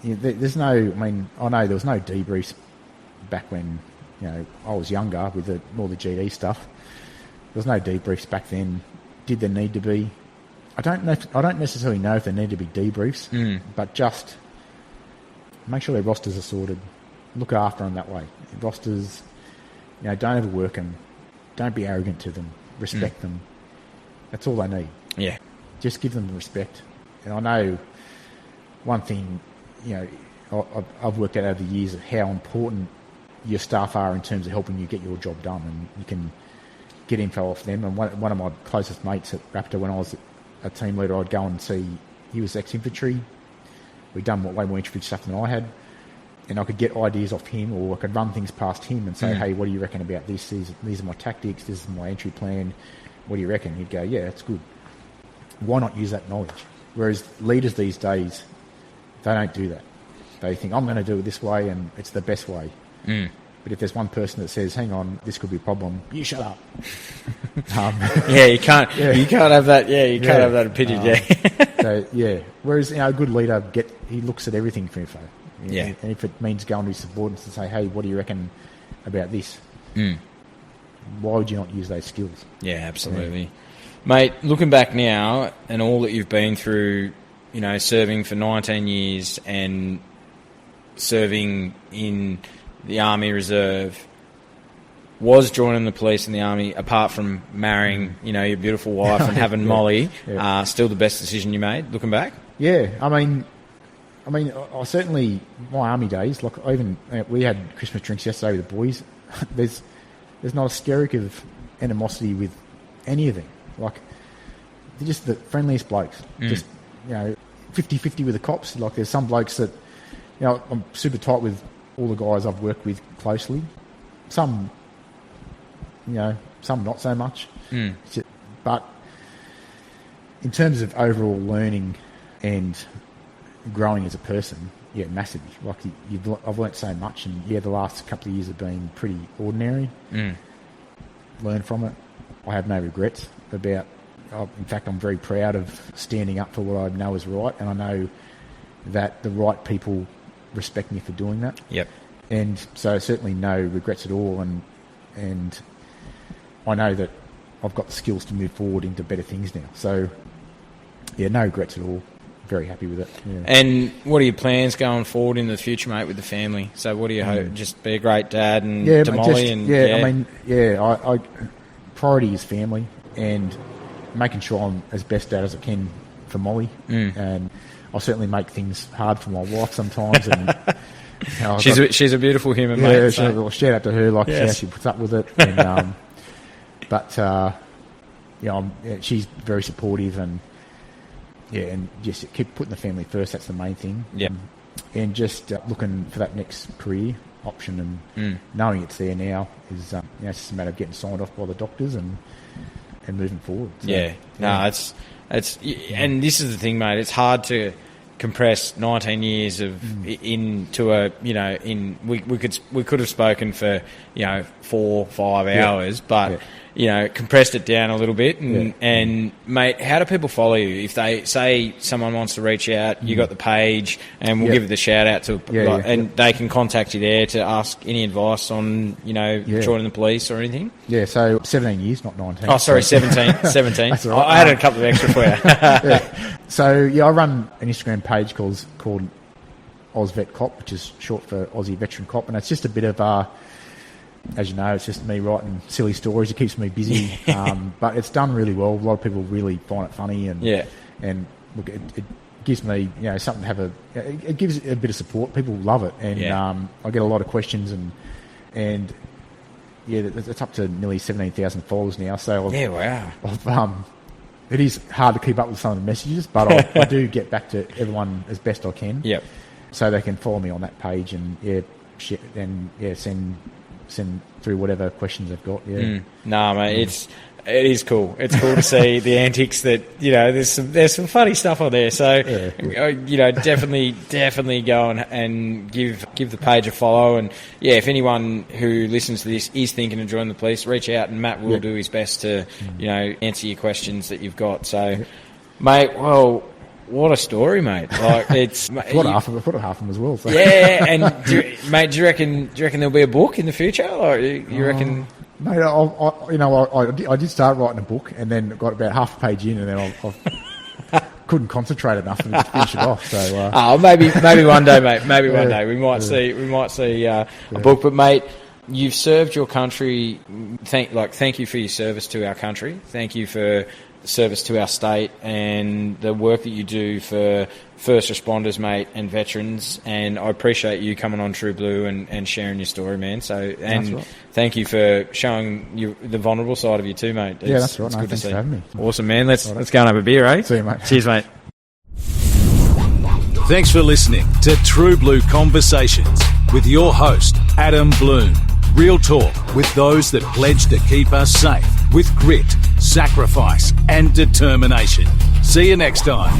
There's no, I know there was no debriefs back when I was younger with all the GD stuff. There was no debriefs back then. Did there need to be? I don't necessarily know if there need to be debriefs, but just make sure their rosters are sorted. Look after them that way. Rosters, don't overwork them. Don't be arrogant to them. Respect them. That's all they need. Yeah. Just give them the respect. And I know one thing, I've worked out over the years of how important your staff are in terms of helping you get your job done, and you can get info off them. And one of my closest mates at Raptor, when I was a team leader, I'd go and see, he was ex-infantry. We'd done way more infantry stuff than I had, and I could get ideas off him, or I could run things past him and say, hey, what do you reckon about this? These are my tactics, this is my entry plan, what do you reckon? He'd go, yeah, that's good. Why not use that knowledge? Whereas leaders these days, they don't do that. They think, I'm going to do it this way and it's the best way. But if there's one person that says, "Hang on, this could be a problem," you shut up. Yeah, you can't have that. Yeah, you can't have that opinion. So yeah. Whereas a good leader he looks at everything for info. Yeah. And if it means going to his subordinates and say, "Hey, what do you reckon about this?" Why would you not use those skills? Yeah, absolutely. Mate, looking back now and all that you've been through, serving for 19 years and serving in the Army Reserve, was joining the police and the Army, apart from marrying, your beautiful wife and having Molly, still the best decision you made, looking back? Yeah, I mean, I certainly, my Army days, like we had Christmas drinks yesterday with the boys. There's not a skerrick of animosity with any of them. Like, they're just the friendliest blokes. Just, 50-50 with the cops. Like, there's some blokes that, I'm super tight with all the guys I've worked with closely. Some not so much. But in terms of overall learning and growing as a person, yeah, massively. Like, I've learnt so much, and the last couple of years have been pretty ordinary. Learn from it. I have no regrets about. In fact, I'm very proud of standing up for what I know is right, and I know that the right people respect me for doing that. Yep. And so certainly no regrets at all, and I know that I've got the skills to move forward into better things now. So yeah, no regrets at all. Very happy with it. Yeah. And what are your plans going forward in the future, mate, with the family? So what do you hope? Just be a great dad and to Molly? I priority is family and making sure I'm as best dad as I can for Molly. And I'll certainly make things hard for my wife sometimes. And she's a beautiful human, mate. So. Shout out to her, how she puts up with it. And, she's very supportive and just keep putting the family first. That's the main thing. Yeah. And just looking for that next career option and knowing it's there now is it's just a matter of getting signed off by the doctors and moving forward. So, it's and this is the thing, mate. It's hard to compress 19 years into a we could have spoken for 4-5 hours, but compressed it down a little bit. And mate, how do people follow you? If they say someone wants to reach out, you got the page, and we'll give it the shout out to, they can contact you there to ask any advice on joining the police or anything. Yeah, so 17 years, not 19. Oh, sorry, 17. 17. That's all right. I added a couple of extra for you. So I run an Instagram page called OzVet Cop, which is short for Aussie Veteran Cop, and it's just a bit of as you know, it's just me writing silly stories. It keeps me busy, but it's done really well. A lot of people really find it funny, and look, it gives me something to have it gives a bit of support. People love it, and I get a lot of questions, and it's up to nearly 17,000 followers now. So wow. It is hard to keep up with some of the messages, but I do get back to everyone as best I can. Yep. So they can follow me on that page and send through whatever questions they've got. Nah, mate, it is cool. It's cool to see the antics that there's some funny stuff on there. So definitely go and give the page a follow. And if anyone who listens to this is thinking of joining the police, reach out, and Matt will do his best to answer your questions that you've got. So, mate, well, what a story, mate! Like, it's half of them as well. So. Yeah, and do you reckon there'll be a book in the future, or you reckon? Mate, I did start writing a book, and then got about half a page in, and then I couldn't concentrate enough to finish it off. So, maybe one day, mate. Maybe one day we might see a book. But mate, you've served your country. Thank you for your service to our country. Thank you for service to our state and the work that you do for first responders, mate, and veterans. And I appreciate you coming on True Blue and sharing your story, man. So, and thank you for showing the vulnerable side of you too, mate. That's right. It's good to see. For having me. Awesome, man. Let's go and have a beer, eh? See you, mate. Cheers, mate. Thanks for listening to True Blue Conversations with your host, Adam Bloom. Real talk with those that pledge to keep us safe with grit, sacrifice and determination. See you next time.